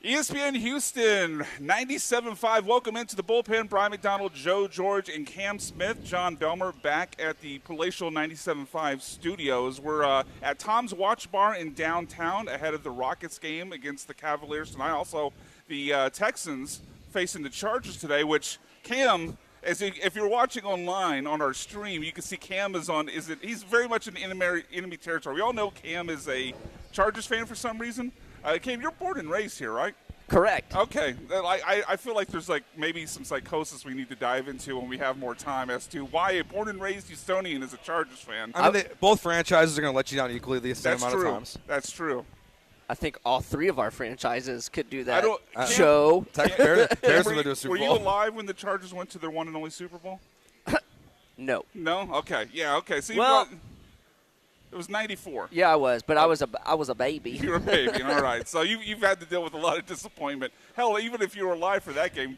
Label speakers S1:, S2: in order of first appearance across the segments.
S1: ESPN Houston, 97.5. Welcome into the Bullpen. Brian McDonald, Joe George, and Cam Smith. John Belmer back at the palatial 97.5 studios. We're at Tom's Watch Bar in downtown ahead of the Rockets game against the Cavaliers tonight. Also, the Texans facing the Chargers today, which Cam, if you're watching online on our stream, you can see Cam is on. He's very much in enemy territory. We all know Cam is a Chargers fan for some reason. Cam, you're born and raised here, right?
S2: Correct.
S1: Okay. I feel like there's maybe some psychosis we need to dive into when we have more time as to why a born and raised Houstonian is a Chargers fan.
S3: I mean, both franchises are going to let you down equally the same amount of times.
S1: That's true.
S2: I think all three of our franchises could do that.
S1: Joe.
S3: Bears are going to do a Super Bowl.
S1: Were you alive when the Chargers went to their one and only Super Bowl?
S2: No.
S1: No? Okay. Yeah, okay. So it was 94.
S2: Yeah, I was, but I was a baby.
S1: You were a baby, all right. So you've had to deal with a lot of disappointment. Hell, even if you were alive for that game,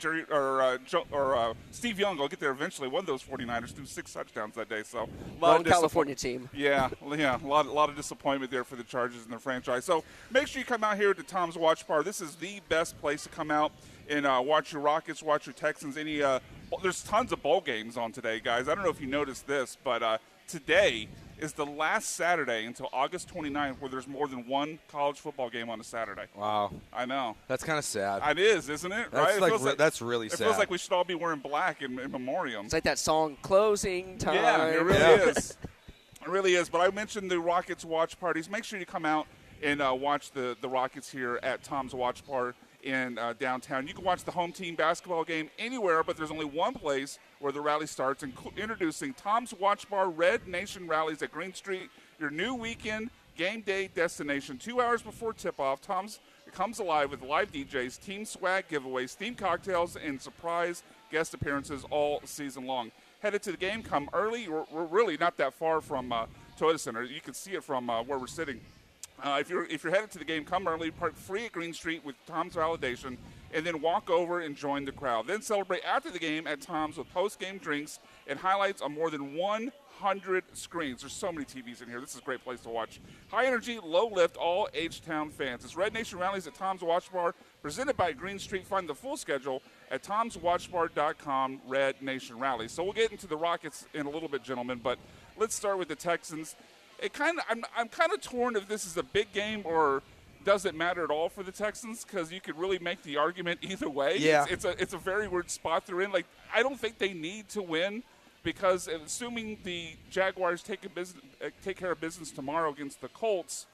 S1: Steve Young, I'll get there eventually, won those 49ers, threw 6 touchdowns that day. So
S2: wrong California team.
S1: Yeah, a lot of disappointment there for the Chargers and their franchise. So make sure you come out here to Tom's Watch Bar. This is the best place to come out and watch your Rockets, watch your Texans. There's tons of bowl games on today, guys. I don't know if you noticed this, but today is the last Saturday until August 29th where there's more than one college football game on a Saturday.
S3: Wow.
S1: I know.
S3: That's kind of sad.
S1: It is, isn't it?
S3: That's
S1: Right?
S3: That's really sad.
S1: It feels like we should all be wearing black in memoriam.
S2: It's like that song, Closing Time.
S1: Yeah, it really is. It really is. But I mentioned the Rockets watch parties. Make sure you come out and watch the Rockets here at Tom's Watch Bar in downtown. You can watch the home team basketball game anywhere, but there's only one place where the rally starts. Introducing Tom's Watch Bar Red Nation Rallies at Green Street, your new weekend game day destination. 2 hours before tip-off, Tom's comes alive with live DJs, team swag giveaways, themed cocktails, and surprise guest appearances all season long. Headed to the game, come early. We're really not that far from Toyota Center. You can see it from where we're sitting. If you're headed to the game, come early, park free at Green Street with Tom's Validation, and then walk over and join the crowd. Then celebrate after the game at Tom's with post-game drinks and highlights on more than 100 screens. There's so many TVs in here. This is a great place to watch. High energy, low lift, all H-Town fans. It's Red Nation Rallies at Tom's Watch Bar, presented by Green Street. Find the full schedule at tomswatchbar.com, Red Nation Rallies. So we'll get into the Rockets in a little bit, gentlemen, but let's start with the Texans. I'm kind of torn if this is a big game or does it matter at all for the Texans, because you could really make the argument either way.
S3: Yeah.
S1: It's a very weird spot they're in. Like, I don't think they need to win, because assuming the Jaguars take care of business tomorrow against the Colts,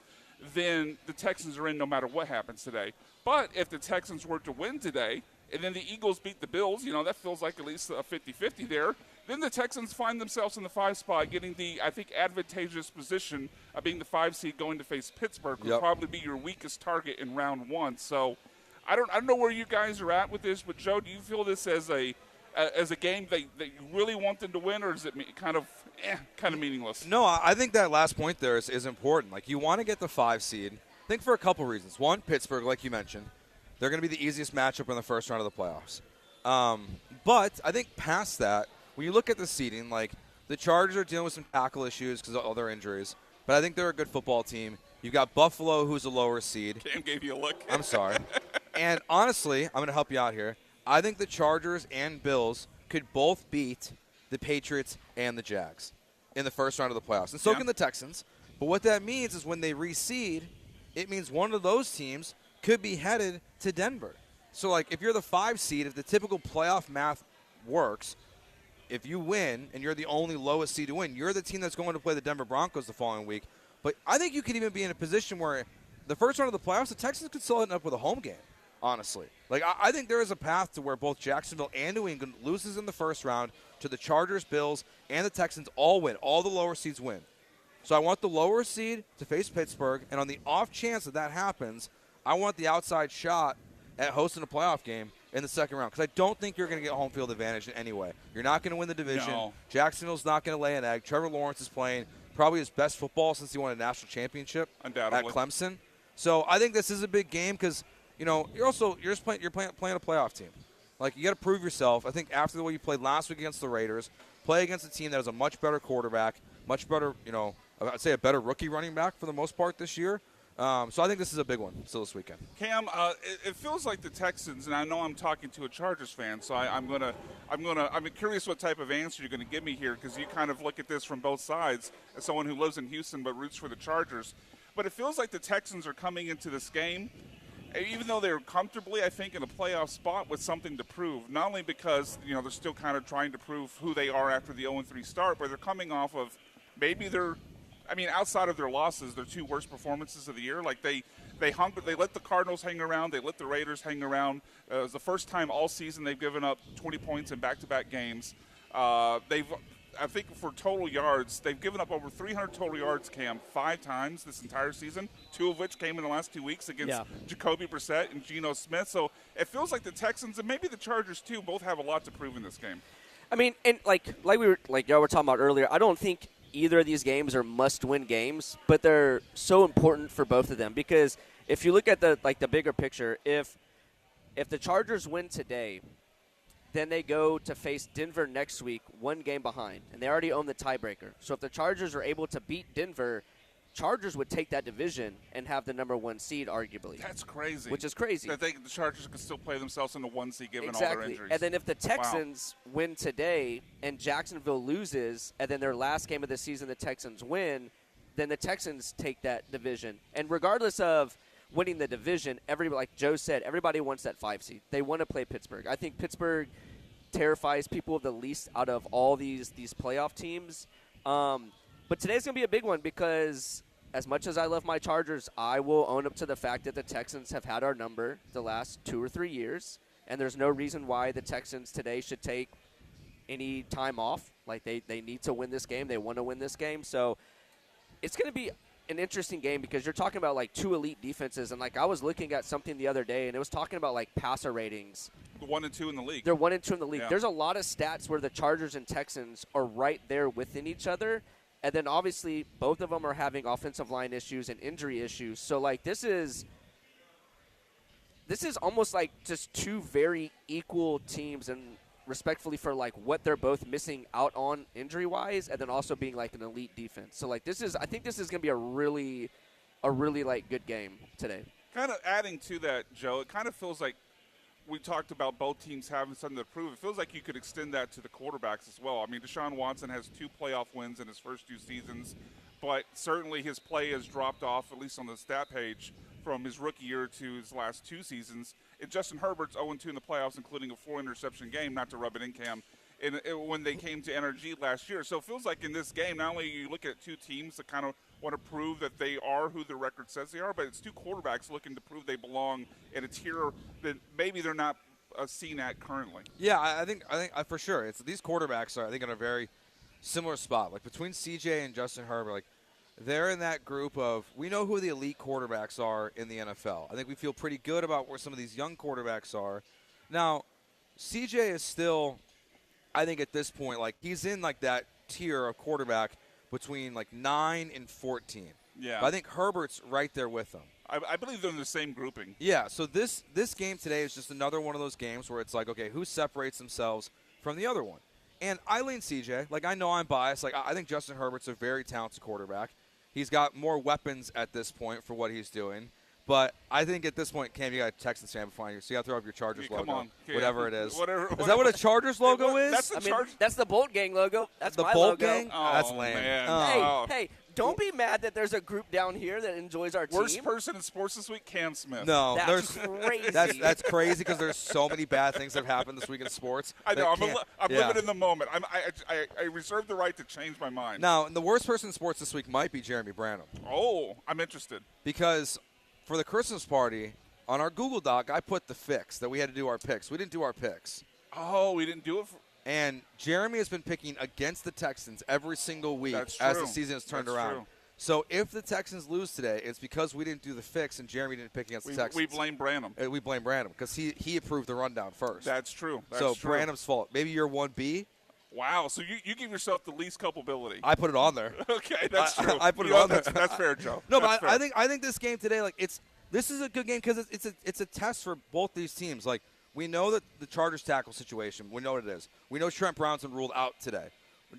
S1: then the Texans are in no matter what happens today. But if the Texans were to win today and then the Eagles beat the Bills, that feels like at least a 50-50 there. Then the Texans find themselves in the 5 spot, getting the, I think, advantageous position of being the 5 seed going to face Pittsburgh, would probably be your weakest target in round 1. So I don't know where you guys are at with this, but Joe, do you feel this as a game that you really want them to win, or is it kind of meaningless?
S3: No, I think that last point there is important. Like, you want to get the 5 seed, I think, for a couple reasons. One, Pittsburgh, like you mentioned, they're going to be the easiest matchup in the first round of the playoffs. But I think past that, when you look at the seeding, like, the Chargers are dealing with some tackle issues because of all their injuries, but I think they're a good football team. You've got Buffalo, who's a lower seed.
S1: Cam gave you a look.
S3: I'm sorry. And honestly, I'm going to help you out here. I think the Chargers and Bills could both beat the Patriots and the Jags in the first round of the playoffs. And so can the Texans. But what that means is when they reseed, it means one of those teams could be headed to Denver. So, like, if you're the 5 seed, if the typical playoff math works, if you win and you're the only lowest seed to win, you're the team that's going to play the Denver Broncos the following week. But I think you could even be in a position where the first round of the playoffs, the Texans could still end up with a home game, honestly. Like, I think there is a path to where both Jacksonville and New England loses in the first round to the Chargers, Bills, and the Texans all win. All the lower seeds win. So I want the lower seed to face Pittsburgh, and on the off chance that happens, I want the outside shot at hosting a playoff game in the second round, because I don't think you're going to get home field advantage in any way. You're not going to win the division.
S1: No.
S3: Jacksonville's not going to lay an egg. Trevor Lawrence is playing probably his best football since he won a national championship
S1: Undoubtedly.
S3: at Clemson. So I think this is a big game because, you're playing a playoff team. Like, you got to prove yourself. I think after the way you played last week against the Raiders, play against a team that has a much better quarterback, much better, I'd say a better rookie running back for the most part this year. So I think this is a big one still this weekend.
S1: Cam, it feels like the Texans, and I know I'm talking to a Chargers fan, so I'm curious what type of answer you're gonna give me here, because you kind of look at this from both sides as someone who lives in Houston but roots for the Chargers. But it feels like the Texans are coming into this game, even though they're comfortably, I think, in a playoff spot with something to prove. Not only because they're still kind of trying to prove who they are after the 0-3 start, but they're coming off of maybe outside of their losses, their 2 worst performances of the year. Like they let the Cardinals hang around, they let the Raiders hang around. It was the first time all season they've given up 20 points in back-to-back games. I think for total yards, they've given up over 300 total yards, Cam, 5 times this entire season, 2 of which came in the last 2 weeks against Jacoby Brissett and Geno Smith. So it feels like the Texans and maybe the Chargers too both have a lot to prove in this game.
S2: I mean, and like y'all were talking about earlier, I don't think either of these games are must-win games, but they're so important for both of them, because if you look at the bigger picture, if the Chargers win today, then they go to face Denver next week, 1 game behind, and they already own the tiebreaker. So if the Chargers are able to beat Denver, Chargers would take that division and have the number 1 seed, arguably.
S1: That's crazy.
S2: Which is crazy.
S1: I think the Chargers could still play themselves into 1 seed given all their injuries.
S2: And then if the Texans win today and Jacksonville loses, and then their last game of the season the Texans win, then the Texans take that division. And regardless of winning the division, like Joe said, everybody wants that 5 seed. They want to play Pittsburgh. I think Pittsburgh terrifies people the least out of all these playoff teams. But today's going to be a big one, because as much as I love my Chargers, I will own up to the fact that the Texans have had our number the last 2 or 3 years, and there's no reason why the Texans today should take any time off. Like, they need to win this game. They want to win this game. So it's going to be an interesting game, because you're talking about, like, 2 elite defenses. And, like, I was looking at something the other day, and it was talking about, like, passer ratings.
S1: 1 and 2 in the league.
S2: They're 1 and 2 in the league.
S1: Yeah.
S2: There's a lot of stats where the Chargers and Texans are right there within each other. And then, obviously, both of them are having offensive line issues and injury issues. So, like, this is almost like just 2 very equal teams, and respectfully for, like, what they're both missing out on injury-wise, and then also being, like, an elite defense. So, like, I think this is going to be a really, like, good game today.
S1: Kind of adding to that, Joe, it kind of feels like we talked about both teams having something to prove. It feels like you could extend that to the quarterbacks as well. I mean, Deshaun Watson has 2 playoff wins in his first 2 seasons, but certainly his play has dropped off, at least on the stat page, from his rookie year to his last 2 seasons. And Justin Herbert's 0-2 in the playoffs, including a 4-interception game, not to rub it in, Cam, when they came to NRG last year. So it feels like in this game, not only you look at 2 teams that kind of want to prove that they are who the record says they are, but it's 2 quarterbacks looking to prove they belong in a tier that maybe they're not seen at currently.
S3: Yeah, I think for sure. These quarterbacks are, I think, in a very similar spot. Like, between CJ and Justin Herbert, like, they're in that group of, we know who the elite quarterbacks are in the NFL. I think we feel pretty good about where some of these young quarterbacks are. Now, CJ is still, I think at this point, like, he's in, like, that tier of quarterback between, like, 9 and 14.
S1: Yeah.
S3: But I think Herbert's right there with them.
S1: I believe they're in the same grouping.
S3: Yeah, so this game today is just another one of those games where it's like, okay, who separates themselves from the other one? And I lean CJ. Like, I know I'm biased. Like, I think Justin Herbert's a very talented quarterback. He's got more weapons at this point for what he's doing. But I think at this point, Cam, you got a Texans fan behind you, so you got to throw up your Chargers logo,
S1: come on.
S3: whatever it is.
S1: Whatever.
S3: Is that what a Chargers logo is?
S2: That's the Bolt Gang logo. That's
S3: the
S2: my
S3: Bolt
S2: logo.
S3: Gang?
S1: Oh,
S3: that's lame.
S1: Man.
S3: Oh.
S2: Hey, don't be mad that there's a group down here that enjoys our team.
S1: Worst person in sports this week, Cam Smith.
S3: No,
S2: That's crazy.
S3: That's crazy, because there's so many bad things that have happened this week in sports.
S1: I know. I'm
S3: yeah.
S1: living in the moment. I reserve the right to change my mind.
S3: Now, the worst person in sports this week might be Jeremy Branham.
S1: Oh, I'm interested.
S3: Because for the Christmas party, on our Google Doc, I put the fix that we had to do our picks. We didn't do our picks.
S1: Oh, we didn't do it?
S3: And Jeremy has been picking against the Texans every single week as the season has turned around.
S1: True.
S3: So if the Texans lose today, it's because we didn't do the fix and Jeremy didn't pick against the Texans.
S1: We blame Branham.
S3: We blame Branham because he approved the rundown first.
S1: That's true.
S3: So Branham's fault. Maybe you're 1B.
S1: Wow. So you give yourself the least culpability.
S3: I put it on there.
S1: Okay, that's true.
S3: I put it on there.
S1: That's fair, Joe.
S3: No,
S1: that's
S3: but I think this game today, like, this is a good game because it's a test for both these teams. Like, we know that the Chargers tackle situation, we know what it is. We know Trent Brown's been ruled out today.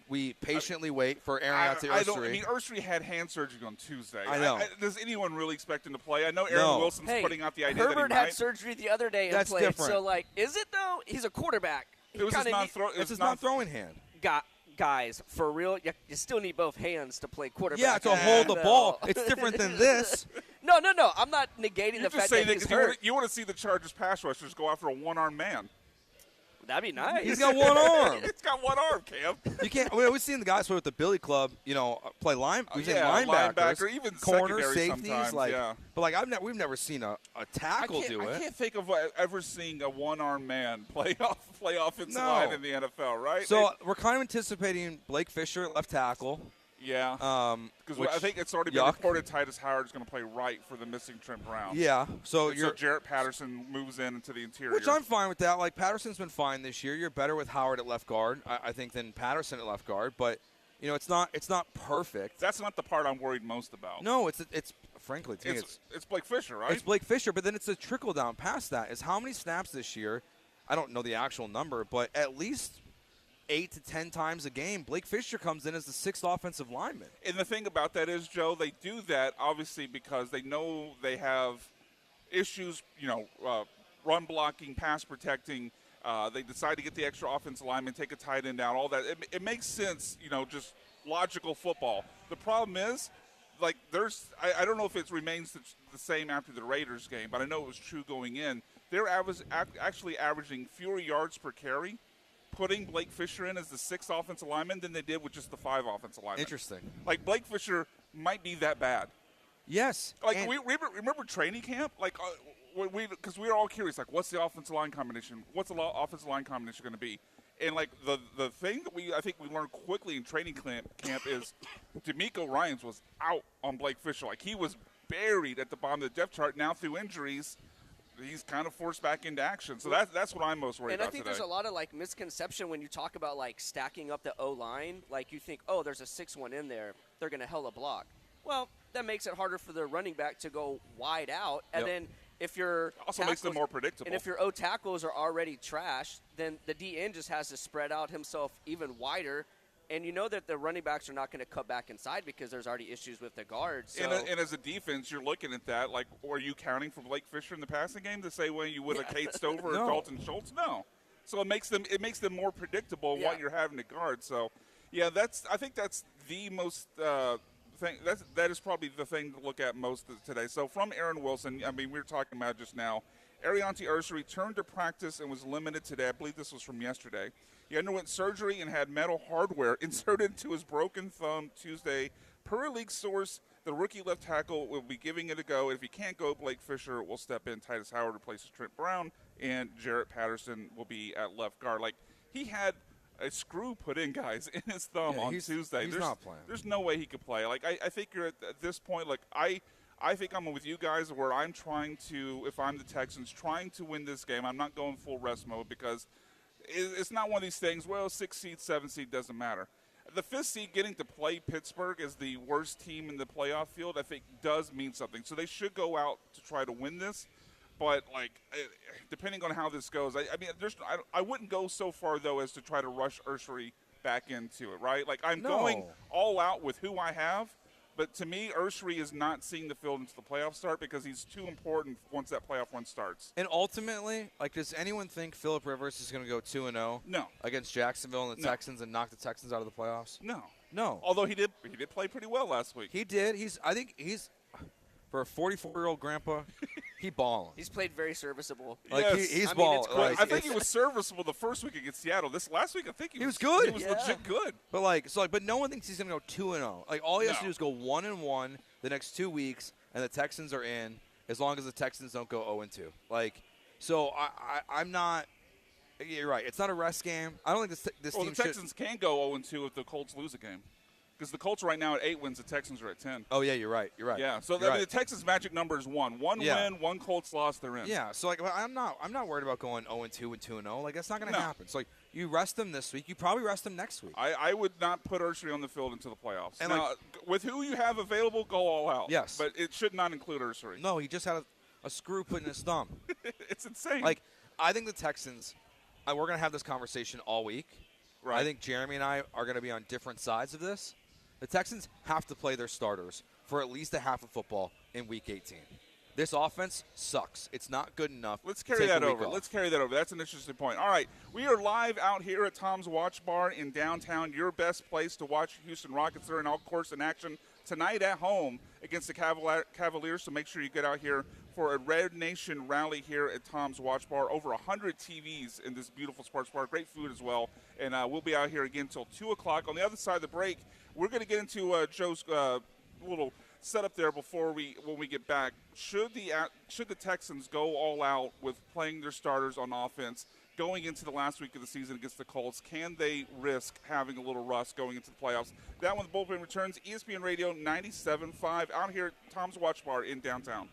S3: We patiently wait for Ariante
S1: I don't. I
S3: Ursery.
S1: mean, Ursery had hand surgery on Tuesday.
S3: I know.
S1: Does anyone really expect him to play? I know Aaron
S3: No.
S1: Wilson's putting out the idea
S2: Herbert
S1: that he might.
S2: had surgery the other day and
S3: That's
S2: played.
S3: different.
S2: So, like, is it though? He's a quarterback.
S1: It was his non-throw.
S3: It's his non-throwing hand.
S2: Guys, for real, you still need both hands to play quarterback.
S3: Yeah, to hold the ball. It's different than this.
S2: No. I'm not negating
S1: You're
S2: the
S1: just
S2: fact
S1: saying
S2: that he's hurt.
S1: you want to see the Chargers pass rushers go after a one-armed man.
S2: That'd be nice.
S3: He's got one arm.
S1: It's got one arm, Cam.
S3: You can't. We've seen the guys play with the Billy Club. Play we've seen
S1: Yeah,
S3: linebackers,
S1: even
S3: corner,
S1: secondary
S3: safeties.
S1: sometimes,
S3: Like,
S1: yeah.
S3: but like we've never seen a tackle do it.
S1: I can't think of ever seeing a one-armed man play offensive
S3: No.
S1: line in the NFL, right?
S3: So we're kind of anticipating Blake Fisher at left tackle.
S1: Yeah. Because I think it's already been reported Titus Howard is going to play right for the missing Trent Brown.
S3: Yeah. So
S1: Jarrett Patterson moves into the interior.
S3: Which I'm fine with that. Like, Patterson's been fine this year. You're better with Howard at left guard, I think, than Patterson at left guard. But, it's not perfect.
S1: That's not the part I'm worried most about.
S3: No, it's frankly, to me,
S1: it's Blake Fisher, right?
S3: It's Blake Fisher, but then it's a trickle down past that. Is how many snaps this year? I don't know the actual number, but at least 8 to 10 times a game, Blake Fisher comes in as the sixth offensive lineman.
S1: And the thing about that is, Joe, they do that obviously because they know they have issues, run blocking, pass protecting. They decide to get the extra offensive lineman, take a tight end down, all that. It makes sense, just logical football. The problem is, like, I don't know if it remains the same after the Raiders game, but I know it was true going in. They're actually averaging fewer yards per carry, putting Blake Fisher in as the sixth offensive lineman than they did with just the 5 offensive linemen.
S3: Interesting.
S1: Like, Blake Fisher might be that bad.
S3: Yes.
S1: Like, we remember training camp? Like, because we were all curious, like, what's the offensive line combination? What's the offensive line combination going to be? And, like, the thing that I think we learned quickly in training camp is D'Amico Ryans was out on Blake Fisher. Like, he was buried at the bottom of the depth chart. Now, through injuries, he's kind of forced back into action. So that's what I'm most worried about today.
S2: And I think there's a lot of, like, misconception when you talk about, like, stacking up the O-line. Like, you think, oh, there's a 6-1 in there. They're going to hella block. Well, that makes it harder for the running back to go wide out. And then if your
S1: also makes them more predictable.
S2: And if your O tackles are already trashed, then the DN just has to spread out himself even wider. And you know that the running backs are not going to cut back inside because there's already issues with the guards. So.
S1: And as a defense, you're looking at that. Like, are you counting for Blake Fisher in the passing game the same way you would a Kate Stover or Dalton Schultz? No. So it makes them more predictable in what you're having to guard. So, yeah, I think that's the most thing. That is probably the thing to look at most today. So from Aaron Wilson, I mean, we were talking about just now. Ariante Ursa returned to practice and was limited today. I believe this was from yesterday. He underwent surgery and had metal hardware inserted into his broken thumb Tuesday. Per a league source, the rookie left tackle will be giving it a go. If he can't go, Blake Fisher will step in. Titus Howard replaces Trent Brown, and Jarrett Patterson will be at left guard. Like, he had a screw put in, guys, in his thumb on Tuesday.
S3: He's not playing.
S1: There's no way he could play. Like, I think you're at this point, like, I think I'm with you guys where I'm trying to, if I'm the Texans, trying to win this game. I'm not going full rest mode because it's not one of these things, well, 6 seed, 7 seed, doesn't matter. The 5th seed getting to play Pittsburgh as the worst team in the playoff field, I think does mean something. So they should go out to try to win this. But, like, depending on how this goes, I mean, I wouldn't go so far, though, as to try to rush Ursery back into it, right? Like, I'm going all out with who I have. But to me, Ursery is not seeing the field until the playoffs start because he's too important once that playoff run starts.
S3: And ultimately, like, does anyone think Phillip Rivers is going to go 2-0 against Jacksonville and the Texans and knock the Texans out of the playoffs? No. Although
S1: he did play pretty well last week.
S3: He did. I think he's for a 44-year-old grandpa, he balling.
S2: He's played very serviceable.
S3: Like,
S1: yes.
S3: he's balling.
S1: Like, I think he was serviceable the first week against Seattle. This last week, I think he was
S3: good.
S1: He was legit good.
S3: But no one thinks he's going to go 2-0. Like, all he has to do is go 1-1 the next 2 weeks, and the Texans are in. As long as the Texans don't go 0-2. Like, so I'm not. You're right. It's not a rest game. I don't think this team
S1: the Texans can go 0-2 if the Colts lose a game. Because the Colts are right now at 8 wins, the Texans are at 10.
S3: Oh, yeah, you're right.
S1: Yeah, so the Texans' magic number is 1. One win, 1 Colts loss, they're in.
S3: Yeah, so, like, I'm not worried about going 0-2 and 2-0. Like, that's not going to happen. So, like, you rest them this week. You probably rest them next week.
S1: I would not put Ursery on the field until the playoffs.
S3: And
S1: now, with who you have available, go all out.
S3: Yes.
S1: But it should not include Ursery.
S3: No, he just had a screw put in his thumb.
S1: It's insane.
S3: Like, I think the Texans, we're going to have this conversation all week.
S1: Right.
S3: I think Jeremy and I are going to be on different sides of this. The Texans have to play their starters for at least a half of football in Week 18. This offense sucks. It's not good enough.
S1: Let's carry that over. Let's carry that over. That's an interesting point. All right, we are live out here at Tom's Watch Bar in downtown, your best place to watch Houston Rockets. They're in all course in action tonight at home against the Cavaliers, so make sure you get out here for a Red Nation rally here at Tom's Watch Bar. Over 100 TVs in this beautiful sports bar. Great food as well. And we'll be out here again until 2 o'clock. On the other side of the break, we're going to get into Joe's little setup there when we get back. Should the Texans go all out with playing their starters on offense going into the last week of the season against the Colts? Can they risk having a little rust going into the playoffs? That when the Bullpen returns, ESPN Radio 97.5 out here at Tom's Watch Bar in downtown.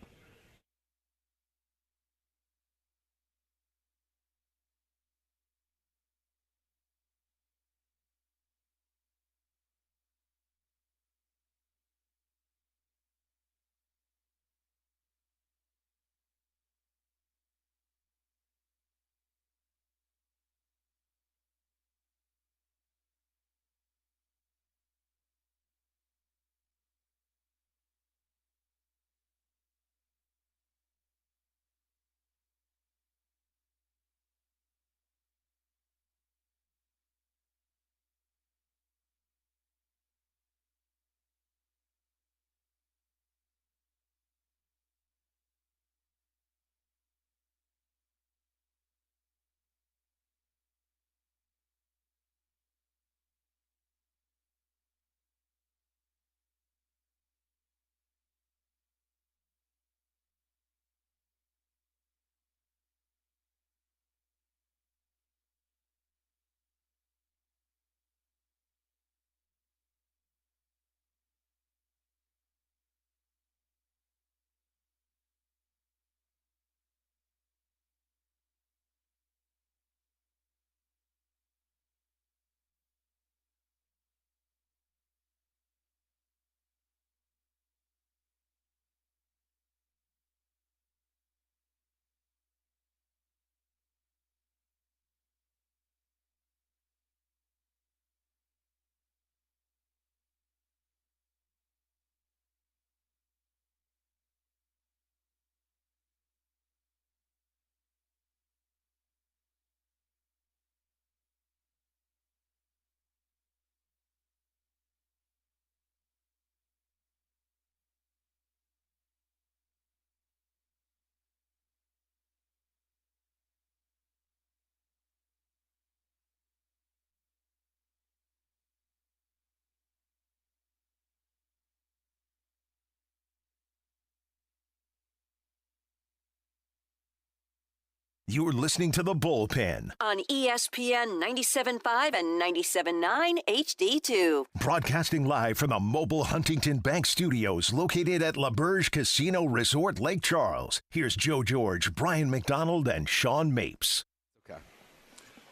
S4: You're listening to The Bullpen
S5: on ESPN 97.5 and 97.9 HD2.
S4: Broadcasting live from the mobile Huntington Bank Studios located at La Berge Casino Resort, Lake Charles. Here's Joe George, Brian McDonald, and Sean Mapes.
S3: Okay.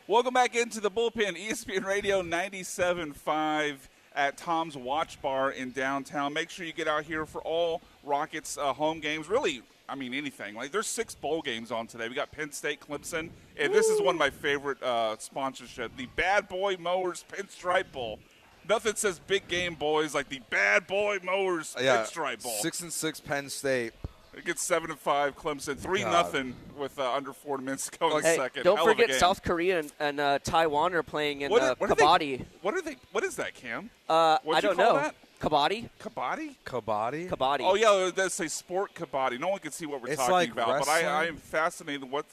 S1: Welcome back into the Bullpen, ESPN Radio 97.5 at Tom's Watch Bar in downtown. Make sure you get out here for all Rockets home games. Really, I mean, anything. Like, there's 6 bowl games on today. We got Penn State, Clemson, and this is one of my favorite sponsorship, the Bad Boy Mowers Pinstripe Bowl. Nothing says big game boys like the Bad Boy Mowers Pinstripe Bowl.
S3: 6-6 Penn State.
S1: It gets 7-5 Clemson, 3-0 with under 4 minutes to go in the second.
S2: Don't forget South Korea and Taiwan are playing in kabaddi.
S1: What is that, Cam?
S2: I don't know.
S1: That?
S2: Kabaddi?
S3: Kabaddi?
S1: Oh, yeah, it does say sport kabaddi. No one can see what we're talking about,
S3: wrestling?
S1: but I am fascinated what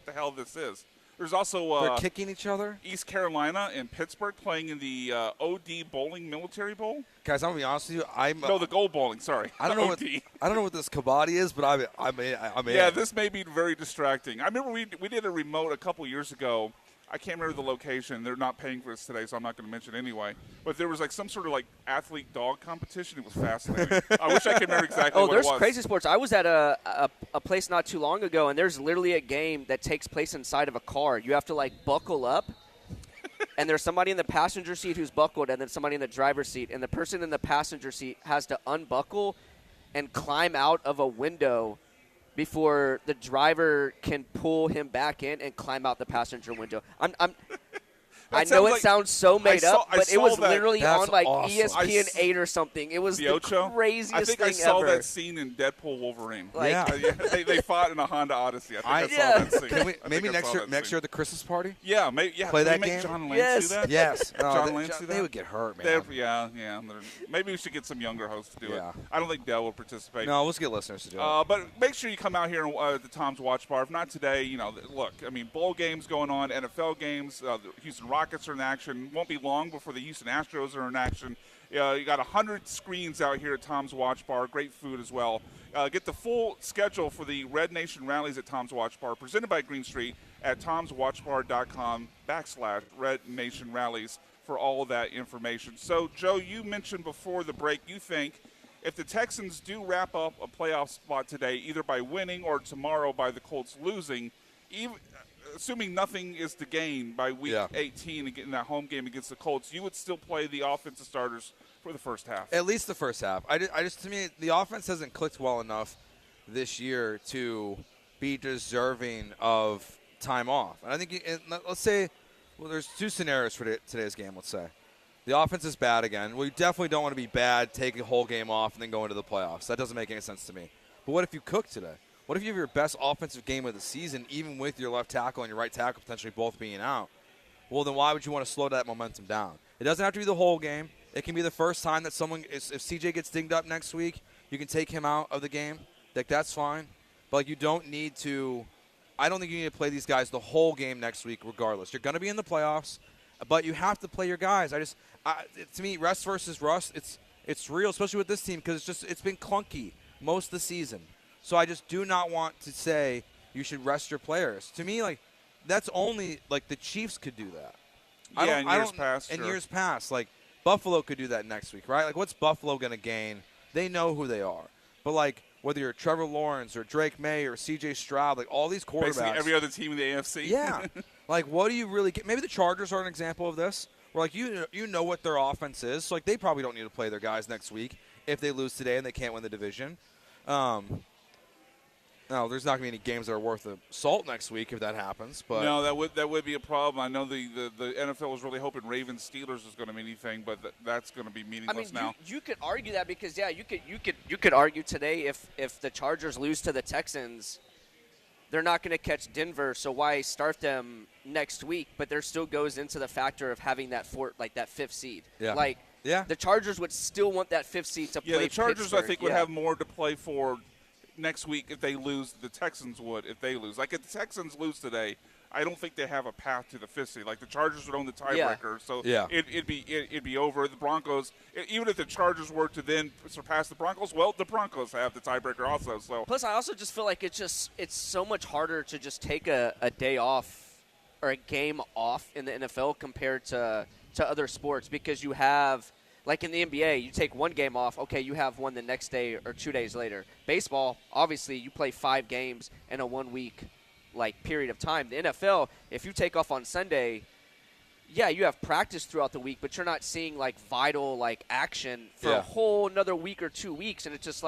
S1: the hell this is. There's also
S3: they're kicking each other?
S1: East Carolina and Pittsburgh playing in the OD Bowling Military Bowl.
S3: Guys, I'm going to be honest with you.
S1: No, the gold bowling, sorry.
S3: I don't know what this kabaddi is, but I'm in.
S1: Yeah, this may be very distracting. I remember we did a remote a couple years ago. I can't remember the location. They're not paying for this today, so I'm not going to mention it anyway. But there was like some sort of like athlete dog competition. It was fascinating. I wish I could remember exactly what it was.
S2: Oh, there's crazy sports. I was at a place not too long ago, and there's literally a game that takes place inside of a car. You have to like buckle up, and there's somebody in the passenger seat who's buckled, and then somebody in the driver's seat. And the person in the passenger seat has to unbuckle and climb out of a window before the driver can pull him back in and climb out the passenger window. I know it sounds so made up, but it was literally
S3: That's
S2: on like
S3: awesome.
S2: ESPN 8 or something. It was the craziest thing ever.
S1: I think I saw that scene in Deadpool Wolverine. They fought in a Honda Odyssey. I think I saw that scene.
S3: Can we, maybe next year at the Christmas party?
S1: Yeah, play
S3: that game.
S1: John Lance do that?
S3: Yes.
S1: John Lance do that?
S3: They would get hurt, man.
S1: Yeah. Maybe we should get some younger hosts to do it. I don't think Dell will participate.
S3: No, let's get listeners to do it.
S1: But make sure you come out here at the Tom's Watch Bar. If not today, look, I mean, bowl games going on, NFL games. The Houston Rockets are in action. Won't be long before the Houston Astros are in action. You got 100 screens out here at Tom's Watch Bar. Great food as well. Get the full schedule for the Red Nation rallies at Tom's Watch Bar, presented by Green Street at tomswatchbar.com/Red Nation rallies for all of that information. So, Joe, you mentioned before the break you think if the Texans do wrap up a playoff spot today, either by winning or tomorrow by the Colts losing, even assuming nothing is to gain by week 18 and getting that home game against the Colts, you would still play the offensive starters for the first half.
S3: At least the first half. I just to me, the offense hasn't clicked well enough this year to be deserving of time off. And I think, let's say, there's two scenarios for today's game, let's say. The offense is bad again. We definitely don't want to be bad, take a whole game off, and then go into the playoffs. That doesn't make any sense to me. But what if you cook today? What if you have your best offensive game of the season, even with your left tackle and your right tackle potentially both being out? Well, then why would you want to slow that momentum down? It doesn't have to be the whole game. It can be the first time that someone, if CJ gets dinged up next week, you can take him out of the game. That's fine. But you don't need to – I don't think you need to play these guys the whole game next week regardless. You're going to be in the playoffs, but you have to play your guys. To me, rest versus rust, it's real, especially with this team because it's been clunky most of the season. So I just do not want to say you should rest your players. To me, that's only the Chiefs could do that.
S1: In years past.
S3: In years past, Buffalo could do that next week, right? What's Buffalo going to gain? They know who they are. But whether you're Trevor Lawrence or Drake May or C.J. Stroud, all these quarterbacks.
S1: Basically every other team in the AFC.
S3: Yeah. What do you really get? Maybe the Chargers are an example of this. Where you know what their offense is, so they probably don't need to play their guys next week if they lose today and they can't win the division. No, there's not going to be any games that are worth the salt next week if that happens. But
S1: no, that would be a problem. I know the NFL was really hoping Ravens Steelers was going to mean anything, but that's going to be meaningless now.
S2: You could argue that because you could argue today if the Chargers lose to the Texans, they're not going to catch Denver, so why start them next week? But there still goes into the factor of having that fifth seed.
S3: Yeah.
S2: The Chargers would still want that fifth seed to play.
S1: Yeah, the Chargers
S2: Pittsburgh.
S1: I think would have more to play for next week if they lose. The Texans would if they lose. If the Texans lose today, I don't think they have a path to the fifth seed. The Chargers would own the tiebreaker, so it'd be over. The Broncos, even if the Chargers were to then surpass the Broncos, well, the Broncos have the tiebreaker also. So
S2: plus, I also just feel like it's so much harder to just take a day off or a game off in the NFL compared to other sports because you have. In the NBA, you take one game off, okay, you have one the next day or 2 days later. Baseball, obviously, you play 5 games in a 1 week period of time. The NFL, if you take off on Sunday, you have practice throughout the week, but you're not seeing vital action for a whole another week or 2 weeks, and it's just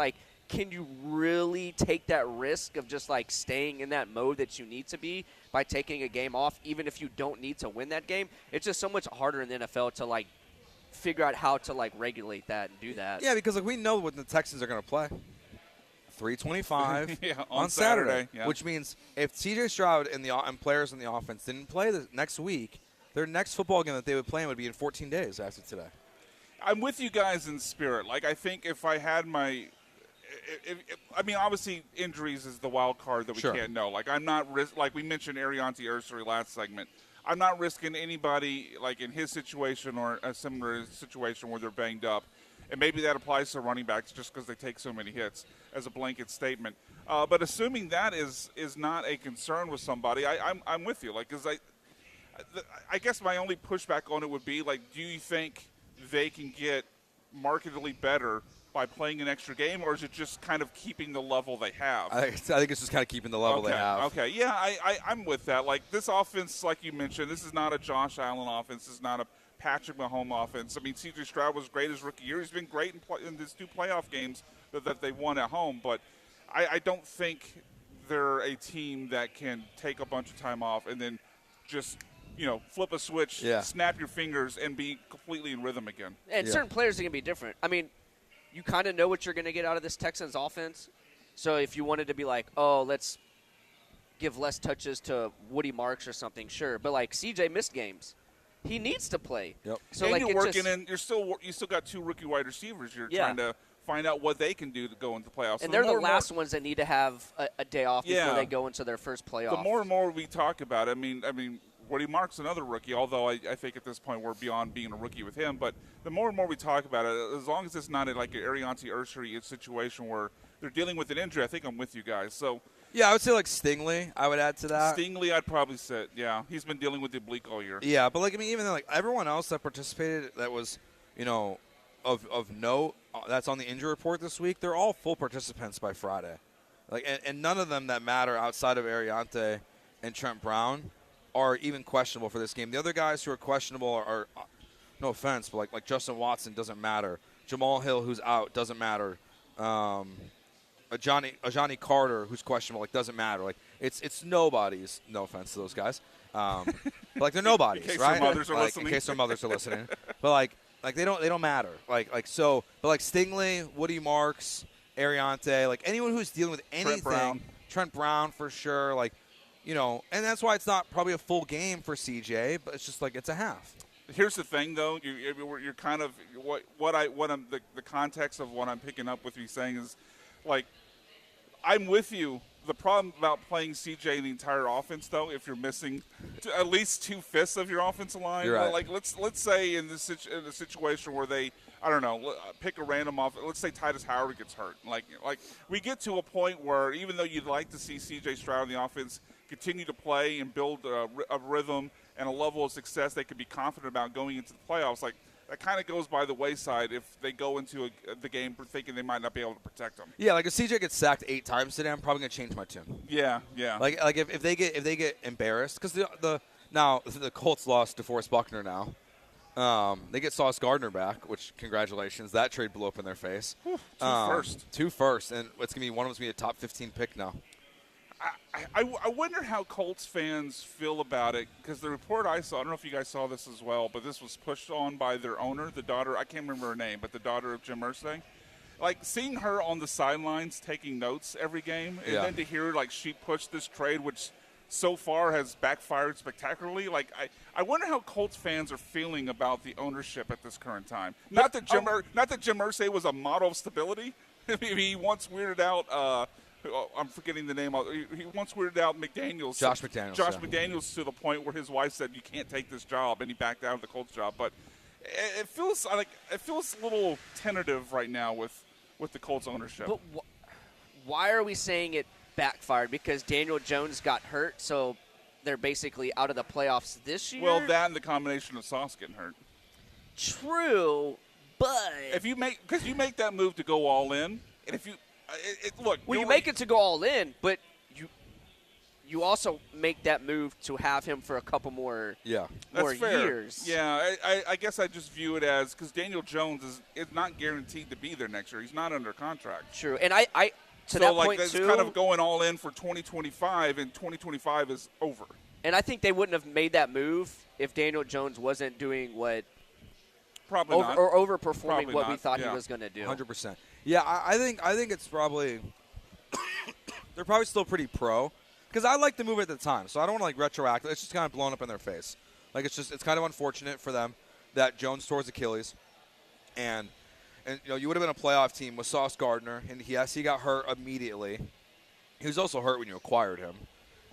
S2: can you really take that risk of just staying in that mode that you need to be by taking a game off, even if you don't need to win that game? It's just so much harder in the NFL to figure out how to regulate that and do that.
S3: Yeah, because we know what the Texans are going to play. 3:25
S1: on Saturday.
S3: Which means if C.J. Stroud and players in the offense didn't play the next week, their next football game that they would play would be in 14 days after today.
S1: I'm with you guys in spirit. I think if I had my obviously injuries is the wild card that we can't know. I'm not we mentioned Ariante Ursary last segment. I'm not risking anybody in his situation or a similar situation where they're banged up. And maybe that applies to running backs just because they take so many hits as a blanket statement. But assuming that is not a concern with somebody, I'm with you. Because I guess my only pushback on it would be, do you think they can get markedly better by playing an extra game, or is it just kind of keeping the level they have?
S3: I think it's just kind of keeping the level they have.
S1: Okay, yeah, I'm with that. This offense, like you mentioned, this is not a Josh Allen offense. This is not a Patrick Mahomes offense. C.J. Stroud was great his rookie year. He's been great in these 2 playoff games that they won at home. But I don't think they're a team that can take a bunch of time off and then just flip a switch,
S3: Yeah.
S1: snap your fingers, and be completely in rhythm again.
S2: And certain players are going to be different. I mean, you kind of know what you're going to get out of this Texans offense. So if you wanted to be like, oh, let's give less touches to Woody Marks or something, sure. But like CJ missed games. He needs to play.
S3: Yep.
S1: So
S2: and
S1: you're working in. You still got 2 rookie wide receivers. You're trying to find out what they can do to go into the playoffs.
S2: And they're the last ones that need to have a day off before they go into their first playoff.
S1: The more and more we talk about it, I mean, Woody Marks another rookie, although I think at this point we're beyond being a rookie with him. But the more and more we talk about it, as long as it's not like an Ariante Ursery situation where they're dealing with an injury, I think I'm with you guys. So
S3: Yeah, I would say like Stingley. I would add to that.
S1: Stingley, I'd probably say, yeah, he's been dealing with the oblique all year.
S3: Yeah, but like even then, like everyone else that participated, that was of note, that's on the injury report this week. They're all full participants by Friday, like and none of them that matter outside of Ariante and Trent Brown are even questionable for this game. The other guys who are questionable are no offense, but like Justin Watson doesn't matter. Jamal Hill, who's out, doesn't matter. Johnny Carter, who's questionable, like doesn't matter. Like it's nobody's. No offense to those guys, but like they're nobodies,
S1: in case
S3: right?
S1: Their mothers are
S3: like,
S1: listening.
S3: in case their mothers are listening, but like they don't matter. Like so, but like Stingley, Woody Marks, Ariante, like anyone who's dealing with anything, Trent Brown for sure, like and that's why it's not probably a full game for CJ, but it's just like it's a half.
S1: Here's the thing, though. You're kind of the context of what I'm picking up with you saying is, like, I'm with you. The problem about playing CJ in the entire offense, though, if you're missing at least 2/5 of your offensive line,
S3: You're right.
S1: like let's say in a situation where they, I don't know, pick a random off. Let's say Titus Howard gets hurt. Like we get to a point where even though you'd like to see CJ Stroud in the offense continue to play and build a rhythm and a level of success they could be confident about going into the playoffs, like that kind of goes by the wayside if they go into the game thinking they might not be able to protect them.
S3: Yeah, like if CJ gets sacked 8 times today, I'm probably gonna change my tune.
S1: Yeah.
S3: Like if they get embarrassed, because the Colts lost DeForest Buckner now. They get Sauce Gardner back, which congratulations, that trade blew up in their face. Two first, and it's gonna be one of them's gonna be a top 15 pick now.
S1: I wonder how Colts fans feel about it, because the report I saw, I don't know if you guys saw this as well, but this was pushed on by their owner, the daughter, I can't remember her name, but the daughter of Jim Irsay. Like, seeing her on the sidelines taking notes every game, and then to hear, like, she pushed this trade, which so far has backfired spectacularly. Like, I wonder how Colts fans are feeling about the ownership at this current time. Not that Jim Irsay was a model of stability. I mean, he once weirded out I'm forgetting the name. He once weirded out McDaniels.
S3: Josh McDaniels.
S1: McDaniels, to the point where his wife said, "You can't take this job," and he backed out of the Colts job. But it feels a little tentative right now with the Colts ownership.
S2: But why are we saying it backfired? Because Daniel Jones got hurt, so they're basically out of the playoffs this year?
S1: Well, that and the combination of Sauce getting hurt.
S2: True, but
S1: if you make that move to go all in, and if you look,
S2: well, you make it to go all in, but you also make that move to have him for a couple more years.
S1: Yeah, I guess I just view it as, because Daniel Jones is not guaranteed to be there next year. He's not under contract.
S2: True, and I to
S1: so
S2: that
S1: like
S2: point
S1: that's
S2: too,
S1: kind of going all in for 2025, and 2025 is over.
S2: And I think they wouldn't have made that move if Daniel Jones wasn't doing what
S1: probably not
S2: or overperforming
S1: probably
S2: what
S1: not.
S2: we thought he
S1: Yeah.
S2: was going to do.
S3: 100%. Yeah, I think it's probably they're probably still pretty pro, because I like the move at the time, so I don't want to like retroact. It's just kind of blown up in their face. Like it's kind of unfortunate for them that Jones tore his Achilles, and you would have been a playoff team with Sauce Gardner, and yes, he got hurt immediately. He was also hurt when you acquired him.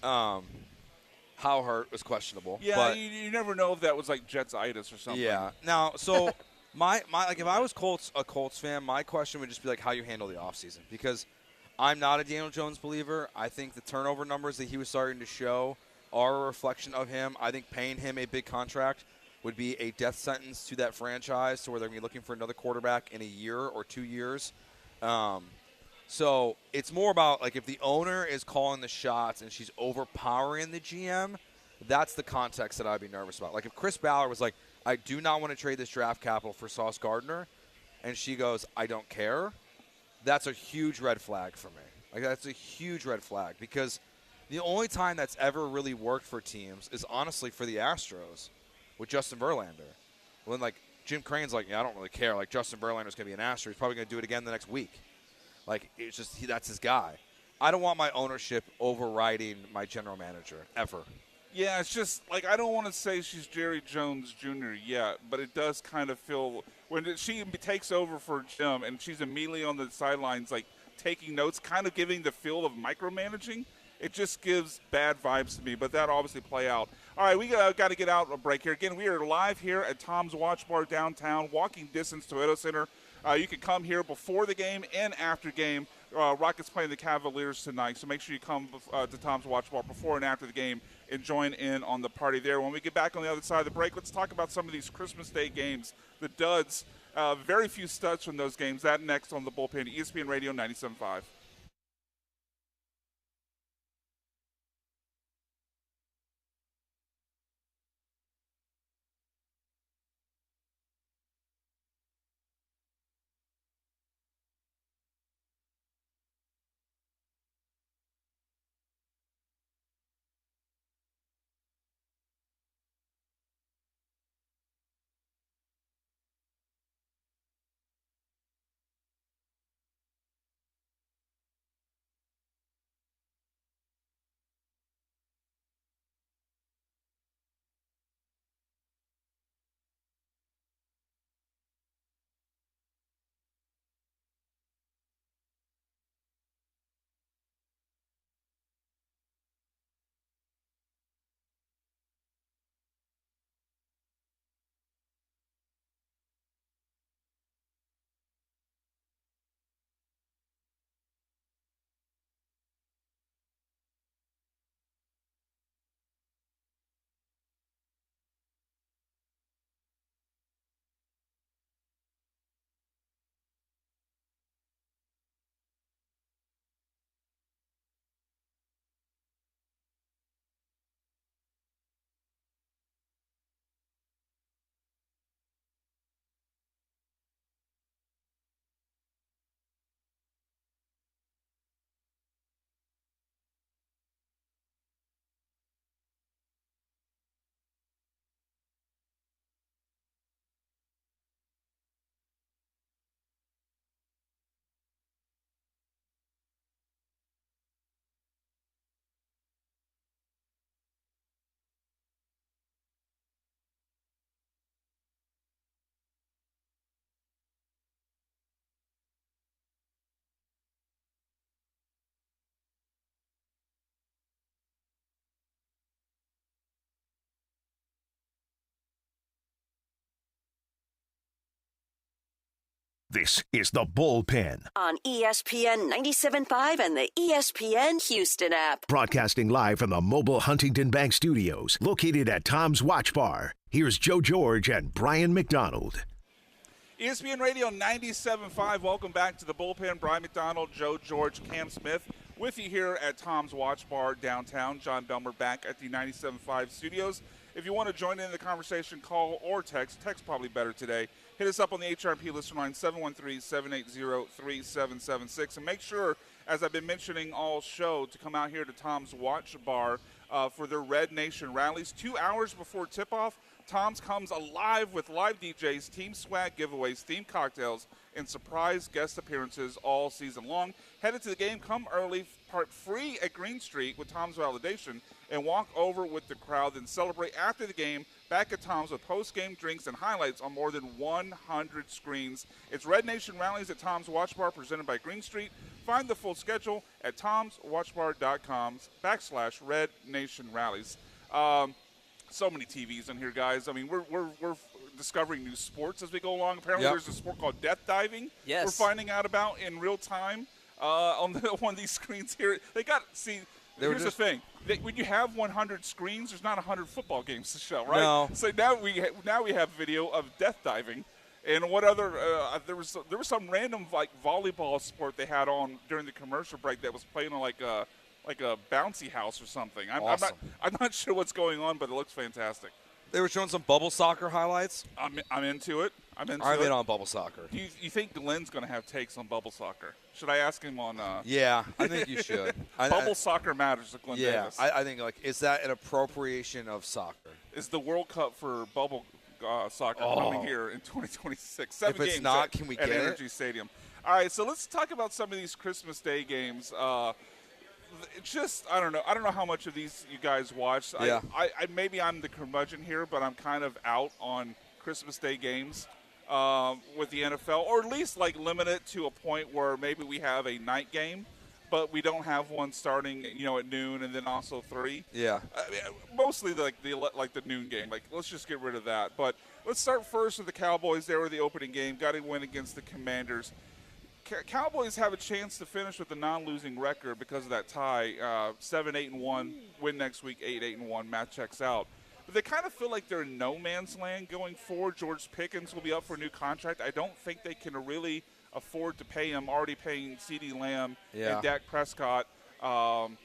S3: How hurt was questionable.
S1: Yeah,
S3: but
S1: you never know if that was like Jets-itis or something.
S3: Yeah. Now, so my like if I was a Colts fan, my question would just be like how you handle the offseason, because I'm not a Daniel Jones believer. I think the turnover numbers that he was starting to show are a reflection of him. I think paying him a big contract would be a death sentence to that franchise, to where they're going to be looking for another quarterback in a year or 2 years. So it's more about, like, if the owner is calling the shots and she's overpowering the GM, that's the context that I'd be nervous about. Like, if Chris Ballard was like, I do not want to trade this draft capital for Sauce Gardner, and she goes, I don't care, that's a huge red flag for me. Like, that's a huge red flag, because The only time that's ever really worked for teams is honestly for the Astros with Justin Verlander. When, like, Jim Crane's like, yeah, I don't really care. Like, Justin Verlander's going to be an Astro. He's probably going to do it again the next week. Like, it's just that's his guy. I don't want my ownership overriding my general manager, ever.
S1: Yeah, it's just, like, I don't want to say she's Jerry Jones Jr. yet, but it does kind of feel, when she takes over for Jim and she's immediately on the sidelines, like, taking notes, kind of giving the feel of micromanaging, it just gives bad vibes to me, but that'll obviously play out. All right, we got to get out a break here. Again, we are live here at Tom's Watch Bar downtown, walking distance to Toyota Center. You can come here before the game and after game. Rockets playing the Cavaliers tonight, so make sure you come to Tom's Watch Bar before and after the game and join in on the party there. When we get back on the other side of the break, let's talk about some of these Christmas Day games, the duds. Very few studs from those games. That next on the Bullpen, ESPN Radio 97.5.
S4: This is the Bullpen.
S5: On ESPN 97.5 and the ESPN Houston app.
S4: Broadcasting live from the mobile Huntington Bank Studios, located at Tom's Watch Bar. Here's Joe George and Brian McDonald.
S1: ESPN Radio 97.5. Welcome back to the Bullpen. Brian McDonald, Joe George, Cam Smith with you here at Tom's Watch Bar downtown. John Belmer back at the 97.5 studios. If you want to join in the conversation, call or text. Text probably better today. Hit us up on the HRP listener line, 713-780-3776. And make sure, as I've been mentioning all show, to come out here to Tom's Watch Bar for their Red Nation rallies. 2 hours before tip-off, Tom's comes alive with live DJs, team swag giveaways, themed cocktails, and surprise guest appearances all season long. Headed to the game, come early, park free at Green Street with Tom's Validation, and walk over with the crowd, then celebrate after the game back at Tom's with post-game drinks and highlights on more than 100 screens. It's Red Nation Rallies at Tom's Watch Bar presented by Green Street. Find the full schedule at tomswatchbar.com/Red Nation Rallies. So many TVs in here, guys. I mean, we're discovering new sports as we go along. Apparently, there's a sport called death diving.
S2: Yes.
S1: We're finding out about in real time on one of these screens here. They got Here's the thing: when you have 100 screens, there's not 100 football games to show, right?
S3: No.
S1: So now we have video of death diving, and what other? There was some random like volleyball sport they had on during the commercial break that was playing on like a bouncy house or something.
S3: Awesome.
S1: I'm not sure what's going on, but it looks fantastic.
S3: They were showing some bubble soccer highlights.
S1: I'm into it. I'm in
S3: on bubble soccer.
S1: Do you think Glenn's going to have takes on bubble soccer? Should I ask him on?
S3: Yeah, I think you should.
S1: Bubble soccer matters to Glenn Davis.
S3: I think is that an appropriation of soccer?
S1: Is the World Cup for bubble soccer coming here in 2026? 7
S3: if it's
S1: games
S3: not, can we
S1: at
S3: get
S1: Energy Stadium? All right, so let's talk about some of these Christmas Day games. I don't know how much of these you guys watched.
S3: Yeah.
S1: Maybe I'm the curmudgeon here, but I'm kind of out on Christmas Day games with the NFL, or at least like limit it to a point where maybe we have a night game, but we don't have one starting at noon and then also 3.
S3: Yeah.
S1: Mostly the noon game. Like, let's just get rid of that. But let's start first with the Cowboys. They were the opening game. Got to win against the Commanders. Cowboys have a chance to finish with a non-losing record because of that tie. 7-8-1, win next week, 8-8-1. Matt checks out. But they kind of feel like they're in no man's land going forward. George Pickens will be up for a new contract. I don't think they can really afford to pay him, already paying CeeDee Lamb and Dak Prescott. In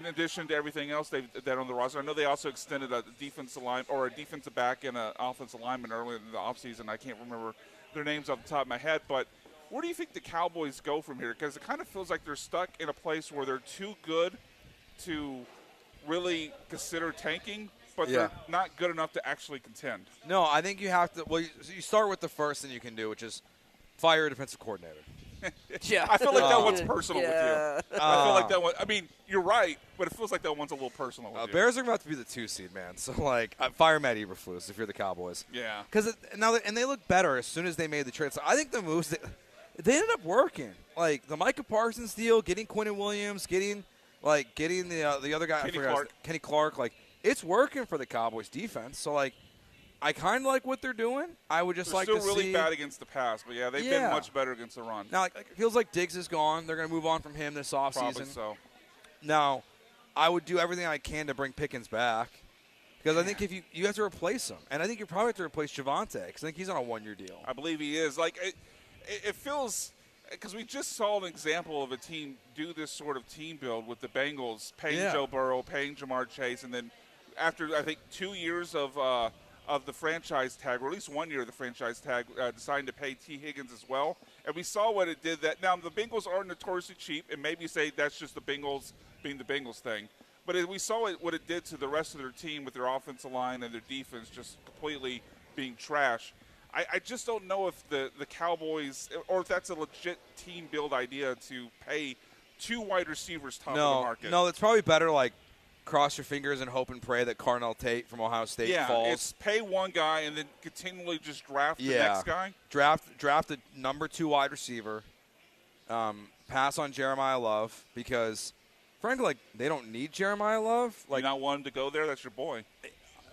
S1: addition to everything else they've done on the roster. I know they also extended a defensive line or a defensive back and an offensive lineman earlier in the offseason. I can't remember their names off the top of my head, but where do you think the Cowboys go from here? Because it kind of feels like they're stuck in a place where they're too good to really consider tanking, but they're not good enough to actually contend.
S3: No, I think you have to. Well, you start with the first thing you can do, which is fire a defensive coordinator.
S2: Yeah,
S1: I feel like that one's personal with you.
S2: Yeah.
S1: I feel like that one. I mean, you're right, but it feels like that one's a little personal with you.
S3: Bears are about to be the 2 seed, man. So fire Matt Eberflus if you're the Cowboys.
S1: Yeah.
S3: Because they look better as soon as they made the trade. So I think the moves they ended up working. Like the Micah Parsons deal, getting Quinnen Williams, getting the other guy, Kenny Clark. Like it's working for the Cowboys defense. So I kind of like what they're doing. I would just
S1: they're
S3: like
S1: still
S3: to
S1: really
S3: see.
S1: bad against the pass, but they've been much better against the run.
S3: Now, it feels like Diggs is gone. They're going to move on from him this offseason.
S1: Probably so.
S3: Now, I would do everything I can to bring Pickens back because I think if you have to replace him, and I think you probably have to replace Javonte because I think he's on a 1-year deal.
S1: I believe he is. It feels because we just saw an example of a team do this sort of team build with the Bengals paying Joe Burrow, paying Jamar Chase, and then after I think 2 years of the franchise tag, or at least 1 year of the franchise tag, deciding to pay T. Higgins as well. And we saw what it did. Now, the Bengals are notoriously cheap, and maybe say that's just the Bengals being the Bengals thing. But we saw what it did to the rest of their team with their offensive line and their defense just completely being trash. I just don't know if the Cowboys, or if that's a legit team build idea to pay 2 wide receivers top of the market.
S3: No, it's probably better cross your fingers and hope and pray that Carnell Tate from Ohio State falls.
S1: Yeah, it's pay one guy and then continually just draft the next guy.
S3: Draft the number 2 wide receiver. Pass on Jeremiah Love because, frankly, they don't need Jeremiah Love.
S1: You not want him to go there? That's your boy.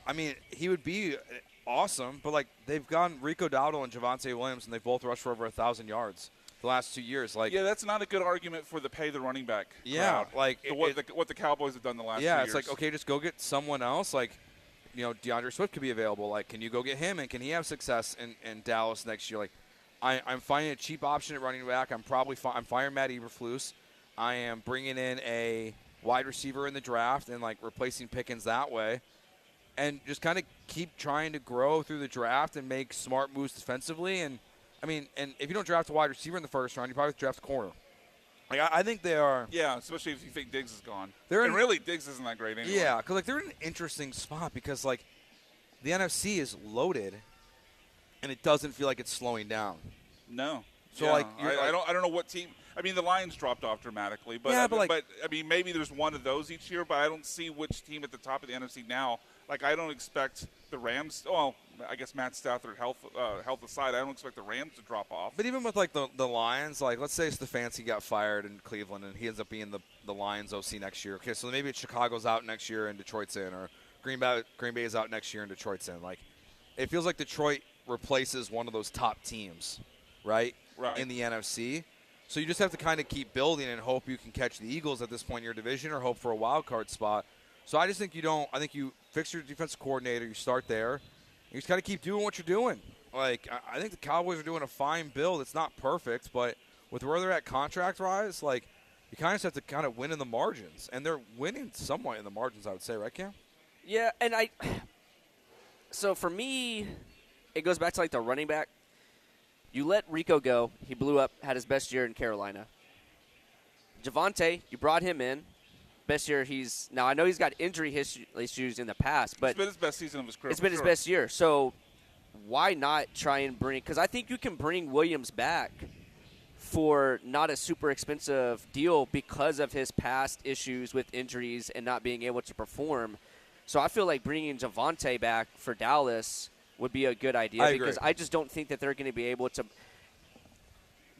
S3: I mean, he would be awesome, but they've gone Rico Dowdle and Javonte Williams, and they both rushed for over 1,000 yards the last 2 years.
S1: That's not a good argument for the pay the running back.
S3: Yeah,
S1: crowd. What the Cowboys have done the last 2 years.
S3: Yeah, it's okay, just go get someone else. DeAndre Swift could be available. Can you go get him, and can he have success in Dallas next year? I'm finding a cheap option at running back. I'm firing Matt Eberflus. I am bringing in a wide receiver in the draft and replacing Pickens that way. And just kind of keep trying to grow through the draft and make smart moves defensively. And if you don't draft a wide receiver in the first round, you probably have to draft a corner. I think they are.
S1: Yeah, especially if you think Diggs is gone.
S3: Really,
S1: Diggs isn't that great anyway.
S3: Yeah, because they're in an interesting spot because the NFC is loaded, and it doesn't feel like it's slowing down.
S1: No.
S3: So
S1: I don't know what team. I mean, the Lions dropped off dramatically, but maybe there's one of those each year. But I don't see which team at the top of the NFC now. I don't expect the Rams. Well, I guess Matt Stafford health aside, I don't expect the Rams to drop off.
S3: But even with the Lions, let's say Stefanski got fired in Cleveland and he ends up being the Lions OC next year. Okay, so maybe Chicago's out next year and Detroit's in, or Green Bay is out next year and Detroit's in. It feels like Detroit replaces one of those top teams, right? In the NFC. So you just have to kind of keep building and hope you can catch the Eagles at this point in your division, or hope for a wild card spot. So I just think I think you fix your defensive coordinator, you start there. You just got to keep doing what you're doing. I think the Cowboys are doing a fine build. It's not perfect, but with where they're at contract-wise, you kind of just have to kind of win in the margins. And they're winning somewhat in the margins, I would say, right, Cam?
S2: Yeah, and so for me, it goes back to like the running back. You let Rico go. He blew up, had his best year in Carolina. Javonte, you brought him in. Best year now I know he's got injury issues in the past, but
S1: it's been his best season of his career.
S2: It's been his best year. So why not try and bring – because I think you can bring Williams back for not a super expensive deal because of his past issues with injuries and not being able to perform. So I feel like bringing Javonte back for Dallas would be a good idea because I just don't think that they're going to be able to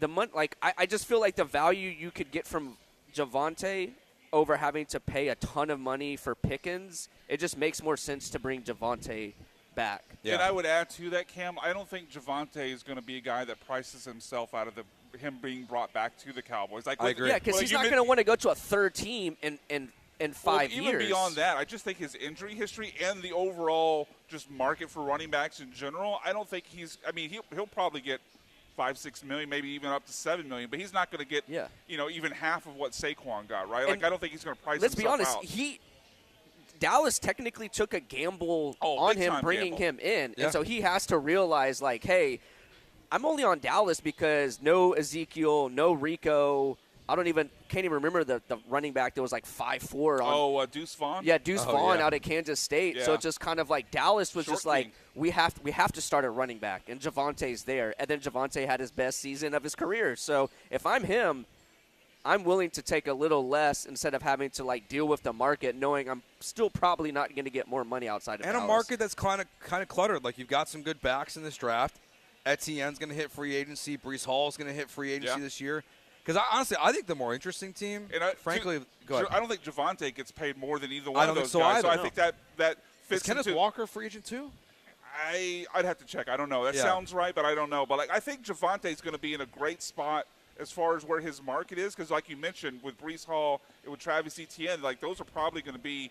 S2: – I just feel like the value you could get from Javonte – over having to pay a ton of money for Pickens, it just makes more sense to bring Javonte back.
S1: Yeah. And I would add to that, Cam, I don't think Javonte is going to be a guy that prices himself out of him being brought back to the Cowboys.
S3: I agree.
S2: Yeah, because he's not going to want to go to a third team in 5 years.
S1: Even beyond that, I just think his injury history and the overall just market for running backs in general, I don't think he'll probably get $5-6 million, maybe even up to $7 million, but he's not going to get even half of what Saquon got, right? Like I don't think he's going to price himself out.
S2: Let's be honest, Dallas technically took a gamble on him bringing him in, and so he has to realize, like, hey, I'm only on Dallas because no Ezekiel, no Rico. Can't even remember the running back that was like 5'4".
S1: Deuce Vaughn?
S2: Yeah, Deuce Vaughn out of Kansas State. Yeah. So it's just kind of like Dallas was just like, we have to start a running back, and Javonte's there. And then Javonte had his best season of his career. So if I'm him, I'm willing to take a little less instead of having to like deal with the market, knowing I'm still probably not going to get more money outside of Dallas.
S3: And a market that's kind of cluttered. Like you've got some good backs in this draft. Etienne's going to hit free agency. Breece Hall's going to hit free agency this year. Because honestly, I think the more interesting team, frankly, go ahead.
S1: I don't think Javonte gets paid more than either one of those guys. So I think that fits.
S3: Is Kenneth Walker free agent too?
S1: I'd have to check. I don't know. That sounds right, but I don't know. But I think Javonte's going to be in a great spot as far as where his market is. Because like you mentioned, with Breece Hall and with Travis Etienne, like those are probably going to be,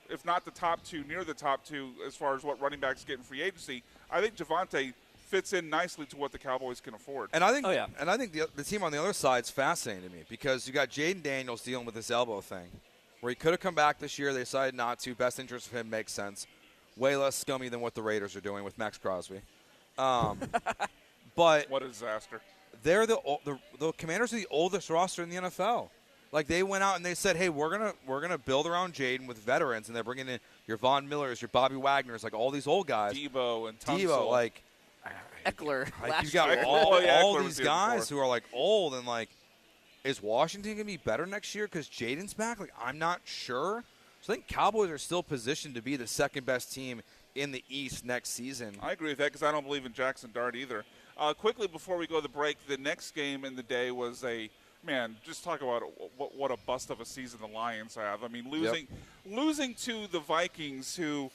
S1: if not the top two, near the top two as far as what running backs get in free agency. I think Javonte fits in nicely to what the Cowboys can afford.
S3: And I think, the team on the other side is fascinating to me because you got Jaden Daniels dealing with this elbow thing, where he could have come back this year. They decided not to. Best interest of him makes sense. Way less scummy than what the Raiders are doing with Max Crosby. But
S1: what a disaster!
S3: They're the Commanders are the oldest roster in the NFL. Like they went out and they said, "Hey, we're gonna build around Jaden with veterans," and they're bringing in your Von Millers, your Bobby Wagners, like all these old guys.
S1: Debo and Tunsil.
S3: like.
S2: Eckler
S3: You've got all these guys who are like old and like, is Washington going to be better next year because Jaden's back? Like, I'm not sure. So I think Cowboys are still positioned to be the second best team in the East next season.
S1: I agree with that because I don't believe in Jackson Dart either. Quickly before we go to the break, the next game in the day was just talk about what a bust of a season the Lions have. I mean, losing to the Vikings, who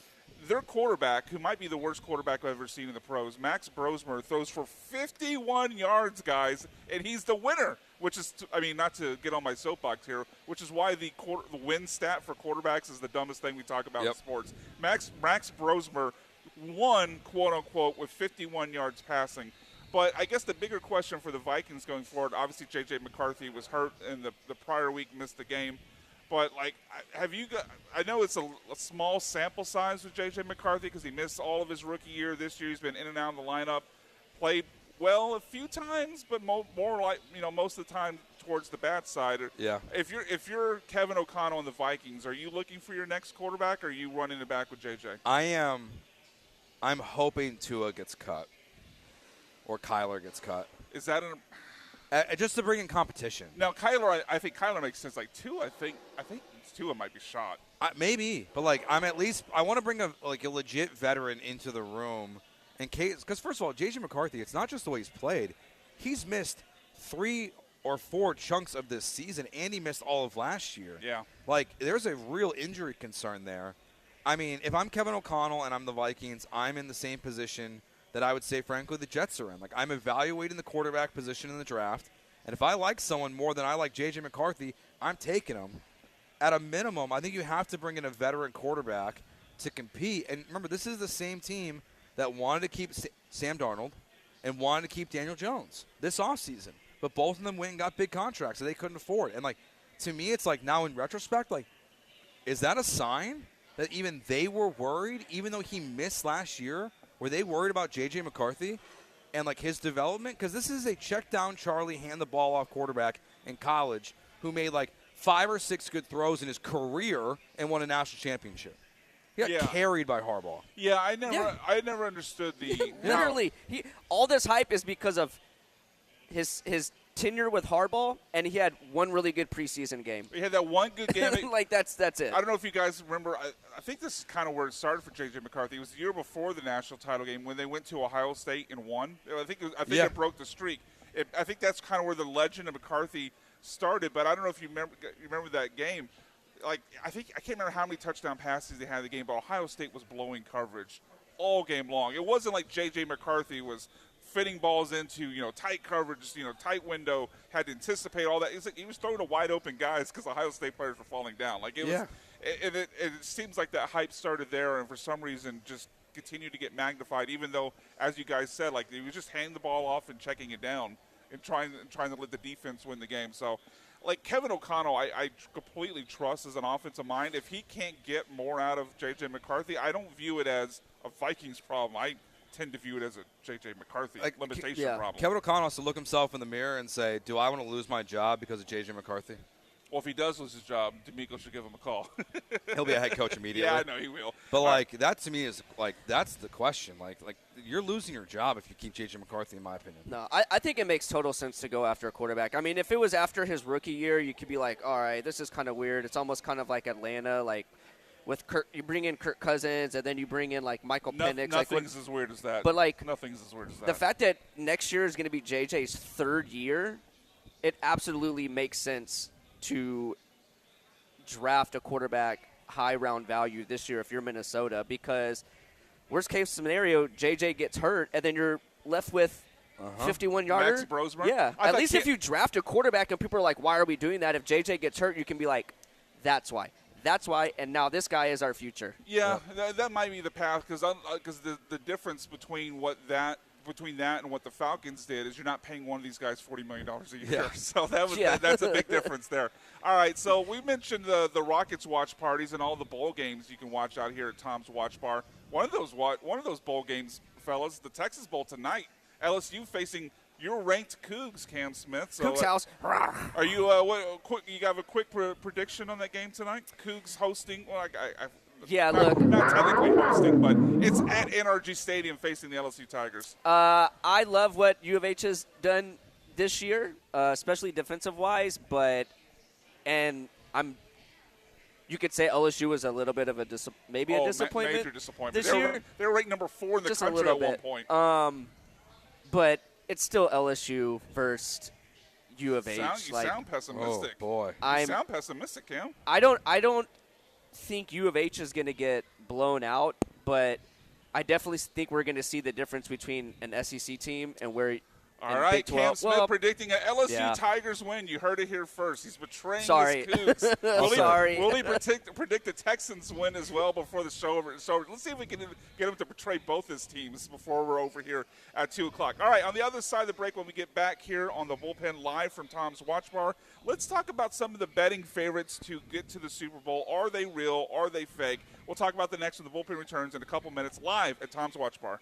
S1: their quarterback, who might be the worst quarterback I've ever seen in the pros, Max Brosmer, throws for 51 yards, guys, and he's the winner, which is, not to get on my soapbox here, which is why the win stat for quarterbacks is the dumbest thing we talk about in sports. Max Brosmer won, quote-unquote, with 51 yards passing. But I guess the bigger question for the Vikings going forward, obviously J.J. McCarthy was hurt in the prior week, missed the game. But, I know it's a small sample size with J.J. McCarthy because he missed all of his rookie year. This year he's been in and out of the lineup, played well a few times, but more like, most of the time towards the bad side.
S3: Yeah.
S1: If you're Kevin O'Connell and the Vikings, are you looking for your next quarterback, or are you running it back with J.J.?
S3: I am. I'm hoping Tua gets cut or Kyler gets cut.
S1: Is that
S3: just to bring in competition?
S1: Now, Kyler, I think Kyler makes sense. Like Tua, I think Tua might be shot.
S3: Maybe, but I want to bring a legit veteran into the room in case. Because first of all, J.J. McCarthy, it's not just the way he's played. He's missed 3 or 4 chunks of this season, and he missed all of last year.
S1: Yeah.
S3: There's a real injury concern there. If I'm Kevin O'Connell and I'm the Vikings, I'm in the same position that I would say, frankly, the Jets are in. I'm evaluating the quarterback position in the draft, and if I like someone more than I like J.J. McCarthy, I'm taking him. At a minimum, I think you have to bring in a veteran quarterback to compete. And remember, this is the same team that wanted to keep Sam Darnold and wanted to keep Daniel Jones this offseason. But both of them went and got big contracts that they couldn't afford. And, to me, it's now in retrospect, is that a sign that even they were worried, even though he missed last year? Were they worried about J.J. McCarthy and, like, his development? Because this is a check-down Charlie, hand-the-ball-off quarterback in college who made, like, 5 or 6 good throws in his career and won a national championship. He got carried by Harbaugh.
S1: Yeah, I never understood the
S2: Literally, all this hype is because of his tenure with Harbaugh, and he had one really good preseason game.
S1: He had that one good game.
S2: Like that's it.
S1: I don't know if you guys remember. I think this is kind of where it started for J.J. McCarthy. It was the year before the national title game when they went to Ohio State and won. I think it broke the streak. I think that's kind of where the legend of McCarthy started. But I don't know if you remember that game. Like I can't remember how many touchdown passes they had in the game, but Ohio State was blowing coverage all game long. It wasn't like J.J. McCarthy was fitting balls into, tight coverage, tight window, had to anticipate all that. He was throwing to wide open guys because Ohio State players were falling down. Like it seems like that hype started there, and for some reason just continued to get magnified. Even though, as you guys said, like he was just handing the ball off and checking it down and trying to let the defense win the game. So, like Kevin O'Connell, I completely trust as an offensive mind. If he can't get more out of J.J. McCarthy, I don't view it as a Vikings problem. I tend to view it as a J.J. McCarthy limitation problem.
S3: Kevin O'Connell has to look himself in the mirror and say, do I want to lose my job because of J.J. McCarthy?
S1: Well, if he does lose his job, D'Amico should give him a call.
S3: He'll be a head coach immediately.
S1: Yeah, I know he will.
S3: But, that to me is, that's the question. Like you're losing your job if you keep J.J. McCarthy, in my opinion.
S2: No, I think it makes total sense to go after a quarterback. I mean, if it was after his rookie year, you could be like, all right, this is kind of weird. It's almost kind of like Atlanta, like – with Kirk, you bring in Kirk Cousins, and then you bring in like Michael Penix.
S1: Nothing's as weird as that.
S2: But
S1: nothing's as weird as that.
S2: The fact that next year is going to be JJ's third year, it absolutely makes sense to draft a quarterback high round value this year if you're Minnesota. Because worst case scenario, JJ gets hurt, and then you're left with 51-yarder.
S1: Max Brosmer.
S2: Yeah, at least if you draft a quarterback and people are like, "Why are we doing that?" If JJ gets hurt, you can be like, "That's why." That's why, and now this guy is our future.
S1: Yeah, that might be the path because the difference between that and what the Falcons did is you're not paying one of these guys $40 million a year.
S3: Yeah.
S1: So that's a big difference there. All right, so we mentioned the Rockets watch parties and all the bowl games you can watch out here at Tom's Watch Bar. One of those bowl games, fellas, the Texas Bowl tonight. LSU facing your ranked Cougs, Cam Smith. So,
S2: Cougs house.
S1: Are you you have a quick prediction on that game tonight? Cougs hosting. Well, not technically hosting, but it's at NRG Stadium facing the LSU Tigers.
S2: I love what U of H has done this year, especially defensive wise. You could say LSU was a little bit of a disappointment.
S1: Major disappointment
S2: this year.
S1: They were ranked number 4 in the
S2: Just
S1: country at one point.
S2: But it's still LSU versus U of H.
S1: You sound pessimistic.
S3: Oh boy,
S1: you sound pessimistic, Cam.
S2: I don't think U of H is going to get blown out, but I definitely think we're going to see the difference between an SEC team and where.
S1: All right, Cam Smith predicting an LSU Tigers win. You heard it here first. He's betraying his Cougs. Will he predict the Texans win as well before the show over? So let's see if we can get him to betray both his teams before we're over here at 2 o'clock. All right, on the other side of the break, when we get back here on the Bullpen live from Tom's Watch Bar, let's talk about some of the betting favorites to get to the Super Bowl. Are they real? Are they fake? We'll talk about the next when the Bullpen returns in a couple minutes live at Tom's Watch Bar.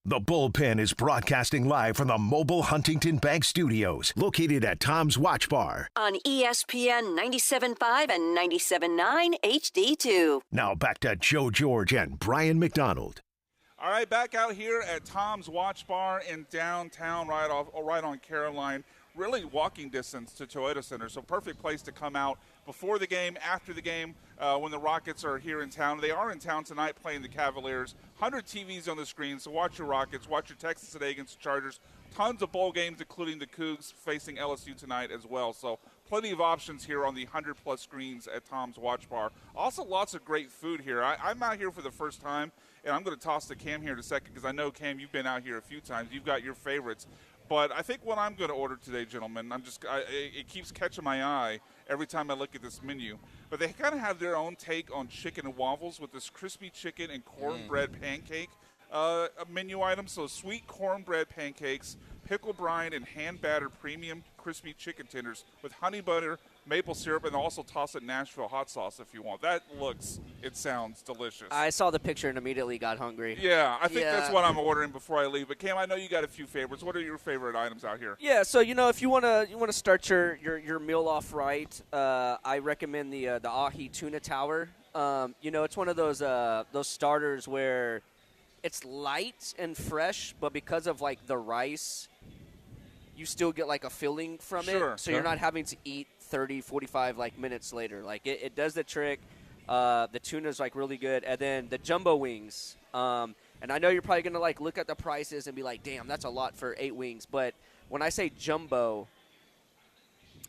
S4: The Bullpen is broadcasting live from the mobile Huntington Bank Studios, located at Tom's Watch Bar.
S5: On ESPN 97.5 and 97.9 HD2.
S4: Now back to Joe George and Brian McDonald.
S1: All right, back out here at Tom's Watch Bar in downtown, right on Caroline. Really walking distance to Toyota Center, so perfect place to come out before the game, after the game, when the Rockets are here in town. They are in town tonight playing the Cavaliers. 100 TVs on the screen, so watch your Rockets, watch your Texas today against the Chargers. Tons of bowl games, including the Cougs facing LSU tonight as well. So plenty of options here on the 100-plus screens at Tom's Watch Bar. Also, lots of great food here. I'm out here for the first time, and I'm going to toss to Cam here in a second because I know, Cam, you've been out here a few times. You've got your favorites. But I think what I'm going to order today, gentlemen, it keeps catching my eye every time I look at this menu. But they kind of have their own take on chicken and waffles with this crispy chicken and cornbread pancake menu item. So sweet cornbread pancakes, pickle brine, and hand-battered premium crispy chicken tenders with honey butter, maple syrup, and also toss it Nashville hot sauce if you want. It sounds delicious.
S2: I saw the picture and immediately got hungry.
S1: Yeah, I think that's what I'm ordering before I leave. But Cam, I know you got a few favorites. What are your favorite items out here?
S2: Yeah, so if you want to start your meal off right, I recommend the ahi tuna tower. It's one of those starters where it's light and fresh, but because of like the rice, you still get like a filling from it. So you're not having to eat 30, 45 like minutes later. Like it does the trick. The tuna's like really good, and then the jumbo wings. And I know you're probably gonna like look at the prices and be like, "Damn, that's a lot for 8 wings." But when I say jumbo,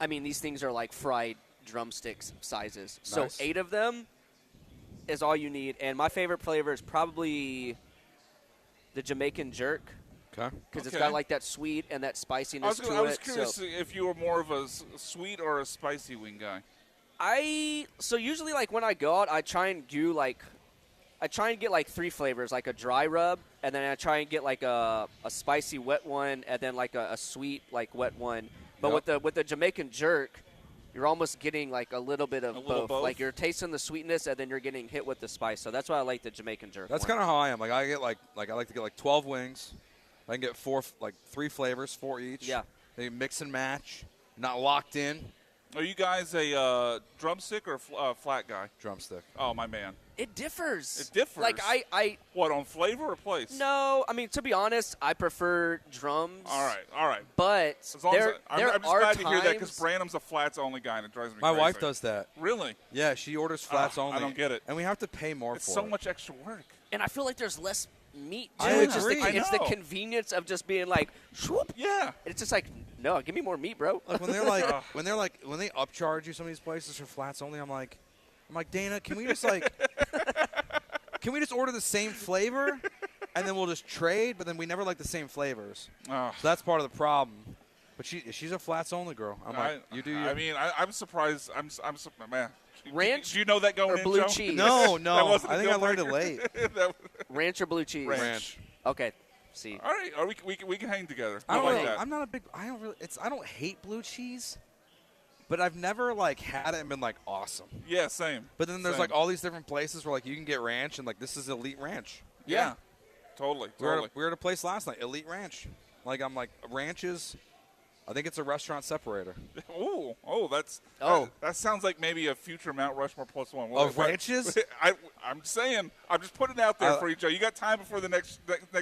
S2: I mean these things are like fried drumsticks sizes.
S3: Nice.
S2: So 8 of them is all you need. And my favorite flavor is probably the Jamaican jerk.
S3: Okay.
S2: Because it's got like that sweet and that spiciness to it.
S1: I was curious if you were more of a sweet or a spicy wing guy.
S2: So usually like when I go out, I try and get like 3 flavors, like a dry rub, and then I try and get like a spicy wet one, and then like a sweet like wet one. But with the Jamaican jerk, you're almost getting like a little bit of both. Like you're tasting the sweetness, and then you're getting hit with the spice. So that's why I like the Jamaican jerk.
S3: That's kind of how I am. Like I get like I like to get like 12 wings. I can get 3 flavors, 4 each.
S2: Yeah.
S3: They mix and match, not locked in.
S1: Are you guys a drumstick or flat guy?
S3: Drumstick.
S1: Oh, my man.
S2: It differs.
S1: It differs.
S2: Like
S1: What, on flavor or place?
S2: No, I mean to be honest, I prefer drums.
S1: All right.
S2: But
S1: as long
S2: there,
S1: as I'm
S2: there
S1: just
S2: are
S1: glad
S2: times,
S1: to hear that because Branham's a flats only guy and it drives me
S3: My
S1: crazy.
S3: wife does that.
S1: Really?
S3: Yeah, she orders flats only.
S1: I don't get it.
S3: And we have to pay more
S1: It's
S3: for
S1: so
S3: it.
S1: much extra work.
S2: and I feel like there's less meat.
S3: I
S2: Too. It's just
S3: agree.
S2: it's the
S1: I know.
S2: convenience of just being like, swoop.
S1: Yeah.
S2: It's just like, no, give me more meat, bro.
S3: Like when they upcharge you some of these places for flats only, I'm like, Dana, can we just order the same flavor and then we'll just trade? But then we never like the same flavors.
S1: Oh.
S3: So that's part of the problem. But she's a flats only girl. I'm like, you do.
S1: I mean, I'm surprised. I'm man.
S2: Ranch
S1: Do you know that going
S2: or
S1: in,
S2: blue
S1: Joe?
S2: cheese?
S3: No.
S1: That wasn't a
S3: I think I
S1: deal
S3: learned it
S1: breaker.
S3: late.
S2: Ranch or blue cheese?
S1: Ranch.
S2: Okay. See.
S1: All right. Or we can hang together.
S3: I don't
S1: like
S3: really,
S1: that.
S3: I'm not a big. I don't hate blue cheese, but I've never like had it and been like awesome.
S1: Yeah, same.
S3: But then there's
S1: Same.
S3: like all these different places where like you can get ranch and like this is elite ranch.
S1: Yeah. Totally.
S3: We were at a place last night, Elite Ranch. Like I'm like ranches. I think it's a restaurant separator.
S1: That sounds like maybe a future Mount Rushmore +1.
S3: Of ranches?
S1: I'm saying. I'm just putting it out there for you, Joe. You got time before the next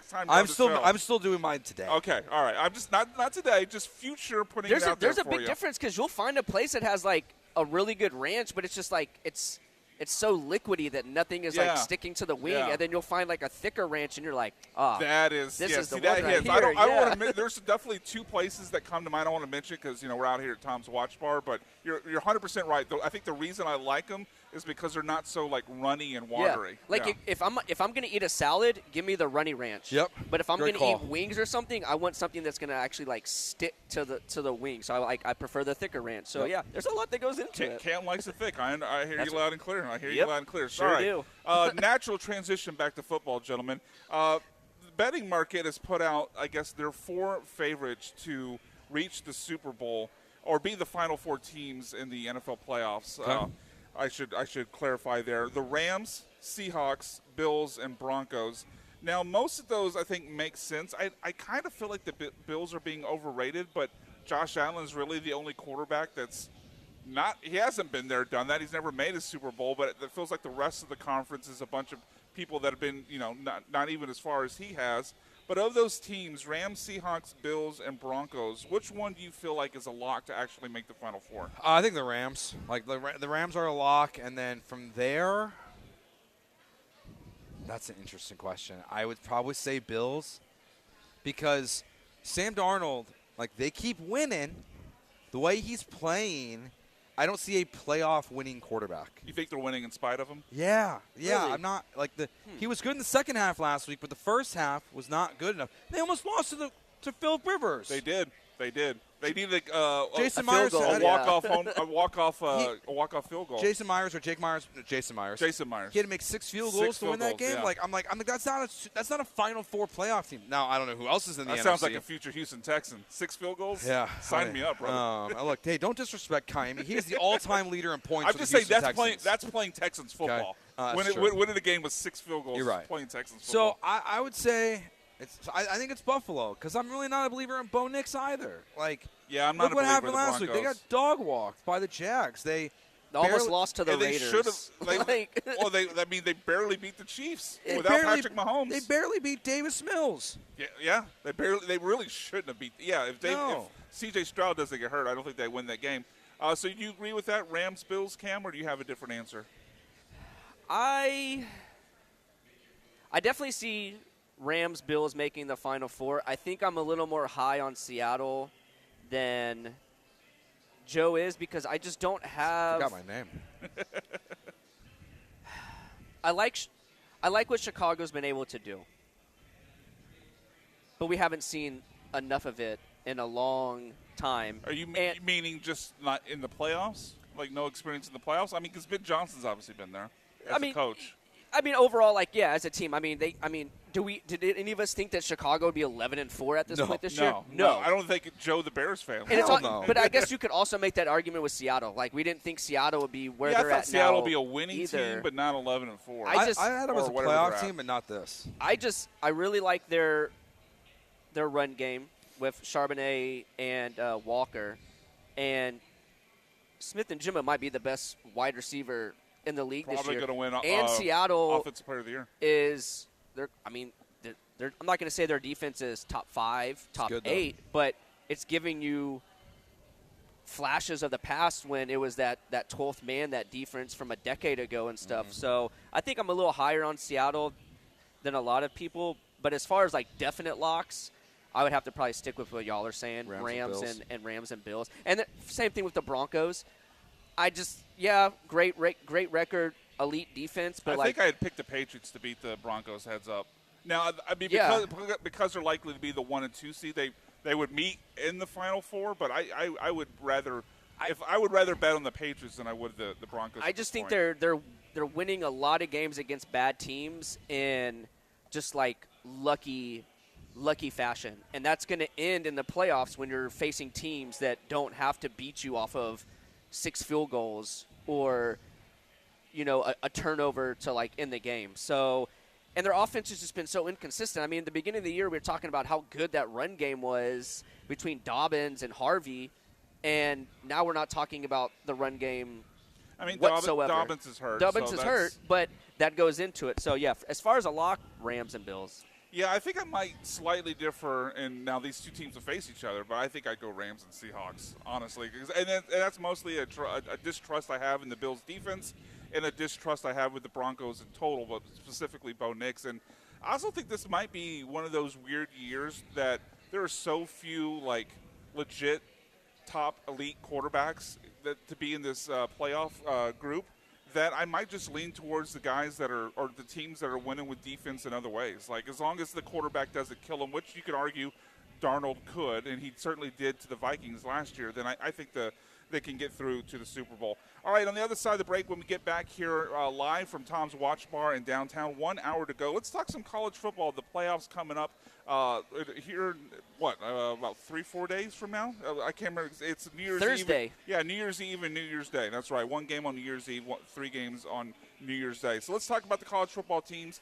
S1: time.
S3: I'm still doing mine today.
S1: Okay, all right. I'm just not today. Just future putting it out there
S2: There's a
S1: for
S2: big
S1: you.
S2: difference because you'll find a place that has like a really good ranch, but it's just like it's so liquidy that nothing is like sticking to the wing, and then you'll find like a thicker ranch, and you're like,
S1: that is
S2: this is the
S1: that
S2: one right
S1: hits.
S2: here.
S1: I don't want to
S2: yeah.
S1: admit. There's definitely 2 places that come to mind. I don't want to mention because we're out here at Tom's Watch Bar, but you're 100% right. Though I think the reason I like them is because they're not so like runny and watery.
S2: Like if I'm gonna eat a salad, give me the runny ranch.
S3: Yep.
S2: But if I'm
S3: Great
S2: gonna
S3: call.
S2: eat wings or something, I want something that's gonna actually like stick to the wing. So I prefer the thicker ranch. So yeah, there's a lot that goes into it.
S1: Cam likes it thick. I hear you loud and clear. I hear you
S2: Yep.
S1: loud and clear.
S2: Sure
S1: All right.
S2: do.
S1: Natural transition back to football, gentlemen. The betting market has put out, I guess, their 4 favorites to reach the Super Bowl or be the final 4 teams in the NFL playoffs.
S3: Okay.
S1: I should clarify there. The Rams, Seahawks, Bills, and Broncos. Now, most of those, I think, make sense. I kind of feel like the Bills are being overrated, but Josh Allen's really the only quarterback that's not – he hasn't been there, done that. He's never made a Super Bowl, but it feels like the rest of the conference is a bunch of people that have been, not even as far as he has. But of those teams, Rams, Seahawks, Bills, and Broncos, which one do you feel like is a lock to actually make the Final Four?
S3: I think the Rams. Like, the Rams are a lock, and then from there – that's an interesting question. I would probably say Bills because Sam Darnold, like, they keep winning. The way he's playing, I don't see a playoff winning quarterback.
S1: You think they're winning in spite of him?
S3: Yeah.
S2: Really?
S3: I'm not like he was good in the second half last week, but the first half was not good enough. They almost lost to Phil Rivers.
S1: They did. They needed
S3: Jason
S1: a
S3: Myers
S2: field goal.
S3: had
S1: a walk-off field goal.
S3: Jason Myers or Jake Myers? Jason Myers.
S1: Jason Myers.
S3: He had to make 6 field goals to win that game.
S1: Yeah.
S3: I'm like that's not a Final Four playoff team. Now I don't know who else is in the NFC.
S1: That sounds like a future Houston Texan. 6 field goals.
S3: Yeah,
S1: sign me up, brother.
S3: Look, hey, don't disrespect Kaimi. He is the all-time leader in points.
S1: I'm
S3: for
S1: just
S3: the
S1: saying
S3: Houston Texans.
S1: that's playing Texans football.
S3: That's true.
S1: Winning a game with 6 field goals.
S3: You're right.
S1: Playing Texans football.
S3: So I would say I think it's Buffalo because I'm really not a believer in Bo Nix either. Like,
S1: yeah, I'm not.
S3: Look
S1: a
S3: what
S1: believer
S3: happened
S1: in the
S3: last week. They got dog walked by the Jags. They
S2: almost lost to the
S1: and they
S2: Raiders.
S1: should have. They barely beat the Chiefs without Patrick Mahomes.
S3: They barely beat Davis Mills.
S1: Yeah. They really shouldn't have beat. Yeah, if C.J. Stroud doesn't get hurt, I don't think they win that game. So do you agree with that, Rams, Bills, Cam, or do you have a different answer?
S2: I definitely see Rams, Bills making the Final Four. I think I'm a little more high on Seattle than Joe is because I just don't have.
S3: I forgot my name.
S2: I like what Chicago's been able to do, but we haven't seen enough of it in a long time.
S1: Are you meaning just not in the playoffs? Like no experience in the playoffs? I mean, because Ben Johnson's obviously been there as a coach.
S2: I mean, overall, as a team, did any of us think that Chicago would be 11-4 at this point this year?
S1: No. I don't think Joe the Bears fan.
S3: No.
S2: But I guess you could also make that argument with Seattle. Like, we didn't think Seattle would be where they're
S1: I thought
S2: at
S1: Seattle
S2: now
S1: would be a winning
S2: either.
S1: team, but not 11-4.
S2: I
S3: had them as a playoff team, but not this.
S2: I really like their run game with Charbonnet and Walker, and Smith and Jimma might be the best wide receiver in the league this year.
S1: Probably going to win.
S2: And Seattle
S1: Offensive Player of the Year
S2: is they're. I mean, they're, I'm not going to say their defense is top 5, top 8, but it's giving you flashes of the past when it was that 12th man, that defense from a decade ago and stuff. Mm-hmm. So I think I'm a little higher on Seattle than a lot of people. But as far as like definite locks, I would have to probably stick with what y'all are saying, Rams and Bills. And the same thing with the Broncos. Great record, elite defense. But
S1: I think I had picked the Patriots to beat the Broncos heads up. Now, I mean, because they're likely to be the 1 and 2 seed, they would meet in the Final Four. But I would rather bet on the Patriots than I would the Broncos.
S2: I just think they're winning a lot of games against bad teams in just like lucky fashion, and that's going to end in the playoffs when you're facing teams that don't have to beat you off of 6 field goals or a turnover to like end the game. So, and their offense has just been so inconsistent. I mean, at the beginning of the year we were talking about how good that run game was between Dobbins and Harvey, and now we're not talking about the run game.
S1: I mean,
S2: whatsoever.
S1: Dobbins is hurt.
S2: Dobbins is hurt, but that goes into it. So yeah, as far as a lock, Rams and Bills.
S1: Yeah, I think I might slightly differ, and now these two teams will face each other, but I think I'd go Rams and Seahawks, honestly. And that's mostly a distrust I have in the Bills' defense and a distrust I have with the Broncos in total, but specifically Bo Nix. And I also think this might be one of those weird years that there are so few, like, legit top elite quarterbacks to be in this playoff group that I might just lean towards the guys that are, or the teams that are winning with defense in other ways. Like, as long as the quarterback doesn't kill them, which you could argue Darnold could, and he certainly did to the Vikings last year, then I think they can get through to the Super Bowl. All right, on the other side of the break, when we get back here live from Tom's Watch Bar in downtown, 1 hour to go. Let's talk some college football. The playoffs coming up here, about 3-4 days from now? I can't remember. It's New Year's
S2: Thursday.
S1: Eve. Yeah, New Year's Eve and New Year's Day. That's right. 1 game on New Year's Eve, 3 games on New Year's Day. So let's talk about the college football teams.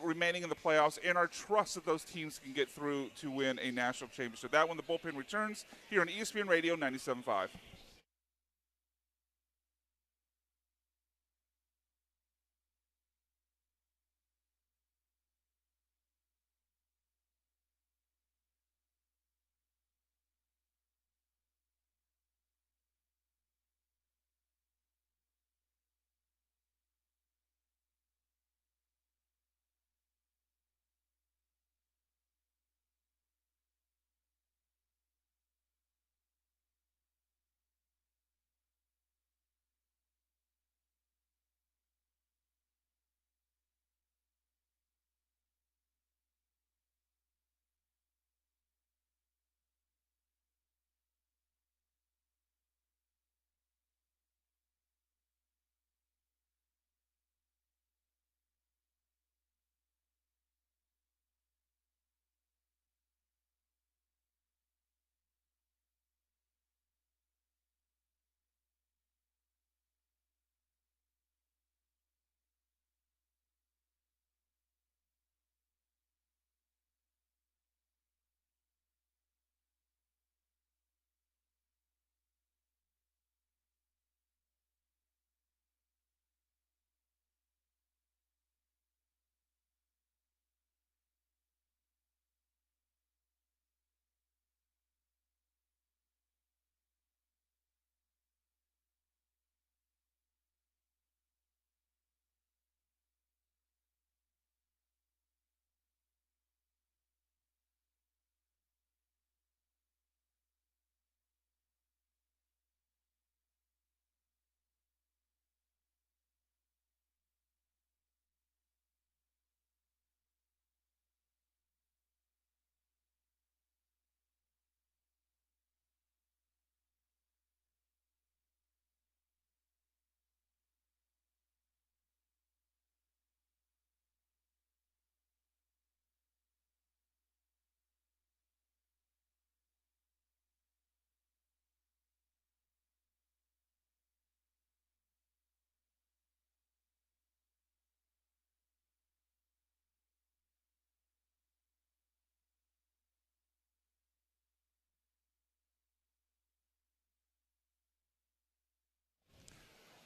S1: remaining in the playoffs, and our trust that those teams can get through to win a national championship. That when the Bullpen returns here on ESPN Radio 97.5.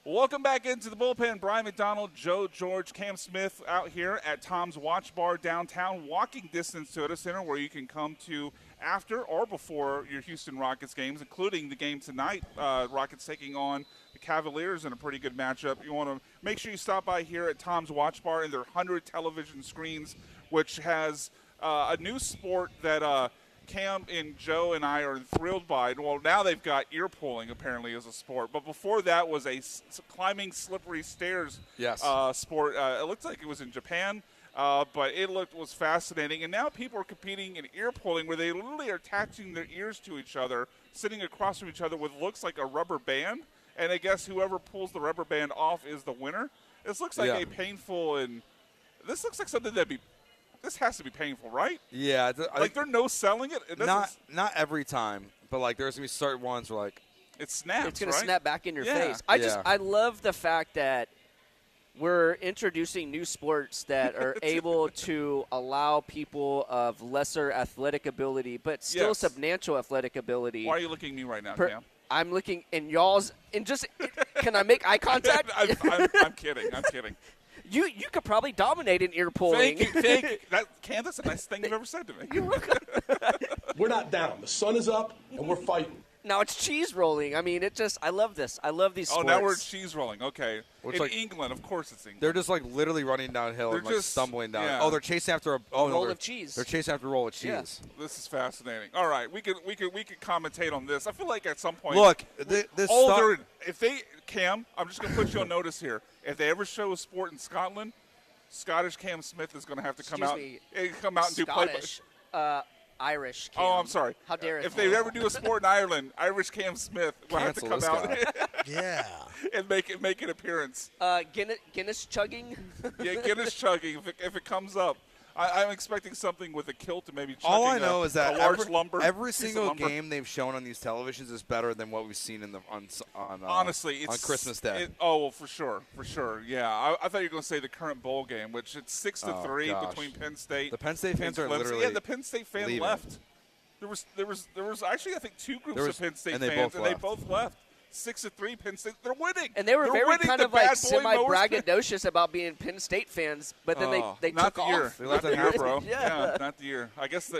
S1: Welcome back into the Bullpen. Brian McDonald, Joe George, Cam Smith out here at Tom's Watch Bar downtown, walking distance to Toyota Center, where you can come to after or before your Houston Rockets games, including the game tonight. Rockets taking on the Cavaliers in a pretty good matchup. You want to make sure you stop by here at Tom's Watch Bar and their 100 television screens, which has a new sport that Cam and Joe and I are thrilled by. Well, now they've got ear pulling apparently as a sport, but before that was a climbing slippery stairs sport. It looks like it was in Japan, but it was fascinating. And now people are competing in ear pulling, where they literally are attaching their ears to each other, sitting across from each other with looks like a rubber band. And I guess whoever pulls the rubber band off is the winner. This looks like a painful, and this looks like something this has to be painful, right?
S3: Yeah.
S1: Like they're no-selling it?
S3: Not every time, but like there's going to be certain ones where like
S1: it snaps,
S2: it's going
S1: right?
S2: to snap back in your
S1: Yeah.
S2: face. I love the fact that we're introducing new sports that are able to allow people of lesser athletic ability, but still substantial athletic ability.
S1: Why are you looking at me right now, Cam?
S2: I'm looking in y'all's – and just – can I make eye contact?
S1: I'm kidding. I'm kidding.
S2: You could probably dominate an ear pulling.
S1: Thank you. Cam, that's the nicest thing you've ever said to me.
S2: You're welcome.
S6: We're not down. The sun is up, and we're fighting.
S2: Now it's cheese rolling. I mean, I love this. I love these sports.
S1: Oh, now we're cheese rolling. Okay.
S3: It's
S1: in
S3: like,
S1: England, of course it's England.
S3: They're just like literally running downhill and like stumbling down. Yeah. Oh, they're chasing after a
S2: roll of cheese.
S3: They're chasing after a roll of cheese.
S2: Yeah.
S1: This is fascinating. All right, we could commentate on this. I feel like at some point.
S3: Look,
S1: Cam, I'm just gonna put you on notice here. If they ever show a sport in Scotland, Scottish Cam Smith is going to have to come out and do
S2: Scottish, Irish Cam.
S1: Oh, I'm sorry.
S2: How dare it?
S1: If they ever do a sport in Ireland, Irish Cam Smith will have to come out and make an appearance.
S2: Guinness chugging.
S1: Yeah, Guinness chugging if it comes up. I'm expecting something with a kilt and maybe
S3: all I
S1: chucking
S3: know is that
S1: a large lumber.
S3: every
S1: piece of
S3: single
S1: lumber.
S3: game they've shown on these televisions is better than what we've seen on
S1: Honestly, it's
S3: on Christmas Day.
S1: Well, for sure. Yeah, I thought you were going to say the current bowl game, which it's 6-3
S3: gosh.
S1: between Penn State.
S3: The Penn State fans
S1: and
S3: are
S1: Clemson.
S3: literally
S1: Yeah, the Penn State fan
S3: leaving.
S1: left. There was actually I think two groups of Penn State
S3: and they
S1: fans,
S3: both
S1: and
S3: left.
S1: they both left. 6-3 Penn State. They're winning.
S2: And they were
S1: They're
S2: very
S1: winning.
S2: kind
S1: The
S2: of like
S1: bad boy mowers.
S2: semi-braggadocious about being Penn State fans, but then they
S1: not
S2: took
S1: the
S2: off.
S1: year.
S3: They
S1: Not
S3: left
S1: the
S3: that
S1: year,
S3: happen.
S1: bro.
S2: Yeah.
S1: Not the year. I guess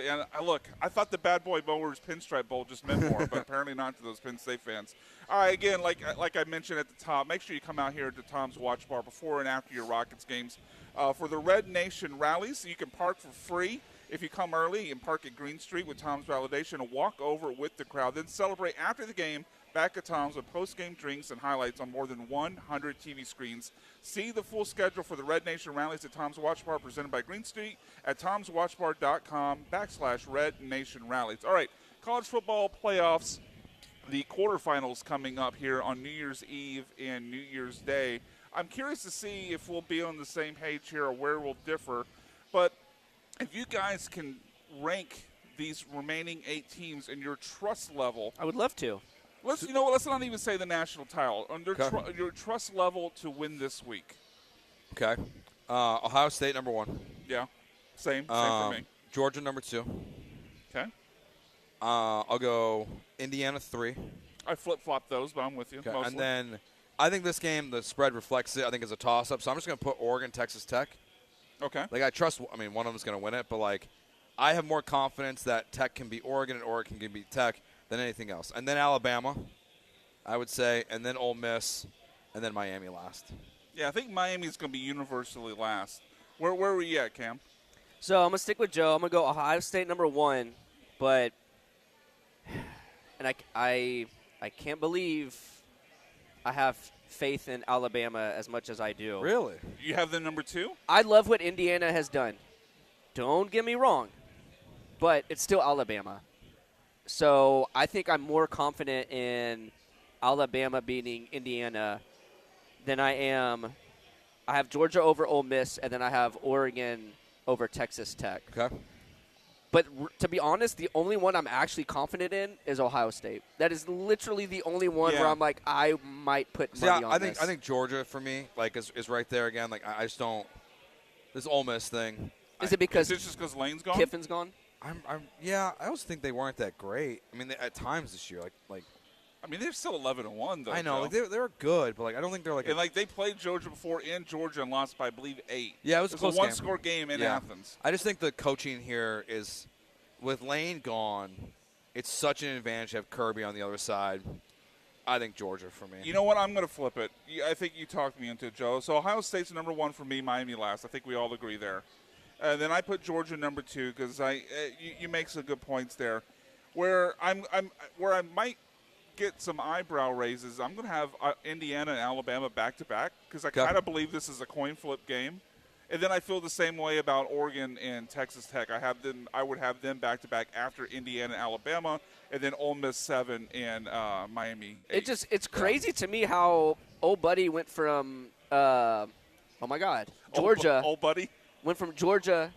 S1: look. I thought the bad boy mowers pinstripe bowl just meant more, but apparently not to those Penn State fans. All right, again, like I mentioned at the top, make sure you come out here to Tom's Watch Bar before and after your Rockets games for the Red Nation rallies. You can park for free. If you come early, you can park at Green Street with Tom's Validation and walk over with the crowd. Then celebrate after the game back at Tom's with post-game drinks and highlights on more than 100 TV screens. See the full schedule for the Red Nation rallies at Tom's Watch Bar presented by Green Street at tomswatchbar.com/Red Nation rallies. All right, college football playoffs, the quarterfinals coming up here on New Year's Eve and New Year's Day. I'm curious to see if we'll be on the same page here or where we'll differ. But if you guys can rank these remaining 8 teams in your trust level,
S2: I would love to.
S1: let's not even say the national title. On your trust level to win this week.
S3: Okay. Ohio State number 1.
S1: Yeah, same for me.
S3: Georgia number 2.
S1: Okay,
S3: I'll go Indiana 3.
S1: I flip-flop those, but I'm with you.
S3: Okay.
S1: Mostly.
S3: And then I think this game, the spread reflects it. I think it's a toss-up. So I'm just going to put Oregon, Texas Tech.
S1: Okay.
S3: Like, one of them is going to win it. But, like, I have more confidence that Tech can beat Oregon and Oregon can beat Tech than anything else. And then Alabama, I would say. And then Ole Miss. And then Miami last.
S1: Yeah, I think Miami's going to be universally last. Where were you at, Cam?
S2: So I'm going to stick with Joe. I'm going to go Ohio State number 1, but I can't believe I have faith in Alabama as much as I do.
S3: Really?
S1: You have the number 2?
S2: I love what Indiana has done. Don't get me wrong, but it's still Alabama. So I think I'm more confident in Alabama beating Indiana than I am. I have Georgia over Ole Miss, and then I have Oregon over Texas Tech.
S3: Okay.
S2: But to be honest, the only one I'm actually confident in is Ohio State. That is literally the only one where I'm like, I might put money on this.
S3: I think Georgia for me is right there again. Like I just don't. This Ole Miss thing.
S2: Is it because
S1: Is it just because Lane's gone?
S2: Kiffin's gone?
S3: I also think they weren't that great. I mean, at times this year, like.
S1: I mean, they're still 11-1 though.
S3: I know,
S1: Joe.
S3: like they're good, but like I don't think they're like.
S1: And they played Georgia before in Georgia and lost by I believe 8.
S3: Yeah, it was a close
S1: a one-score game in Athens.
S3: I just think the coaching here is, with Lane gone, it's such an advantage to have Kirby on the other side. I think Georgia for me.
S1: You know what? I'm going to flip it. I think you talked me into it, Joe. So Ohio State's number 1 for me, Miami last. I think we all agree there. And then I put Georgia number 2 because you make some good points there. Where I might get some eyebrow raises, I'm going to have Indiana and Alabama back-to-back because I kind of believe this is a coin flip game. And then I feel the same way about Oregon and Texas Tech. I would have them back-to-back after Indiana and Alabama, and then Ole Miss 7 and Miami 8.
S2: It's crazy to me how old buddy went from Georgia.
S1: Old buddy
S2: went from Georgia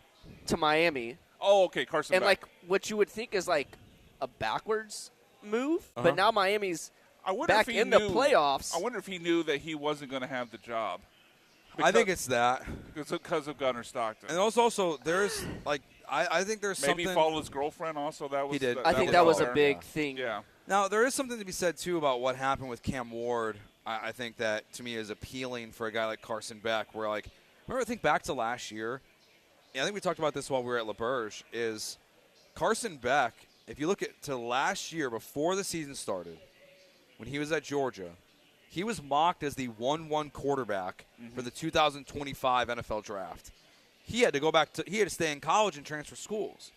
S2: to Miami.
S1: Oh, okay, Carson.
S2: And
S1: Beck.
S2: like what you would think is like a backwards move, but now Miami's back in the playoffs.
S1: I wonder if he knew that he wasn't going to have the job.
S3: I think it's that
S1: because of Gunnar Stockton.
S3: And also there's like I think there's
S1: maybe
S3: something.
S1: he followed his girlfriend. Also, that was
S3: he did.
S2: I think that was a big thing.
S1: Yeah.
S3: Now there is something to be said too about what happened with Cam Ward. I think that to me is appealing for a guy like Carson Beck. Where like remember, I think back to last year. I think we talked about this while we were at LaBerge. Is Carson Beck? If you look to last year before the season started, when he was at Georgia, he was mocked as the 1-1 quarterback for the 2025 NFL draft. He had to go back he had to stay in college and transfer schools.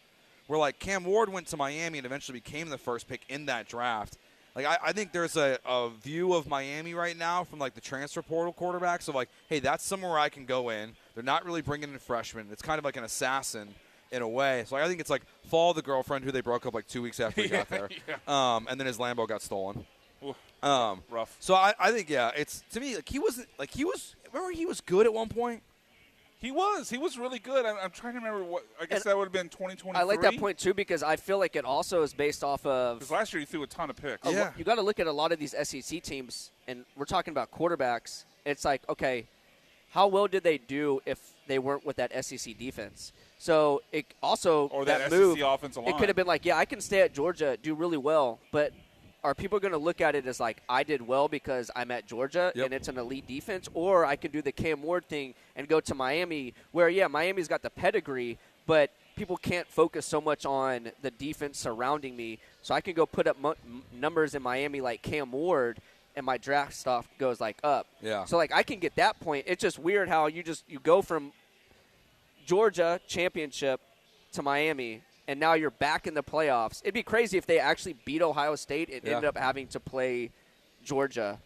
S3: Where like Cam Ward went to Miami and eventually became the first pick in that draft. Like I think there's a view of Miami right now from like the transfer portal quarterbacks of like, hey, that's somewhere where I can go in. They're not really bringing in freshmen. It's kind of like an assassin in a way. So I think it's like follow the girlfriend who they broke up like 2 weeks after he got there. Yeah. And then his Lambo got stolen.
S1: Rough.
S3: So I think, it's to me, like he wasn't, like he was, remember he was good at one point?
S1: He was really good. I'm trying to remember what. I guess that would have been 2023.
S2: I like that point too because I feel like it also is based off of.
S1: Because last year he threw a ton of picks.
S3: Yeah.
S2: You got to look at a lot of these SEC teams, and we're talking about quarterbacks. It's like, okay, how well did they do if they weren't with that SEC defense? So it also
S1: Or that
S2: move,
S1: SEC offensive line.
S2: It could have been like, yeah, I can stay at Georgia, do really well, but are people going to look at it as like I did well because I'm at Georgia and it's an elite defense, or I can do the Cam Ward thing and go to Miami, where Miami's got the pedigree, but people can't focus so much on the defense surrounding me, so I can go put up numbers in Miami like Cam Ward, and my draft stock goes like up.
S3: Yeah.
S2: So like I can get that point. It's just weird how you go from Georgia championship to Miami, and now you're back in the playoffs. It'd be crazy if they actually beat Ohio State and ended up having to play Georgia,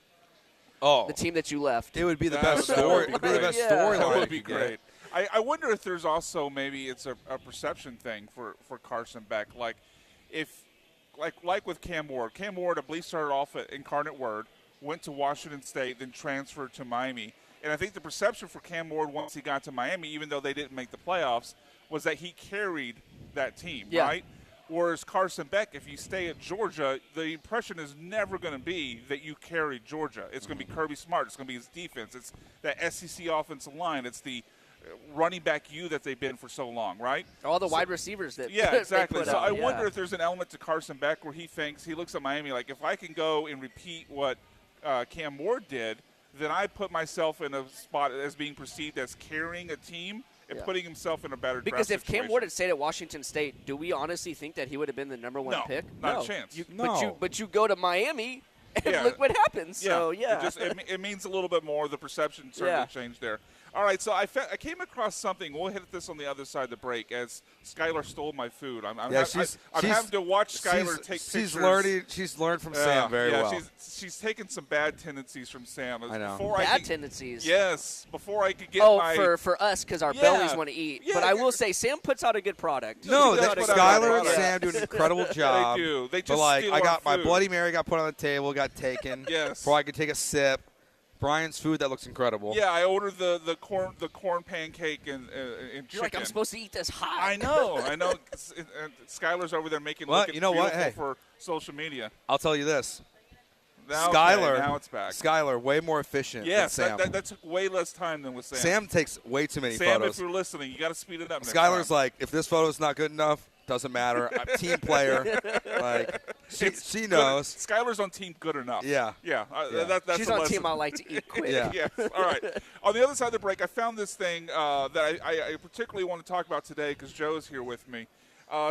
S2: the team that you left.
S3: It would be the best story. It would be the best storyline.
S1: That would be great. I wonder if there's also maybe it's a perception thing for Carson Beck. Like if like with Cam Ward. Cam Ward, I believe, started off at Incarnate Word, went to Washington State, then transferred to Miami. And I think the perception for Cam Ward once he got to Miami, even though they didn't make the playoffs, was that he carried that team, right? Whereas Carson Beck, if you stay at Georgia, the impression is never going to be that you carry Georgia. It's going to be Kirby Smart. It's going to be his defense. It's that SEC offensive line. It's the running back that they've been for so long, right?
S2: All the wide receivers that
S1: exactly.
S2: They put
S1: So
S2: out,
S1: I wonder if there's an element to Carson Beck where he looks at Miami like, if I can go and repeat what Cam Ward did, then I put myself in a spot as being perceived as carrying a team and putting himself in a better
S2: because
S1: draft
S2: if Cam Ward had stayed at Washington State, do we honestly think that he would have been the number one pick?
S1: Not a chance.
S2: But you go to Miami and look what happens. So
S1: it means a little bit more. The perception certainly changed there. All right, so I came across something. We'll hit this on the other side of the break as Skylar stole my food. I'm having to watch Skylar take pictures.
S3: She's learned from Sam very well.
S1: She's taken some bad tendencies from Sam.
S3: I know.
S2: Bad tendencies.
S1: Yes, before I could get
S2: for us because our bellies want to eat.
S1: Yeah,
S2: but I will say Sam puts out a good product.
S3: No, Skylar and Sam do an incredible job.
S1: They do. They just
S3: but
S1: steal
S3: I got
S1: our
S3: my
S1: food.
S3: Bloody Mary got put on the table, got taken.
S1: Yes.
S3: Before I could take a sip. Brian's food that looks incredible.
S1: Yeah, I ordered the corn pancake and chicken.
S2: You're like, I'm supposed to eat this hot.
S1: I know. Skylar's over there making it beautiful for social media.
S3: I'll tell you this.
S1: Skylar, now it's back.
S3: Skylar, way more efficient than Sam.
S1: That took way less time than with Sam.
S3: Sam takes way too many
S1: Sam,
S3: photos.
S1: if you're listening, you got to speed it up.
S3: Skylar's like, if this photo's not good enough, doesn't matter. I'm a team player. She knows.
S1: Skylar's on team good enough.
S3: Yeah.
S1: That's
S2: She's on team I like to eat quick.
S1: Yes. All right. On the other side of the break, I found this thing that I particularly want to talk about today because Joe's here with me.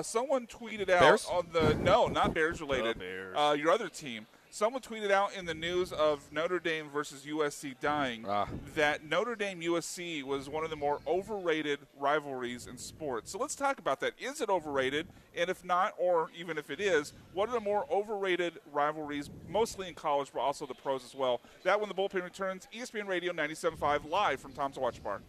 S1: Someone tweeted out
S3: Bears?
S1: on no, not Bears related. Bears. Your other team. Someone tweeted out in the news of Notre Dame versus USC dying that Notre Dame USC was one of the more overrated rivalries in sports. So let's talk about that. Is it overrated? And if not, or even if it is, what are the more overrated rivalries, mostly in college, but also the pros as well? That when the Bullpen returns, ESPN Radio 97.5 live from Tom's Watch Park.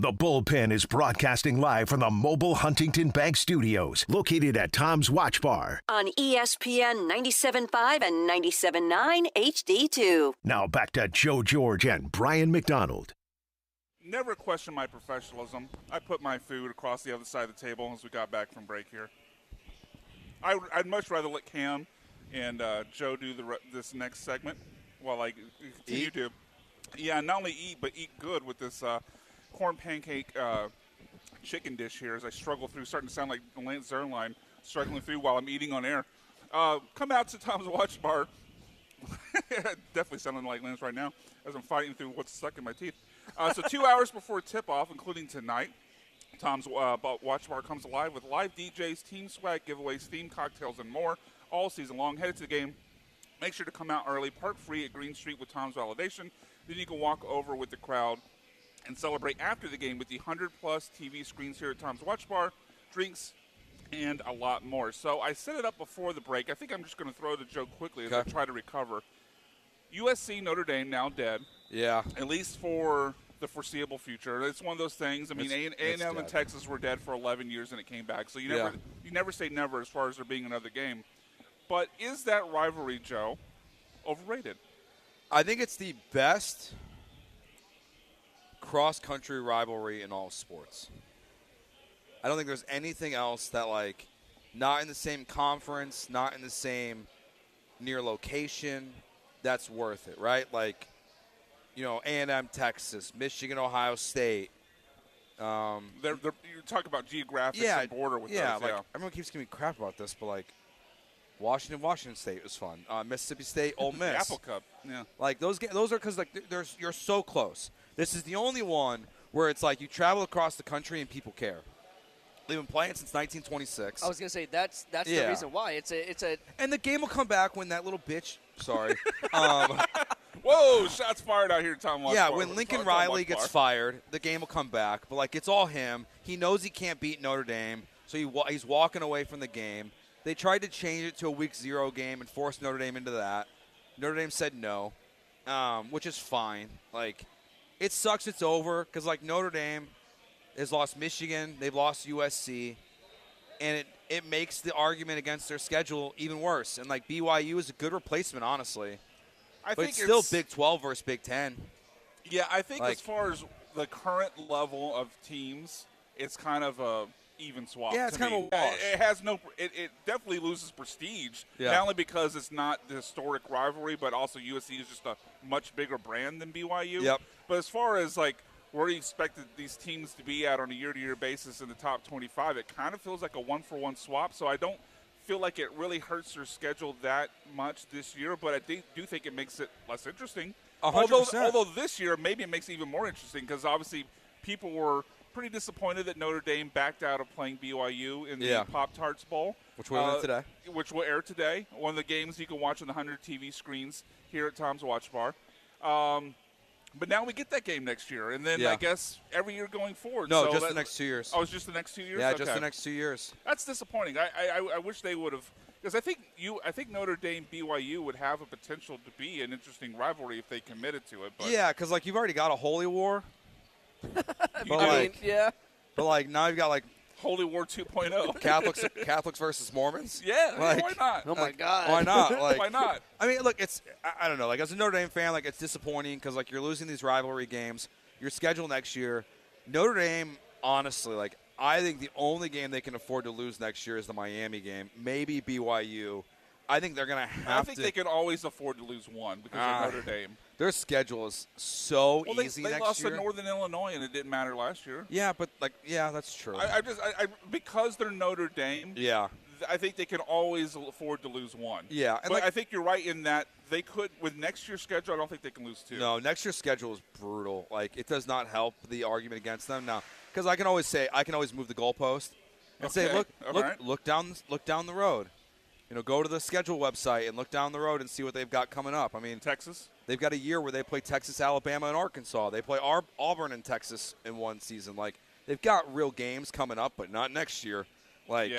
S4: The Bullpen is broadcasting live from the mobile Huntington Bank Studios, located at Tom's Watch Bar.
S5: On ESPN 97.5 and 97.9 HD2.
S4: Now back to Joe George and Brian McDonald.
S1: Never question my professionalism. I put my food across the other side of the table as we got back from break here. I'd much rather let Cam and Joe do this next segment while I continue to, not only eat, but eat good with this corn pancake chicken dish here as I struggle through, starting to sound like Lance Zierlein, struggling through while I'm eating on air. Come out to Tom's Watch Bar. Definitely sounding like Lance right now as I'm fighting through what's stuck in my teeth. So 2 hours before tip-off, including tonight, Tom's Watch Bar comes alive with live DJs, team swag giveaways, themed cocktails, and more all season long. Headed to the game. Make sure to come out early. Park free at Green Street with Tom's Validation. Then you can walk over with the crowd and celebrate after the game with the 100-plus TV screens here at Tom's Watch Bar, drinks, and a lot more. So I set it up before the break. I think I'm just going to throw the joke quickly as I try to recover. USC Notre Dame now dead.
S3: Yeah.
S1: At least for the foreseeable future. It's one of those things. I mean, A&M and Texas were dead for 11 years and it came back. So you never say never as far as there being another game. But is that rivalry, Joe, overrated?
S3: I think it's the best cross-country rivalry in all sports. I don't think there's anything else that, like, not in the same conference, not in the same near location, that's worth it, right? Like, you know, A&M, Texas, Michigan, Ohio State.
S1: You're talking about geographics and border with those.
S3: Like, everyone keeps giving me crap about this, but, like, Washington State was fun. Mississippi State, Ole Miss.
S1: The Apple Cup, yeah.
S3: Like, those are because, like, you're so close. This is the only one where it's like you travel across the country and people care. They've been playing since 1926.
S2: I was going to say, that's the reason why. It's a
S3: And the game will come back when that little bitch – sorry.
S1: Whoa, shots fired out here, Tom Watch Bar.
S3: When Lincoln Riley gets fired, the game will come back. But, like, it's all him. He knows he can't beat Notre Dame, so he's walking away from the game. They tried to change it to a Week 0 game and force Notre Dame into that. Notre Dame said no, which is fine. Like, it sucks it's over because, like, Notre Dame has lost Michigan. They've lost USC. And it makes the argument against their schedule even worse. And, like, BYU is a good replacement, honestly.
S1: I
S3: think it's still Big 12 versus Big 10.
S1: Yeah, I think as far as the current level of teams, it's kind of a even swap.
S3: Yeah, it's kind of a wash.
S1: It has no. It definitely loses prestige.
S3: Yeah.
S1: Not only because it's not the historic rivalry, but also USC is just a much bigger brand than BYU.
S3: Yep.
S1: But as far as like where you expected these teams to be at on a year-to-year basis in the top 25, it kind of feels like a one-for-one swap. So I don't feel like it really hurts their schedule that much this year, but I do think it makes it less interesting.
S3: 100%.
S1: Although this year maybe it makes it even more interesting because obviously people were pretty disappointed that Notre Dame backed out of playing BYU in the Pop-Tarts Bowl.
S3: Which will today.
S1: Which will air today. One of the games you can watch on the 100 TV screens here at Tom's Watch Bar. But now we get that game next year, and then I guess every year going forward.
S3: No,
S1: so
S3: just the next 2 years.
S1: Oh, it's just the next 2 years?
S3: Yeah,
S1: okay.
S3: just the next 2 years.
S1: That's disappointing. I wish they would have – because I think Notre Dame BYU would have a potential to be an interesting rivalry if they committed to it. But
S3: yeah, because, like, you've already got a holy war.
S2: yeah.
S3: But, like, now you've got, like,
S1: Holy War 2.0.
S3: Catholics versus Mormons?
S1: Yeah,
S3: like,
S1: why not?
S2: Oh, my God.
S3: Why not? Like,
S1: why not?
S3: I mean, look, I don't know. Like, as a Notre Dame fan, like, it's disappointing because, like, you're losing these rivalry games. Your schedule next year. Notre Dame, honestly, like, I think the only game they can afford to lose next year is the Miami game. Maybe BYU. I think they're going to have to.
S1: I think they can always afford to lose one because of Notre Dame.
S3: Their schedule is so easy next year.
S1: They lost to Northern Illinois, and it didn't matter last year.
S3: Yeah, but, like, yeah, that's true.
S1: I because they're Notre Dame,
S3: yeah,
S1: I think they can always afford to lose one.
S3: Yeah. And
S1: but like, I think you're right in that they could, with next year's schedule, I don't think they can lose two.
S3: No, next year's schedule is brutal. Like, it does not help the argument against them. Now, because I can always move the goalpost and say, look down the road. You know, go to the schedule website and look down the road and see what they've got coming up. I mean,
S1: Texas.
S3: They've got a year where they play Texas, Alabama, and Arkansas. They play Auburn and Texas in one season. Like, they've got real games coming up, but not next year. Like,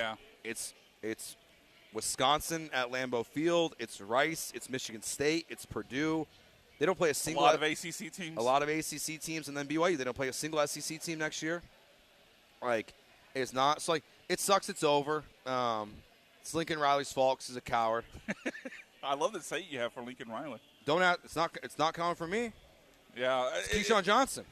S3: it's Wisconsin at Lambeau Field. It's Rice. It's Michigan State. It's Purdue. They don't play a single.
S1: A lot of ACC teams.
S3: A lot of ACC teams, and then BYU. They don't play a single SEC team next year. Like, it's not. It's like it sucks. It's over. It's Lincoln Riley's fault 'cause he's a coward.
S1: I love the say you have for Lincoln Riley.
S3: It's not coming from me.
S1: Yeah,
S3: Keyshawn Johnson.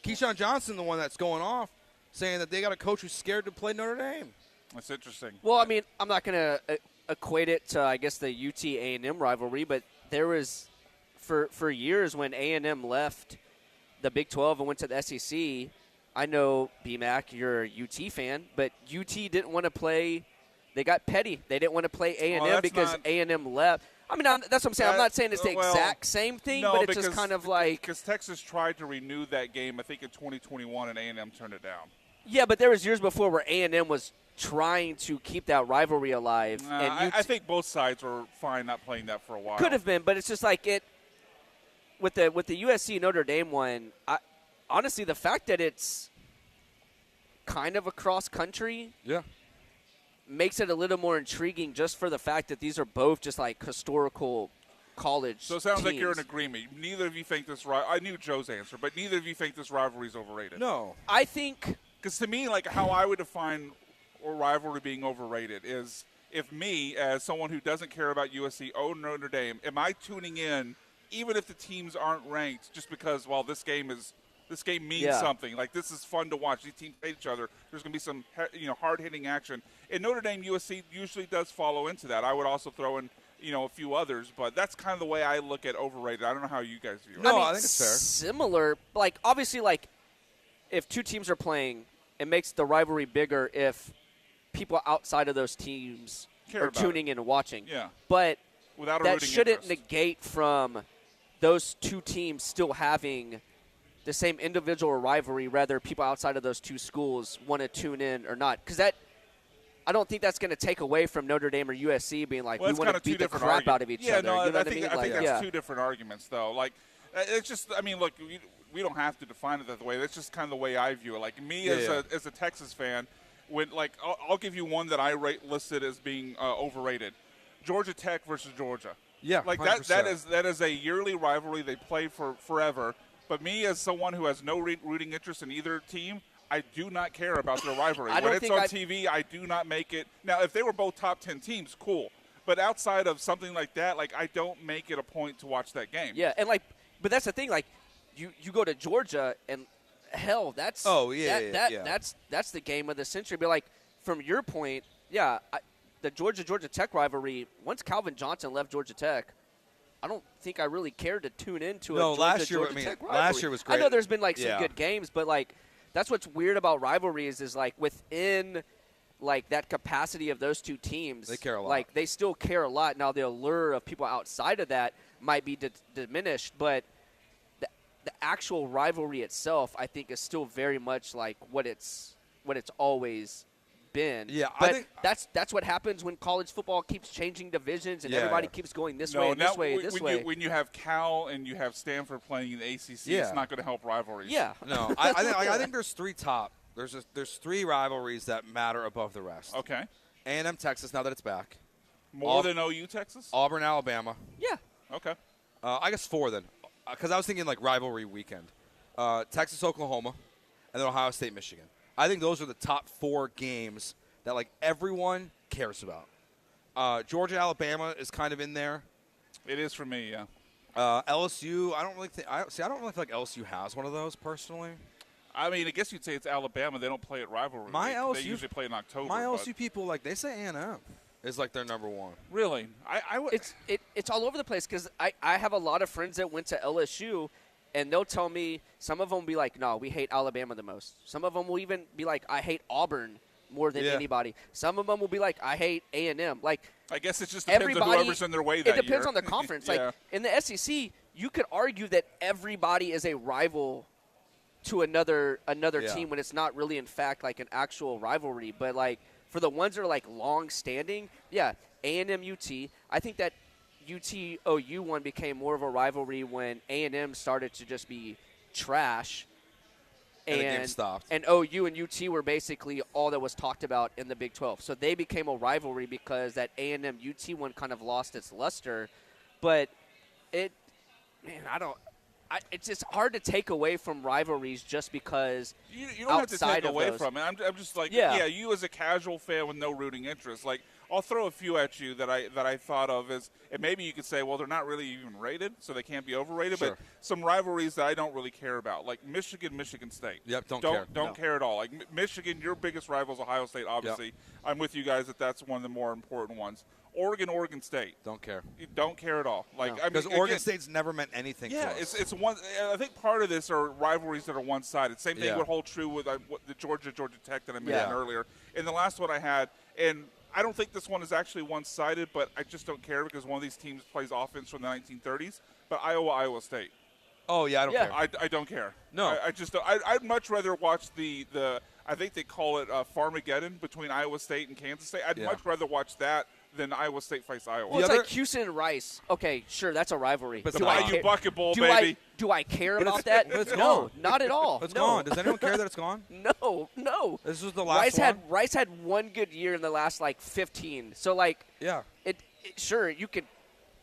S3: Keyshawn Johnson, the one that's going off, saying that they got a coach who's scared to play Notre Dame.
S1: That's interesting.
S2: Well, I mean, I'm not going to equate it to, I guess, the UT A&M rivalry, but there was for years when A&M left the Big 12 and went to the SEC. I know, BMAC, you're a UT fan, but UT didn't want to play. They got petty. They didn't want to play A&M because A&M left. I mean, that's what I'm saying. I'm not saying it's the exact same thing, but it's just kind of like –
S1: because Texas tried to renew that game, I think, in 2021, and A&M turned it down.
S2: Yeah, but there was years before where A&M was trying to keep that rivalry alive. And
S1: I think both sides were fine not playing that for a while.
S2: Could have been, but it's just like it – with the USC Notre Dame one, honestly, the fact that it's kind of across country –
S3: Yeah.
S2: makes it a little more intriguing just for the fact that these are both just like historical college
S1: So it sounds like
S2: teams.
S1: you're in agreement. Neither of you think this I knew Joe's answer, but neither of you think this rivalry is overrated.
S3: No.
S2: I think
S1: Because to me, like how I would define a rivalry being overrated is if me, as someone who doesn't care about USC or Notre Dame, am I tuning in even if the teams aren't ranked just because, well, this game means something. Like, this is fun to watch. These teams hate each other. There's going to be some, hard-hitting action. And Notre Dame, USC usually does follow into that. I would also throw in, a few others. But that's kind of the way I look at overrated. I don't know how you guys view it.
S3: No, I think it's fair.
S2: Similar. Like, obviously, like, if two teams are playing, it makes the rivalry bigger if people outside of those teams are tuning in and watching.
S1: Yeah.
S2: But
S1: without a
S2: that
S1: rooting
S2: shouldn't
S1: interest.
S2: negate from those two teams still having – the same individual rivalry, rather people outside of those two schools want to tune in or not. Because I don't think that's going to take away from Notre Dame or USC being like, we want to beat the crap out of each other.
S1: No,
S2: you know
S1: I think
S2: what I mean?
S1: that's two different arguments, though. Like, it's just, I mean, look, we don't have to define it that way. That's just kind of the way I view it. Like, me as a Texas fan, when like I'll give you one that I listed as being overrated. Georgia Tech versus Georgia.
S3: Yeah,
S1: like
S3: 100%.
S1: that is a yearly rivalry. They play for forever. But me, as someone who has no rooting interest in either team, I do not care about their rivalry. When it's on TV, I do not make it. Now, if they were both top 10 teams, cool. But outside of something like that, like, I don't make it a point to watch that game.
S2: Yeah, and like, but that's the thing. Like, you go to Georgia, and hell, that's that's the game of the century. But like, from your point, the Georgia Tech rivalry. Once Calvin Johnson left Georgia Tech, I don't think I really cared to tune into a Georgia Tech rivalry.
S3: Last year was great.
S2: I know there's been like some good games, but like that's what's weird about rivalries is like within like that capacity of those two teams,
S3: they care a lot.
S2: Like they still care a lot. Now the allure of people outside of that might be diminished, but the actual rivalry itself, I think, is still very much like what it's always been.
S3: Yeah,
S2: but
S3: I think
S2: that's what happens when college football keeps changing divisions and everybody keeps going this way and this way and this way.
S1: When you have Cal and you have Stanford playing in the ACC, it's not going to help rivalries.
S2: Yeah.
S3: No, I think there's there's three rivalries that matter above the rest.
S1: Okay.
S3: A&M Texas, now that it's back.
S1: More than OU Texas?
S3: Auburn Alabama.
S2: Yeah.
S1: Okay.
S3: I guess four then, because I was thinking like rivalry weekend. Texas Oklahoma, and then Ohio State Michigan. I think those are the top four games that like everyone cares about. Georgia Alabama is kind of in there.
S1: It is for me, yeah.
S3: LSU, I don't really feel like LSU has one of those personally.
S1: I mean, I guess you'd say it's Alabama. They don't play at rivalry. They usually play in October.
S3: My LSU people, like, they say A&M is like their number one.
S1: Really?
S2: It's all over the place because I have a lot of friends that went to LSU, and they'll tell me, some of them will be like, no, we hate Alabama the most. Some of them will even be like, I hate Auburn more than anybody. Some of them will be like, I hate A&M. Like,
S1: I guess it just depends on whoever's in their way that year.
S2: It depends on the conference. Like, in the SEC, you could argue that everybody is a rival to another team when it's not really, in fact, like an actual rivalry. But, like, for the ones that are, like, long-standing, A&M UT. I think that UT-OU one became more of a rivalry when A&M started to just be trash.
S3: And the game stopped.
S2: And OU and UT were basically all that was talked about in the Big 12. So they became a rivalry because that A&M UT one kind of lost its luster. But Man, it's just hard to take away from rivalries just because
S1: You don't have to
S2: outside
S1: take
S2: of
S1: away
S2: those.
S1: from it. I'm just like,
S2: Yeah.
S1: you as a casual fan with no rooting interest, like I'll throw a few at you that I thought of as, and maybe you could say, well, they're not really even rated, so they can't be overrated.
S3: Sure.
S1: But some rivalries that I don't really care about, like Michigan State.
S3: Yep, don't care.
S1: Don't care at all. Like Michigan, your biggest rival is Ohio State. Obviously,
S3: Yep.
S1: I'm with you guys that that's one of the more important ones. Oregon State.
S3: Don't care.
S1: You don't care at all. Like
S2: No.
S1: I mean,
S3: Because Oregon
S1: again,
S3: State's never meant anything
S1: yeah,
S3: to us.
S1: it's one. I think part of this are rivalries that are one-sided. Same thing
S3: Yeah.
S1: would hold true with the Georgia Tech that I mentioned
S3: Yeah.
S1: earlier. And the last one I had, and I don't think this one is actually one-sided, but I just don't care because one of these teams plays offense from the 1930s. But Iowa State.
S3: Oh, yeah, I don't
S2: Yeah.
S3: care.
S1: I don't care.
S3: No.
S1: I just don't. I'd much rather watch the I think they call it Farmageddon between Iowa State and Kansas State. I'd
S3: Yeah.
S1: much rather watch that than Iowa State face Iowa.
S2: Well, it's
S3: other-
S2: like Houston and Rice. Okay, sure, that's a rivalry.
S3: But
S1: the
S3: do I
S1: Bayou
S2: care-
S1: Bucket Bowl,
S2: do
S1: baby.
S2: Do I care about that?
S3: but it's
S2: no,
S3: gone.
S2: not at all.
S3: It's
S2: no.
S3: gone. Does anyone care that it's gone?
S2: No.
S3: This was the last one?
S2: Rice had one good year in the last 15. So
S3: Yeah.
S2: it sure you could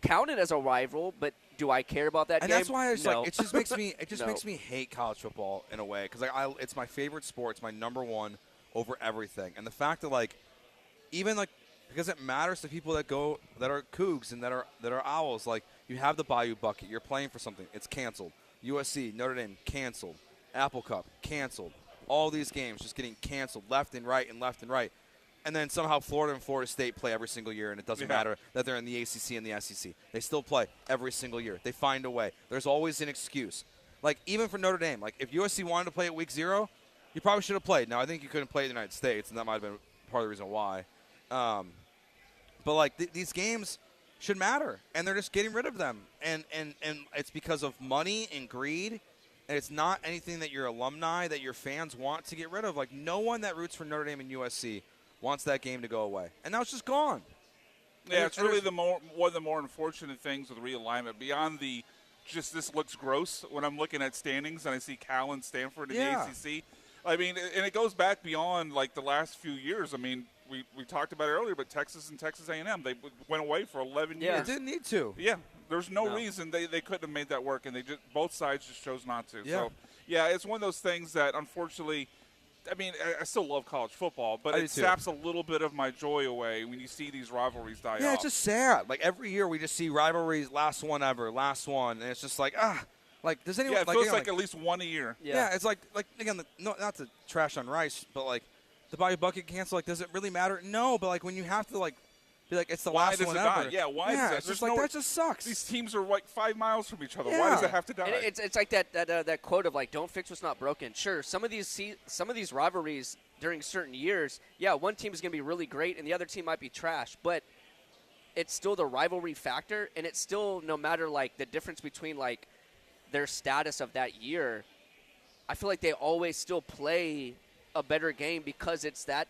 S2: count it as a rival, but do I care about that
S3: And
S2: game?
S3: that's why it's
S2: No.
S3: like it just makes me
S2: No.
S3: makes me hate college football in a way because it's my favorite sport. It's my number one over everything. And the fact that even because it matters to people that are Cougs and that are Owls. Like you have the Bayou Bucket, you're playing for something. It's canceled. USC, Notre Dame canceled. Apple Cup canceled. All these games just getting canceled left and right and left and right. And then somehow Florida and Florida State play every single year, and it doesn't matter that they're in the ACC and the SEC. They still play every single year. They find a way. There's always an excuse. Like, even for Notre Dame, if USC wanted to play at week 0, you probably should have played. Now, I think you couldn't play in the United States, and that might have been part of the reason why. But, these games should matter, and they're just getting rid of them. And it's because of money and greed, and it's not anything that your alumni, that your fans want to get rid of. No one that roots for Notre Dame and USC wants that game to go away. And now it's just gone.
S1: Yeah, it's really one of the more unfortunate things with realignment. Beyond this looks gross when I'm looking at standings and I see Cal and Stanford in the ACC. I mean, and it goes back beyond the last few years. I mean, we talked about it earlier, but Texas and Texas A&M, they went away for 11
S2: Yeah.
S1: years.
S3: It didn't need to.
S1: Yeah, there's no reason they couldn't have made that work, and both sides just chose not to.
S3: Yeah.
S1: So, yeah, it's one of those things that unfortunately. I mean, I still love college football, but
S3: I
S1: it
S3: do too.
S1: saps a little bit of my joy away when you see these rivalries die
S3: Yeah,
S1: off.
S3: it's just sad. Every year we just see rivalries, last one ever, last one, and it's just does anyone?
S1: Yeah, it feels like at least one a year.
S3: Yeah, it's again, not to trash on Rice, but the Bayou Bucket cancel. Does it really matter? No, but when you have to be it's the
S1: Why
S3: last
S1: does
S3: one
S1: it
S3: ever.
S1: die? Yeah, why?
S3: Yeah,
S1: Does
S3: it's
S1: that?
S3: just
S1: There's no-
S3: that just sucks.
S1: These teams are 5 miles from each other. Why
S3: Yeah.
S1: does it have to die?
S2: And it's like that quote of don't fix what's not broken. Sure, some of these rivalries during certain years, one team is going to be really great and the other team might be trash, but it's still the rivalry factor, and it's still no matter the difference between their status of that year. I feel like they always still play a better game because it's that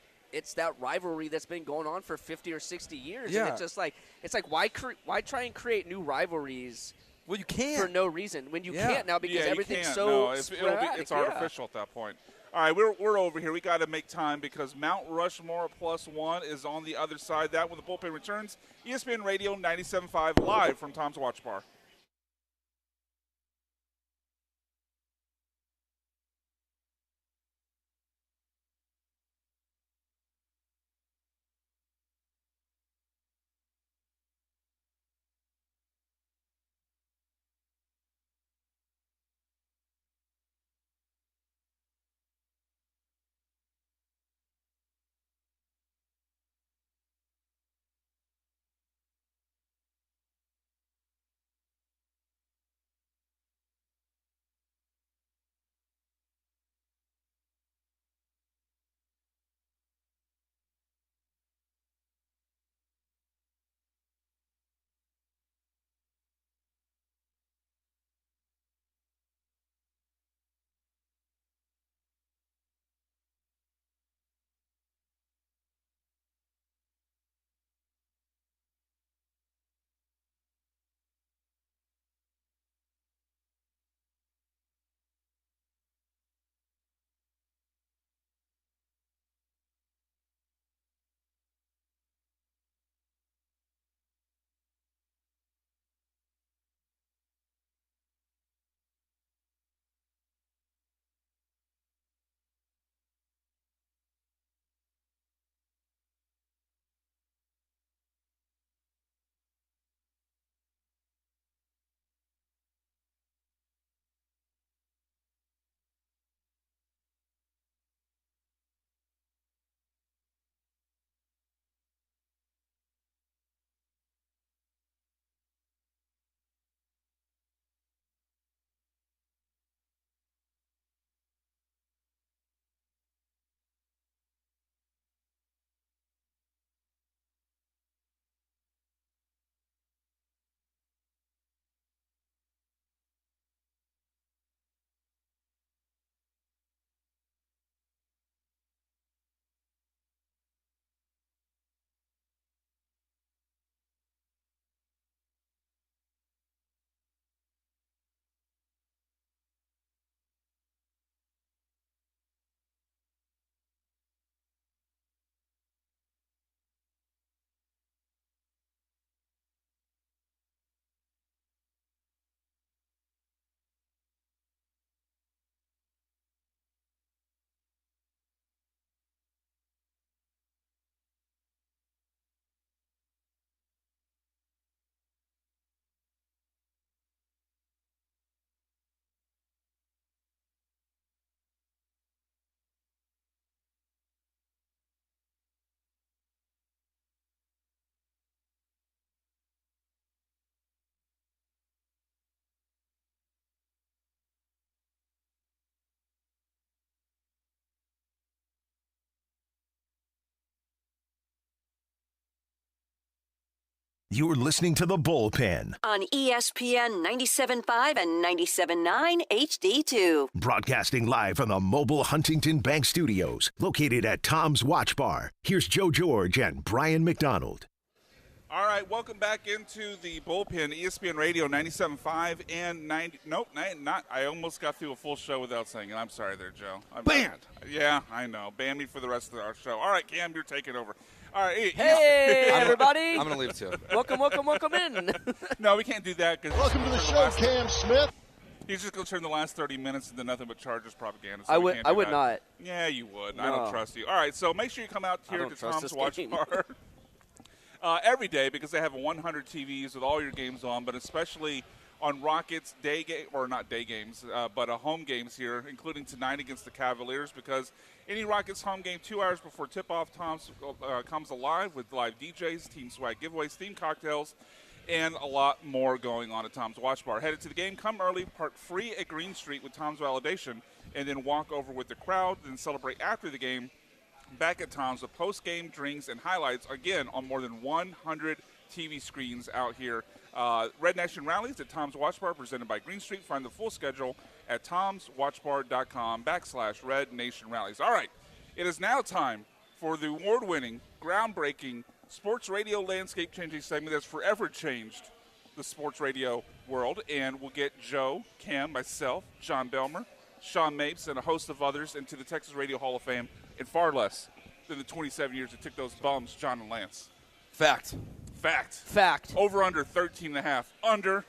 S2: rivalry that's been going on for 50 or 60 years.
S3: Yeah.
S2: And it's just why try and create new rivalries
S3: Well, you can't.
S2: for no reason when you
S3: Yeah.
S2: can't now because
S1: yeah,
S2: everything's
S1: you can't.
S2: so
S1: No, it's
S2: sporadic. Yeah.
S1: artificial at that point. All right, we're over here. We got to make time because Mount Rushmore +1 is on the other side. That when the bullpen returns, ESPN Radio 97.5 live from Tom's Watch Bar.
S4: You're listening to The Bullpen,
S5: On ESPN 97.5 and 97.9 HD2.
S4: broadcasting live from the mobile Huntington Bank Studios, located at Tom's Watch Bar. Here's Joe George and Brian McDonald.
S1: All right, welcome back into the Bullpen, ESPN Radio 97.5 and 90. Nope, not. I almost got through a full show without saying it. I'm sorry there, Joe.
S3: Banned.
S1: Yeah, I know. Ban me for the rest of our show. All right, Cam, you're taking over. All right.
S2: Hey, everybody.
S3: I'm going to leave too.
S2: Welcome in.
S1: No, we can't do that.
S7: Welcome to the show, Cam Smith.
S1: He's just going to turn the last 30 minutes into nothing but Chargers propaganda. So
S2: I
S1: we
S2: would
S1: can't do that.
S2: not.
S1: Yeah, you would.
S2: No.
S1: I don't trust you. All right, so make sure you come out
S2: I
S1: here
S2: don't
S1: to
S2: trust
S1: Tom's
S2: this
S1: Watch
S2: game.
S1: Bar every day because they have 100 TVs with all your games on, but especially on Rockets day game or not day games, but home games here, including tonight against the Cavaliers. Because any Rockets home game 2 hours before tip-off, Tom's comes alive with live DJs, team swag giveaways, themed cocktails, and a lot more going on at Tom's Watch Bar. Headed to the game, come early, park free at Green Street with Tom's Validation, and then walk over with the crowd, then celebrate after the game back at Tom's with post-game drinks and highlights, again, on more than 100 TV screens out here. Red Nation Rallies at Tom's Watch Bar, presented by Green Street. Find the full schedule at tomswatchbar.com/Red Nation Rallies. All right, it is now time for the award-winning, groundbreaking, sports radio landscape-changing segment that's forever changed the sports radio world. And we'll get Joe, Cam, myself, John Belmer, Sean Mapes, and a host of others into the Texas Radio Hall of Fame in far less than the 27 years it took those bums, John and Lance.
S3: Fact.
S1: Over under 13.5. Under.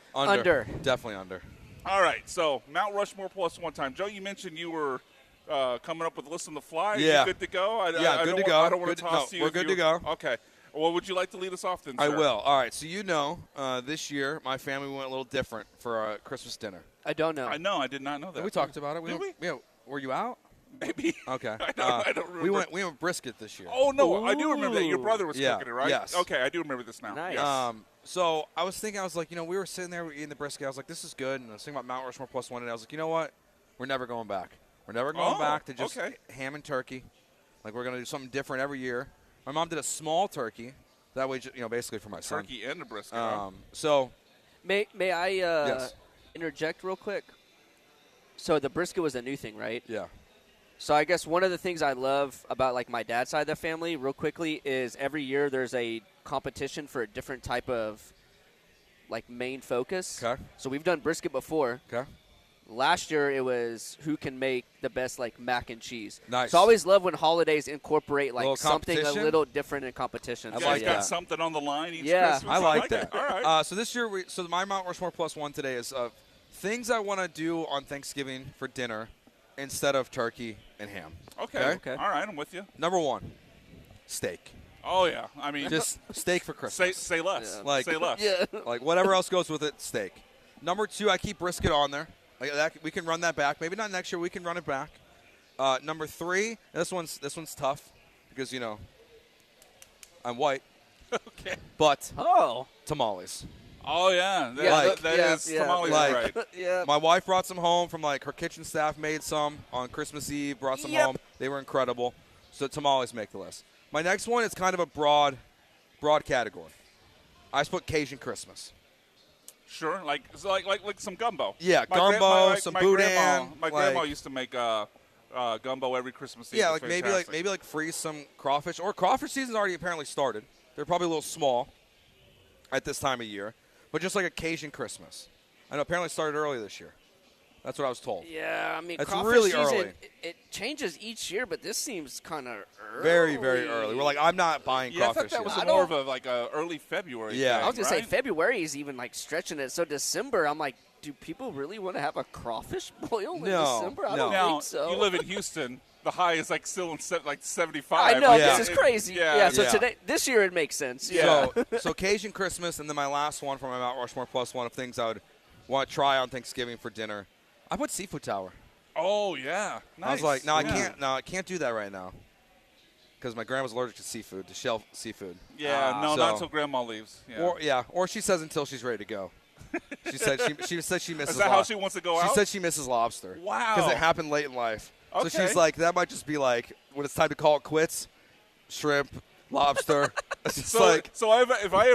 S3: Definitely under.
S1: All right, so Mount Rushmore plus one time. Joe, you mentioned you were coming up with a list on the fly. Are
S3: Yeah.
S1: you good to go?
S3: Good to go.
S1: I don't want to toss you.
S3: We're
S1: if
S3: good
S1: you're-
S3: to go.
S1: Okay. Well, would you like to lead us off then,
S3: I
S1: sir?
S3: will. All right, so this year my family went a little different for our Christmas dinner.
S2: I don't know.
S1: I know. I did not know that.
S3: We talked about it.
S1: Did we?
S3: Yeah. Were you out?
S1: Maybe.
S3: Okay.
S1: I don't remember.
S3: We went brisket this year.
S1: Oh, no. I do remember that. Your
S2: Ooh.
S1: brother was
S3: Yeah.
S1: cooking it, right?
S3: Yes.
S1: Okay, I do remember this now.
S2: Nice.
S1: Yes.
S3: So I was thinking, I was like, we were sitting there eating the brisket. I was like, this is good. And I was thinking about Mount Rushmore plus one, and I was like, you know what? We're never going back. We're never going back to just ham and turkey. Like, we're going to do something different every year. My mom did a small turkey. That way, basically for my son.
S1: Turkey and a brisket. huh?
S3: So
S2: May I
S3: Yes.
S2: interject real quick? So the brisket was a new thing, right?
S3: yeah.
S2: So I guess one of the things I love about like my dad's side of the family, real quickly, is every year there's a competition for a different type of like main focus.
S3: Okay.
S2: So we've done brisket before.
S3: Okay.
S2: Last year it was who can make the best like mac and cheese.
S3: Nice.
S2: So I always love when holidays incorporate like
S3: Little
S2: something a
S3: competition?
S2: little different in competition.
S3: I
S1: You
S2: So,
S1: guys
S3: like
S1: got
S3: that.
S1: something on the line each
S2: Yeah.
S1: Christmas?
S3: I like
S1: it.
S3: that.
S1: All right.
S3: So this year, my Mount Rushmore plus one today is things I want to do on Thanksgiving for dinner instead of turkey and ham.
S1: Okay. All right, I'm with you.
S3: Number one, steak.
S1: Oh, yeah. I mean,
S3: Just steak for Christmas.
S1: say less.
S3: Like-
S1: say less.
S2: yeah.
S3: Like whatever else goes with it, steak. Number two, I keep brisket on there. Like that, we can run that back. Maybe not next year. We can run it back. Number three, this one's tough because I'm white.
S1: Okay.
S3: But
S2: Oh.
S3: tamales.
S1: Oh, yeah.
S2: Yeah,
S3: Like-
S1: that
S2: yeah,
S1: is
S2: yeah.
S1: tamales
S3: Like-
S1: right.
S2: Yeah.
S3: My wife brought some home from her kitchen staff made some on Christmas Eve. Brought some
S2: Yep.
S3: home. They were incredible. So tamales make the list. My next one is kind of a broad category. I just put Cajun Christmas.
S1: Sure. Like some gumbo.
S3: Yeah,
S1: My
S3: gumbo,
S1: my
S3: some
S1: grandma,
S3: boudin,
S1: my grandma
S3: like-
S1: used to make gumbo every Christmas Eve.
S3: Yeah,
S1: It's
S3: like maybe
S1: fantastic.
S3: freeze some crawfish. Or crawfish season's already apparently started. They're probably a little small at this time of year, but just like a Cajun Christmas. I know apparently it started early this year. That's what I was told.
S2: Yeah, I mean,
S3: That's
S2: crawfish
S3: really
S2: season,
S3: early.
S2: It changes each year, but this seems kind of early.
S3: Very, very early. We're like, I'm not buying
S1: Yeah, I
S3: crawfish
S1: thought that was
S3: yet.
S2: I
S1: more
S2: don't-
S1: of a early February.
S3: Yeah.
S1: thing,
S2: I was gonna say
S1: right?
S2: February is even like stretching it. So December, I'm like, do people really want to have a crawfish boil in
S3: No,
S2: December? I
S3: no.
S2: don't
S1: Now
S2: think so.
S1: you live in Houston. The high is like still in 75.
S2: I know
S3: Yeah.
S2: this is crazy.
S1: Yeah.
S2: So
S3: Yeah.
S2: this year it makes sense.
S1: Yeah.
S3: So Cajun Christmas, and then my last one for my Mount Rushmore plus one of things I would want to try on Thanksgiving for dinner. I put seafood tower.
S1: Oh yeah. Nice.
S3: I was like, no,
S1: Yeah.
S3: I can't do that right now because my grandma's allergic to seafood, to shell seafood.
S1: Yeah, no,
S3: So-
S1: not until Grandma leaves. Yeah.
S3: Or she says until she's ready to go. She said she misses.
S1: Is that how she wants to go
S3: She
S1: out?
S3: said she misses lobster.
S1: Wow.
S3: Because it happened late in life. So
S1: Okay.
S3: she's like, that might just be like when it's time to call it quits. Shrimp, lobster,
S1: So if I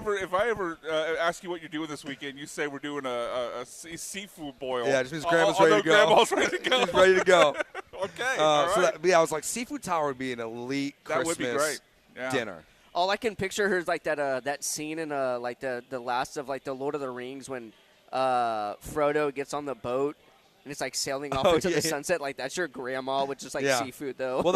S1: ever ask you what you're doing this weekend, you say we're doing a seafood boil.
S3: Yeah, just means Grandma's ready to go.
S1: Grandma's ready to go.
S3: She's ready to go.
S1: Okay. All right.
S3: So I was like, seafood tower would be an elite
S1: That
S3: Christmas
S1: would be great. Yeah.
S3: dinner.
S2: All I can picture her is like that scene in like the last of like the Lord of the Rings when Frodo gets on the boat and it's like sailing off into the sunset. Like that's your grandma with just like seafood though.
S3: Well,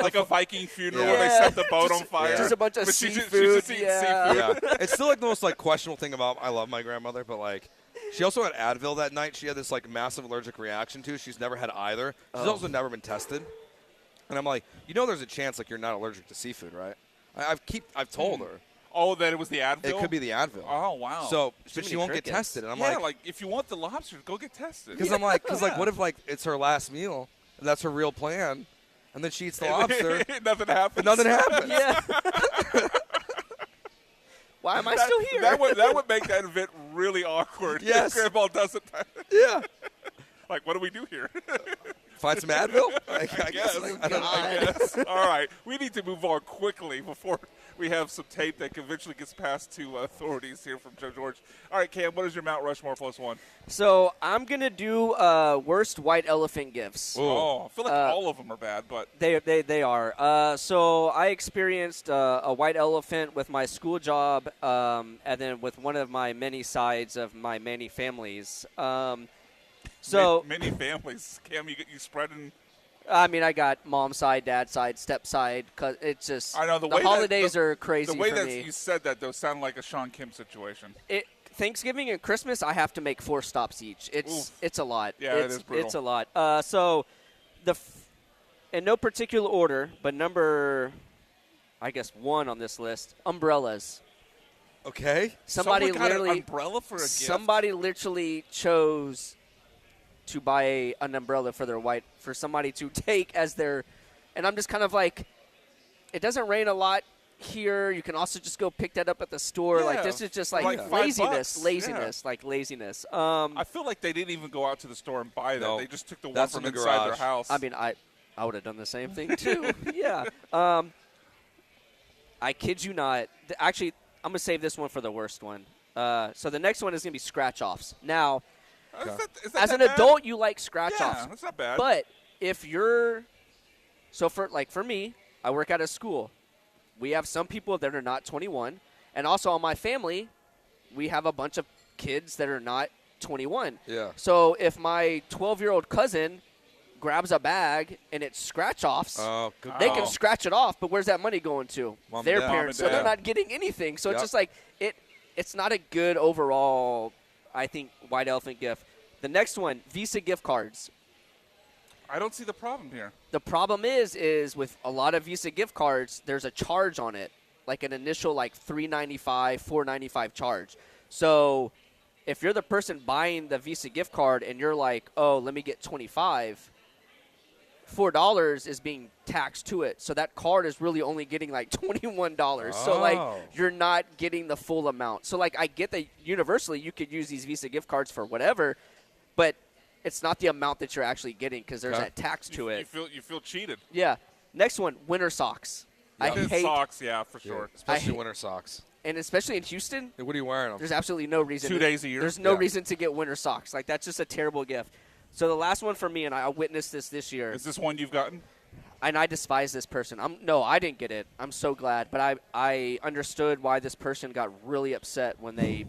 S1: like a Viking funeral where they
S2: Yeah.
S1: set the boat on fire.
S2: Just a bunch of
S1: But she's
S2: seafood.
S1: just eating seafood.
S3: Yeah, it's still like the most like questionable thing about. I love my grandmother, but like she also had Advil that night. She had this like massive allergic reaction to. She's never had either. She's also never been tested. And I'm like, there's a chance like you're not allergic to seafood, right? I've told her.
S1: Oh, that it was the Advil?
S3: It could be the Advil.
S1: Oh, wow.
S3: So,
S2: Too
S3: but
S2: many
S3: she won't get
S2: crickets.
S3: tested. And I'm
S1: like if you want the lobster, go get tested.
S3: because I'm like, what if like it's her last meal and that's her real plan, and then she eats the lobster,
S1: Nothing happens.
S3: and nothing happens.
S2: Yeah. Why am I still here?
S1: That would make that event really awkward.
S3: Yes.
S1: If Grandma doesn't.
S3: Yeah.
S1: Like, what do we do here?
S3: Find some Advil. Like, I guess.
S1: guess.
S3: I don't know.
S1: I guess. All right. We need to move on quickly before we have some tape that eventually gets passed to authorities here from Joe George. All right, Cam, what is your Mount Rushmore +1?
S2: So I'm gonna do worst white elephant gifts.
S1: Oh, I feel like all of them are bad, but
S2: They are. So I experienced a white elephant with my school job, and then with one of my many sides of my many families. So
S1: many families. Cam, you spreading.
S2: I mean, I got mom's side, dad's side, step side. Cause it's just
S1: I know the way
S2: holidays
S1: that,
S2: are crazy.
S1: The way
S2: for
S1: that
S2: me.
S1: you said that though sounded like a Sean Kim situation.
S2: Thanksgiving and Christmas, I have to make 4 stops each. It's a lot.
S1: Yeah, it is brutal.
S2: It's a lot. So in no particular order, but number, I guess 1 on this list, umbrellas.
S3: Okay.
S2: Somebody
S1: Someone got an
S2: literally
S1: umbrella for a gift.
S2: Somebody literally chose to buy an umbrella for somebody to take as their, and I'm just kind of like, it doesn't rain a lot here. You can also just go pick that up at the store.
S1: Yeah,
S2: like this is just like
S1: $5.
S2: laziness.
S1: I feel like they didn't even go out to the store and buy that.
S3: No.
S1: They just took the one
S3: That's
S1: from
S3: in the
S1: inside their
S3: garage.
S1: house.
S2: I mean, I would have done the same thing too. Yeah. I kid you not. Actually, I'm gonna save this one for the worst one. So the next one is gonna be scratch offs. Now,
S1: is that
S2: as an
S1: bad?
S2: adult, you like scratch offs.
S1: Yeah, that's not bad.
S2: But if you're, for me, I work at a school. We have some people that are not 21, and also on my family, we have a bunch of kids that are not 21.
S3: Yeah.
S2: So if my 12-year-old cousin grabs a bag and it's scratch offs, they can scratch it off. But where's that money going to?
S3: Mom and
S2: Their
S3: dad.
S2: parents.
S1: Mom and
S2: So they're
S1: dad.
S2: not getting anything. So
S3: Yep.
S2: it's just like it's not a good overall, I think, white elephant gift. The next one, Visa gift cards.
S1: I don't see the problem here.
S2: The problem is with a lot of Visa gift cards, there's a charge on it, like an initial like $3.95, $4.95 charge. So if you're the person buying the Visa gift card and you're like, oh, let me get $25, $4 is being taxed to it. So that card is really only getting like $21. So like you're not getting the full amount. So like I get that universally you could use these Visa gift cards for whatever, but it's not the amount that you're actually getting because there's that tax to it.
S1: You feel cheated.
S2: Yeah. Next one, winter socks. I hate
S1: socks, yeah, for sure.
S3: Especially winter socks.
S2: and especially in Houston,
S3: Hey, what are you wearing them?
S2: there's absolutely no reason.
S1: 2 days a year.
S2: There's no
S3: Yeah.
S2: reason to get winter socks. Like that's just a terrible gift. So the last one for me, and I witnessed this year,
S1: Is this one you've gotten?
S2: and I despise this person. No, I didn't get it. I'm so glad, but I understood why this person got really upset when they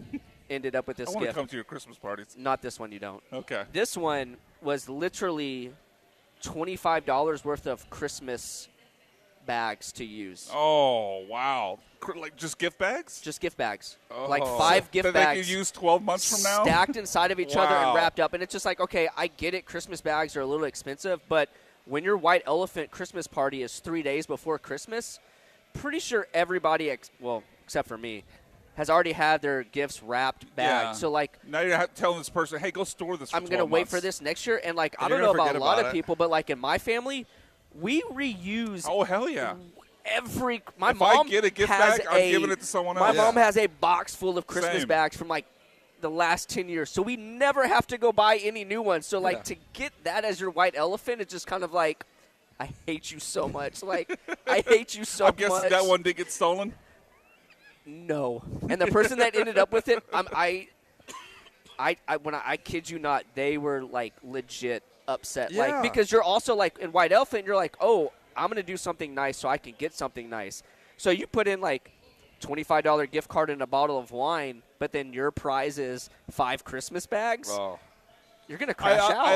S2: ended up with this
S1: I want to
S2: gift.
S1: come to your Christmas parties.
S2: Not this one, you don't.
S1: Okay.
S2: This one was literally $25 worth of Christmas bags to use.
S1: Oh, wow. Like just gift bags?
S2: Just gift bags.
S1: Oh.
S2: Like 5 gift
S1: that
S2: bags.
S1: they can use 12 months from now?
S2: Stacked inside of each other and
S1: Wow.
S2: wrapped up. And it's just like, okay, I get it. Christmas bags are a little expensive. But when your white elephant Christmas party is 3 days before Christmas, pretty sure everybody, except for me, has already had their gifts wrapped bagged.
S1: Yeah.
S2: So, like,
S1: Now you're telling this person, hey, go store this for
S2: I'm going to
S1: 12
S2: wait
S1: months.
S2: for this next year. And, like, I
S3: And
S2: don't
S3: you're
S2: know
S3: gonna
S2: about a
S3: forget
S2: lot
S3: about
S2: of
S3: it.
S2: people, but, like, in my family, we reuse
S1: Oh, hell yeah.
S2: my
S1: If I
S2: mom
S1: get a gift
S2: has
S1: bag, I'm giving it to someone
S2: My
S1: else.
S2: mom has a box full of Christmas
S1: Same.
S2: bags from like the last 10 years, so we never have to go buy any new ones. So like
S3: Yeah.
S2: to get that as your white elephant, it's just kind of like, I hate you so much. Like I hate you so
S1: I'm guessing
S2: much.
S1: that one did get stolen.
S2: No. And the person that ended up with it, I kid you not, they were like legit upset.
S3: Yeah.
S2: Like, because you're also like in White Elephant, you're like, oh, I'm going to do something nice so I can get something nice. So you put in like $25 gift card and a bottle of wine, but then your prize is 5 Christmas bags.
S3: Oh.
S2: You're gonna crash out.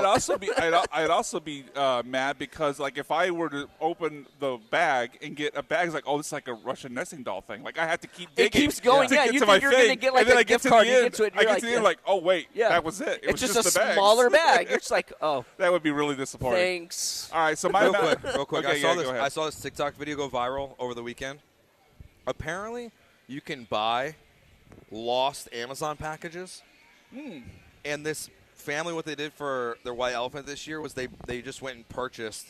S1: I'd also be mad because like if I were to open the bag and get a bag, it's like, oh, this is like a Russian nesting doll thing. Like I have to keep digging.
S2: It keeps going.
S1: to
S2: Yeah,
S1: get
S2: you
S1: to
S2: think
S1: my
S2: you're
S1: thing,
S2: gonna get like
S1: and then
S2: a
S1: I get
S2: gift
S1: to
S2: card.
S1: the
S2: You
S1: end,
S2: get to it.
S1: I
S2: You're
S1: get
S2: like,
S1: to the end, like, oh wait,
S2: yeah,
S1: that was it.
S2: It's
S1: was
S2: just a
S1: the bags.
S2: smaller bag. You're just like, oh,
S1: That would be really disappointing.
S2: thanks.
S1: All right, so my
S3: Real quick.
S1: Okay,
S3: I
S1: go ahead.
S3: saw this TikTok video go viral over the weekend. Apparently, you can buy lost Amazon packages. And this family, what they did for their White Elephant this year was they just went and purchased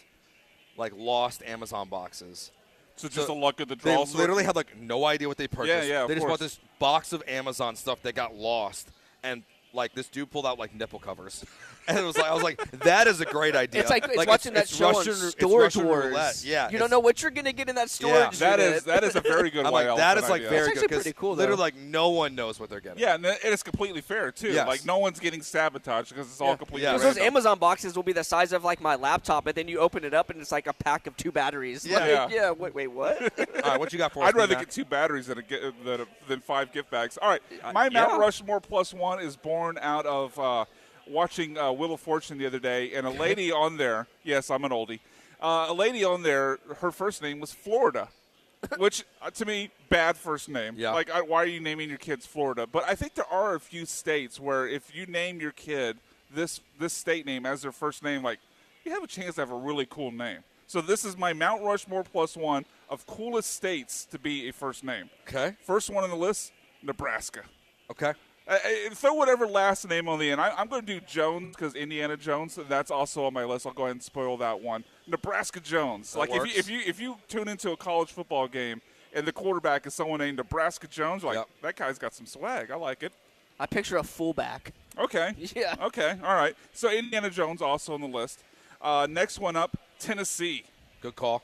S3: like lost Amazon boxes.
S1: So just the luck of the
S3: They
S1: draw.
S3: literally had like no idea what they purchased.
S1: Yeah,
S3: they
S1: of
S3: just bought
S1: course.
S3: this box of Amazon stuff that got lost, and like this dude pulled out like nipple covers, and it was like I was like, that is a great idea.
S2: It's like it's watching that show
S3: Russian,
S2: on
S3: it's
S2: Storage
S3: Russian
S2: Wars.
S3: roulette. Yeah,
S2: you don't know what you're gonna get in that storage.
S1: that
S2: unit.
S1: is a very good
S3: I'm
S1: White
S3: like, that
S1: Elephant
S3: is like
S1: idea.
S3: very
S2: That's
S3: good
S2: actually pretty cool, though.
S3: literally like no one knows what they're getting.
S1: Yeah, and it's completely fair too.
S3: Yes.
S1: Like no one's getting sabotaged because it's all completely
S3: Yeah.
S2: Because
S1: random.
S2: those Amazon boxes will be the size of like my laptop, and then you open it up and it's like a pack of 2 batteries.
S3: Yeah.
S2: Like, yeah. Wait, what?
S3: All right, what you got for us?
S1: I'd rather
S3: D-Mac?
S1: get 2 batteries than 5 gift bags. All right, my Mount
S2: yeah.
S1: Rushmore plus one is born out of watching Wheel of Fortune the other day, and a lady on there. Yes, I'm an oldie. A lady on there. Her first name was Florida, which to me, bad first name.
S3: Yeah.
S1: Like, why are you naming your kids Florida? But I think there are a few states where if you name your kid this state name as their first name, like you have a chance to have a really cool name. So this is my Mount Rushmore plus one of coolest states to be a first name.
S3: Okay.
S1: First one on the list, Nebraska.
S3: Okay.
S1: Throw whatever last name on the end. I'm going to do Jones because Indiana Jones. That's also on my list. I'll go ahead and spoil that one. Nebraska Jones.
S3: That
S1: like
S3: works.
S1: if you tune into a college football game and the quarterback is someone named Nebraska Jones, you're like, that guy's got some swag. I like it.
S2: I picture a fullback.
S1: Okay.
S2: Yeah.
S1: Okay. All right. So Indiana Jones also on the list. Next one up, Tennessee.
S3: Good call.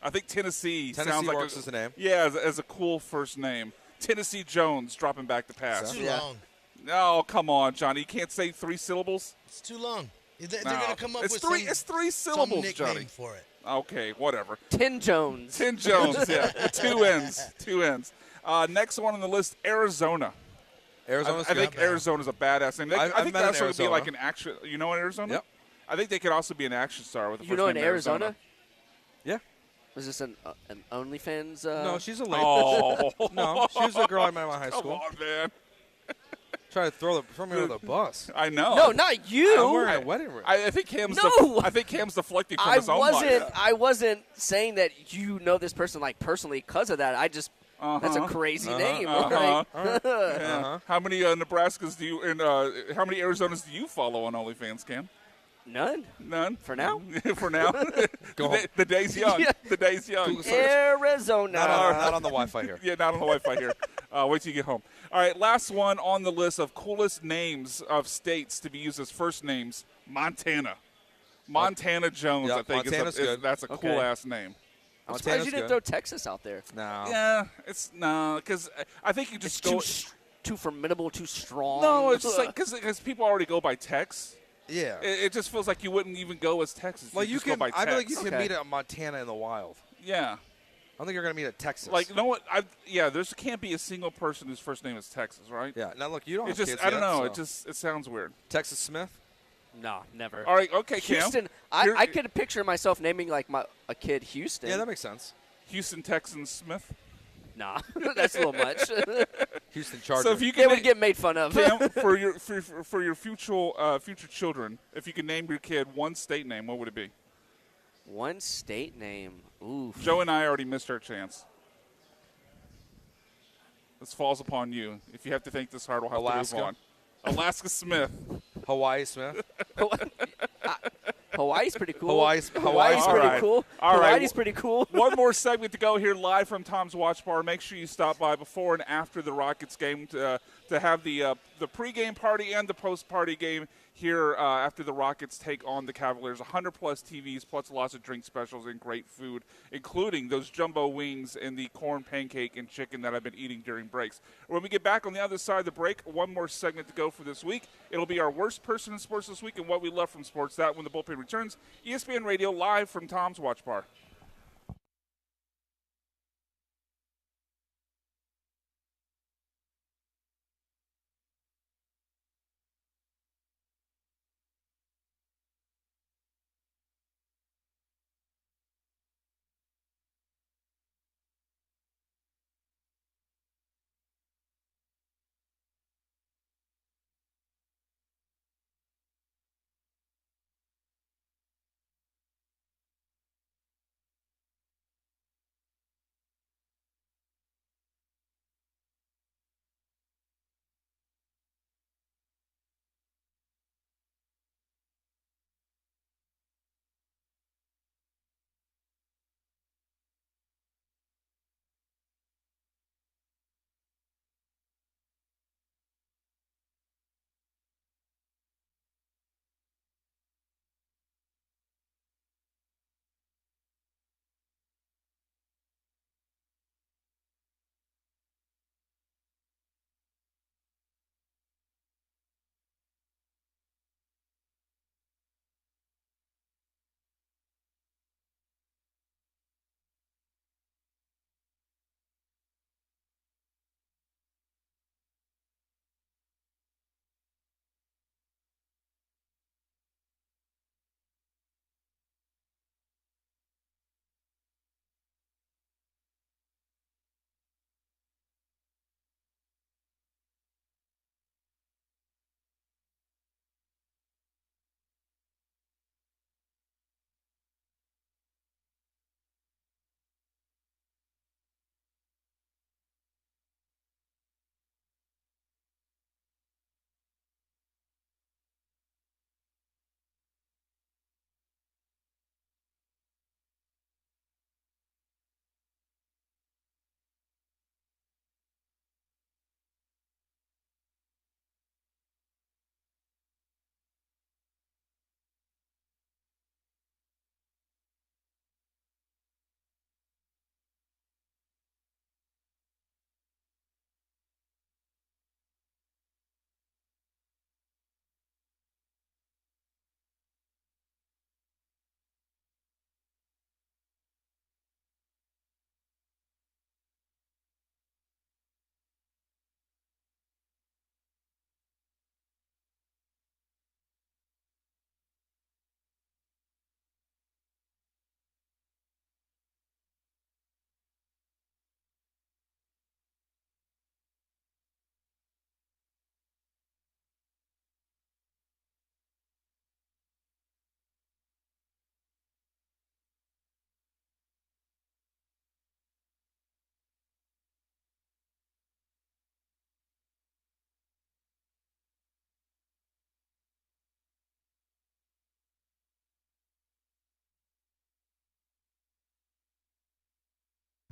S1: I think Tennessee
S3: Tennessee
S1: sounds like
S3: works as a name.
S1: Yeah, as a cool first name. Tennessee Jones dropping back to pass.
S7: It's too long.
S1: No, come on, Johnny. You can't say 3 syllables?
S7: It's too long. They're
S1: No.
S7: going to come up
S1: It's
S7: with
S1: three.
S7: some,
S1: It's 3
S7: some
S1: syllables,
S7: nickname
S1: Johnny.
S7: for it.
S1: Okay, whatever.
S2: Tim Jones.
S1: Tim Jones, yeah. 2 ends. 2 ends. Next one on the list, Arizona.
S3: Arizona's
S1: I
S3: good.
S1: think Arizona's a badass name. I
S3: I've
S1: think
S3: met in
S1: that's going to be
S3: Arizona.
S1: like an action. You know in Arizona?
S3: Yep.
S1: I think they could also be an action star with the
S2: You
S1: first
S2: know,
S1: name
S2: in Arizona?
S3: Yeah.
S2: Was this an OnlyFans?
S3: No, she's a lady.
S1: Oh.
S3: No, she was a girl I met in high
S1: Come
S3: school.
S1: on, man.
S3: Try to throw me under the bus.
S1: I know.
S2: No, not you.
S3: I'm wearing a wedding ring.
S1: I think Cam's
S2: No!
S1: I think Cam's deflecting from
S2: I
S1: his own
S2: wasn't.
S1: life.
S2: I wasn't saying that you know this person like personally because of that. I just that's a crazy name.
S1: Uh-huh.
S2: Right?
S1: Yeah. How many Nebraskas do you and how many Arizonas do you follow on OnlyFans, Cam?
S2: None.
S1: None
S2: For now?
S1: For now,
S3: Go home.
S1: the day's young.
S2: Yeah.
S1: The day's young.
S3: Google search.
S2: Arizona.
S3: Not on the Wi-Fi here.
S1: Yeah, not on the Wi-Fi here. Wait till you get home. All right, last one on the list of coolest names of states to be used as first names: Montana. Montana Jones,
S3: Yeah,
S1: I think
S3: Montana's good.
S1: that's a
S2: Okay.
S1: cool ass name.
S2: I'm
S3: Montana's
S2: surprised you didn't
S3: good.
S2: throw Texas out there.
S3: No.
S1: Yeah, it's no, because I think you
S2: It's
S1: just go.
S2: too formidable, too strong.
S1: No, it's just like because people already go by Tex.
S3: Yeah.
S1: It just feels like you wouldn't even go as Texas.
S3: Well,
S1: you
S3: you
S1: just
S3: can.
S1: go by
S3: I feel like
S1: Tex.
S3: you can
S2: Okay.
S3: meet a Montana in the wild.
S1: Yeah.
S3: I don't think you're going to meet a Texas.
S1: Like, you know what? There can't be a single person whose first name is Texas, right?
S3: Yeah. Now look, you don't.
S1: It
S3: have
S1: just,
S3: kids
S1: I don't
S3: yet,
S1: know.
S3: so.
S1: It sounds weird.
S3: Texas Smith.
S2: No, never.
S1: All right, okay, Cam.
S2: Houston.
S1: You're-
S2: I could picture myself naming like a kid Houston.
S3: Yeah, that makes sense.
S1: Houston Texans Smith.
S2: Nah, that's a little much.
S3: Houston Chargers.
S1: So if you
S2: They
S1: can
S2: would get made fun of.
S1: Cam, for your future children, if you could name your kid one state name, what would it be?
S2: One state name. Ooh.
S1: Joe and I already missed our chance. This falls upon you. If you have to think this hard, we'll have
S3: Alaska.
S1: to move on. Alaska Smith.
S3: Hawaii Smith.
S2: Hawaii's pretty cool.
S3: Hawaii's
S2: pretty
S1: All right.
S2: cool.
S1: All right.
S2: Hawaii's pretty cool.
S1: One more segment to go here live from Tom's Watch Bar. Make sure you stop by before and after the Rockets game to to have the pregame party and the post-party game here after the Rockets take on the Cavaliers. 100-plus TVs, plus lots of drink specials and great food, including those jumbo wings and the corn pancake and chicken that I've been eating during breaks. When we get back on the other side of the break, one more segment to go for this week. It'll be our worst person in sports this week and what we love from sports. That when the Bullpen returns. ESPN Radio live from Tom's Watch Bar.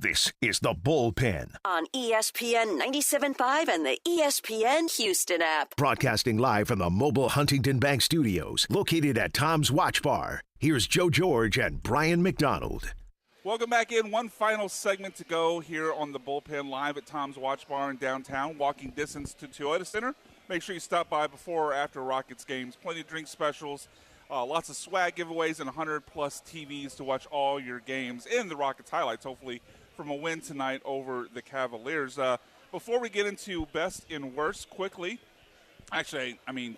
S4: This is the Bullpen.
S5: On ESPN 97.5 and the ESPN Houston app.
S4: Broadcasting live from the mobile Huntington Bank Studios, located at Tom's Watch Bar. Here's Joe George and Brian McDonald.
S1: Welcome back in. One final segment to go here on the Bullpen live at Tom's Watch Bar in downtown. Walking distance to Toyota Center. Make sure you stop by before or after Rockets games. Plenty of drink specials. Lots of swag giveaways and 100-plus TVs to watch all your games and the Rockets highlights, hopefully, from a win tonight over the Cavaliers. Before we get into best and worst, quickly, actually, I mean,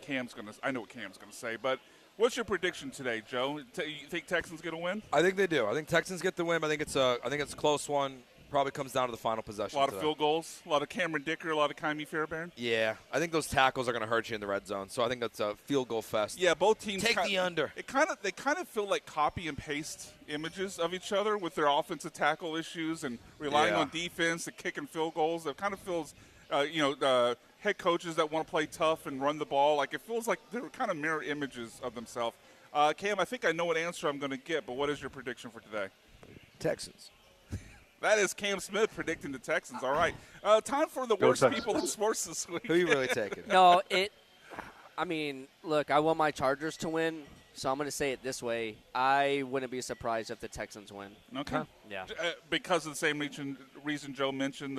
S1: I know what Cam's going to say, but what's your prediction today, Joe? You think Texans going to win?
S3: I think they do. I think Texans get the win. I think it's a close one. Probably comes down to the final possession.
S1: A lot of field goals, a lot of Cameron Dicker, a lot of Kaimi Fairbairn.
S3: Yeah, I think those tackles are going to hurt you in the red zone. So I think that's a field goal fest.
S1: Yeah, both teams
S3: take the under.
S1: They kind of feel like copy and paste images of each other with their offensive tackle issues and relying on defense and kicking field goals. It kind of feels, head coaches that want to play tough and run the ball. Like it feels like they're kind of mirror images of themselves. Cam, I think I know what answer I'm going to get, but what is your prediction for today?
S3: Texans.
S1: That is Cam Smith predicting the Texans. All right. Time for the worst
S7: Texans.
S1: people in sports this week.
S3: Who are you really taking?
S2: No, look, I want my Chargers to win, so I'm going to say it this way. I wouldn't be surprised if the Texans win.
S1: Okay.
S2: Yeah.
S1: Because of the same reason Joe mentioned,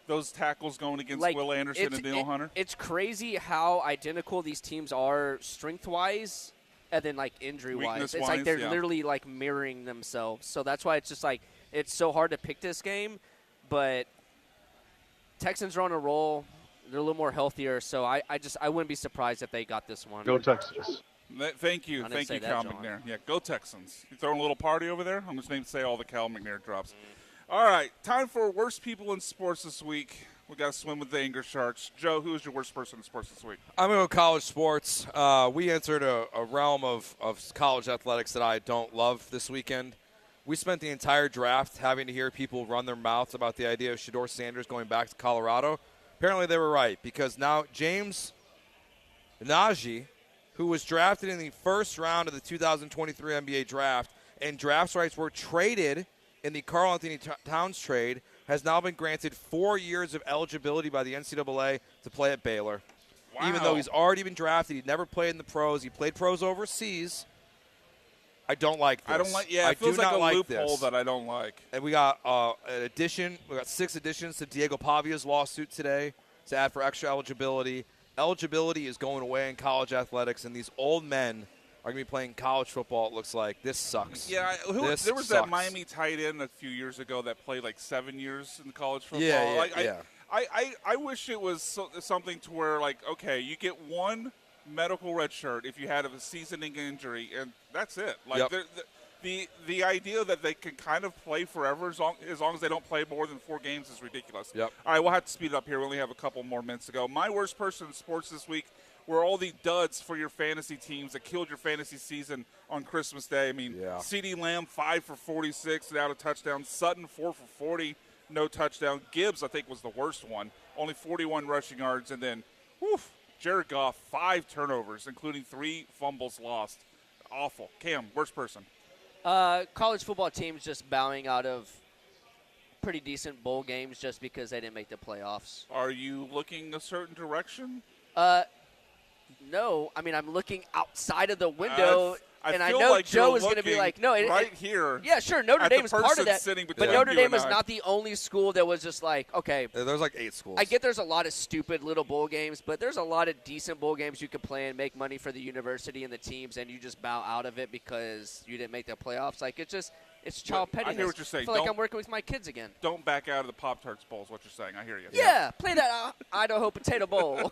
S1: those tackles going against Will Anderson and Daniel Hunter.
S2: It's crazy how identical these teams are strength-wise and then, injury-wise. It's like they're literally, mirroring themselves. So that's why it's just, it's so hard to pick this game. But Texans are on a roll. They're a little more healthier. So I wouldn't be surprised if they got this one.
S7: Go Texans.
S1: Thank you, Cal McNair. Yeah, go Texans. You throwing a little party over there? I'm just going to say all the Cal McNair drops. All right, time for worst people in sports this week. We got to swim with the anger sharks. Joe, who is your worst person in sports this week?
S3: I'm going to go college sports. We entered a realm of college athletics that I don't love this weekend. We spent the entire draft having to hear people run their mouths about the idea of Shedeur Sanders going back to Colorado. Apparently they were right, because now James Najee, who was drafted in the first round of the 2023 NBA draft, and draft rights were traded in the Karl Anthony Towns trade, has now been granted 4 years of eligibility by the NCAA to play at Baylor.
S1: Wow.
S3: Even though he's already been drafted, he never played in the pros. He played pros overseas. I don't like this.
S1: I don't like. Yeah, it feels like a loophole
S3: this.
S1: that I don't like.
S3: And we got an addition. We got 6 additions to Diego Pavia's lawsuit today to add for extra eligibility. Eligibility is going away in college athletics, and these old men are going to be playing college football, it looks like. This sucks.
S1: Yeah, there was that Miami tight end a few years ago that played 7 years in college football.
S3: Yeah.
S1: I wish it was something to where, okay, you get one medical red shirt if you had a seasoning injury, and that's it. The idea that they can kind of play forever as long as they don't play more than 4 games is ridiculous.
S3: Yep.
S1: All right, we'll have to speed it up here. We only have a couple more minutes to go. My worst person in sports this week were all the duds for your fantasy teams that killed your fantasy season on Christmas Day. I mean, CeeDee Lamb, 5 for 46 without a touchdown. Sutton, 4 for 40, no touchdown. Gibbs, I think, was the worst one, only 41 rushing yards. And then, Jared Goff, 5 turnovers, including 3 fumbles lost. Awful. Cam, worst person.
S2: College football teams just bowing out of pretty decent bowl games just because they didn't make the playoffs.
S1: Are you looking a certain direction?
S2: No. I mean, I'm looking outside of the window, and I
S1: feel
S2: know
S1: like
S2: Joe is going to be like, no.
S1: Right here.
S2: Yeah, sure, Notre Dame is part of that. But Notre Dame is
S1: I.
S2: not the only school that was just like, okay.
S3: There's 8 schools.
S2: I get there's a lot of stupid little bowl games, but there's a lot of decent bowl games you can play and make money for the university and the teams, and you just bow out of it because you didn't make the playoffs. It's child pettiness.
S1: I hear what you're saying.
S2: I feel like I'm working with my kids again.
S1: Don't back out of the Pop-Tarts Bowl is what you're saying. I hear you.
S2: Yeah, play that Idaho Potato Bowl.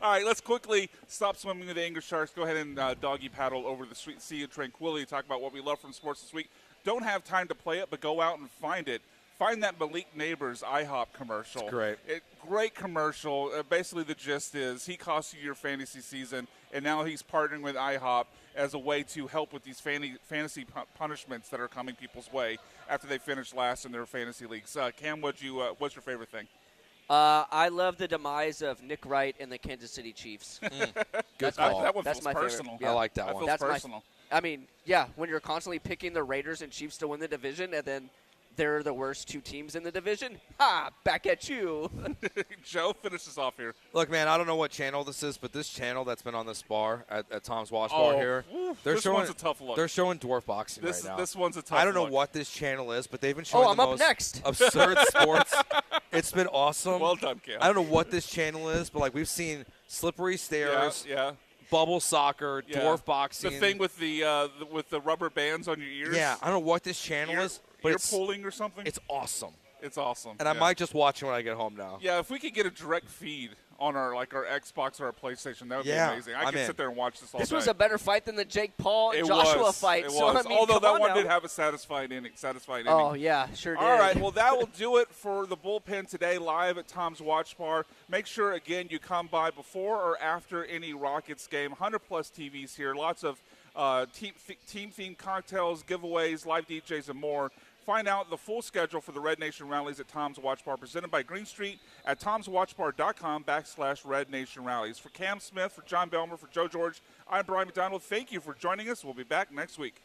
S1: All right, let's quickly stop swimming with the anger sharks. Go ahead and doggy paddle over the sweet sea of tranquility. Talk about what we love from sports this week. Don't have time to play it, but go out and find it. Find that Malik Neighbors IHOP commercial.
S3: It's great.
S1: Great commercial. Basically, the gist is he cost you your fantasy season, and now he's partnering with IHOP as a way to help with these fantasy punishments that are coming people's way after they finish last in their fantasy leagues. Cam, what's your favorite thing?
S2: I love the demise of Nick Wright and the Kansas City Chiefs.
S3: Good call.
S1: That one
S2: That's
S1: feels
S2: my
S1: personal.
S2: favorite.
S3: I like that one.
S1: Feels
S2: That's
S1: personal.
S2: I mean, yeah, when you're constantly picking the Raiders and Chiefs to win the division, and then they're the worst 2 teams in the division. Back at you.
S1: Joe, finish us off here.
S3: Look, man, I don't know what channel this is, but this channel that's been on this bar at Tom's Watch Bar here,
S1: this one's a tough look.
S3: They're showing dwarf boxing right now.
S1: This one's a tough look.
S3: I don't know what this channel is, but they've been showing
S2: I'm
S3: the
S2: up
S3: most
S2: next.
S3: absurd sports. It's been awesome.
S1: Well done, Cam.
S3: I don't know what this channel is, but we've seen slippery stairs, bubble soccer, dwarf boxing.
S1: The thing with the rubber bands on your ears.
S3: Yeah, I don't know what this channel is, but
S1: ear pulling or something.
S3: It's awesome.
S1: It's awesome.
S3: And I might just watch it when I get home now.
S1: Yeah, if we could get a direct feed on our Xbox or our PlayStation, that would be amazing. I could sit there and watch this all day.
S2: This was a better fight than the Jake Paul and Joshua fight.
S1: It
S2: so,
S1: was.
S2: I mean,
S1: Although that one
S2: now.
S1: did have a satisfying ending.
S2: Oh, yeah, sure did.
S1: All right, well, that will do it for the Bullpen today, live at Tom's Watch Bar. Make sure, again, you come by before or after any Rockets game. 100-plus TVs here, lots of team-themed cocktails, giveaways, live DJs, and more. Find out the full schedule for the Red Nation rallies at Tom's Watch Bar, presented by Green Street at tomswatchbar.com/Red Nation rallies. For Cam Smith, for John Belmer, for Joe George, I'm Brian McDonald. Thank you for joining us. We'll be back next week.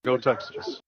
S7: Go Texas.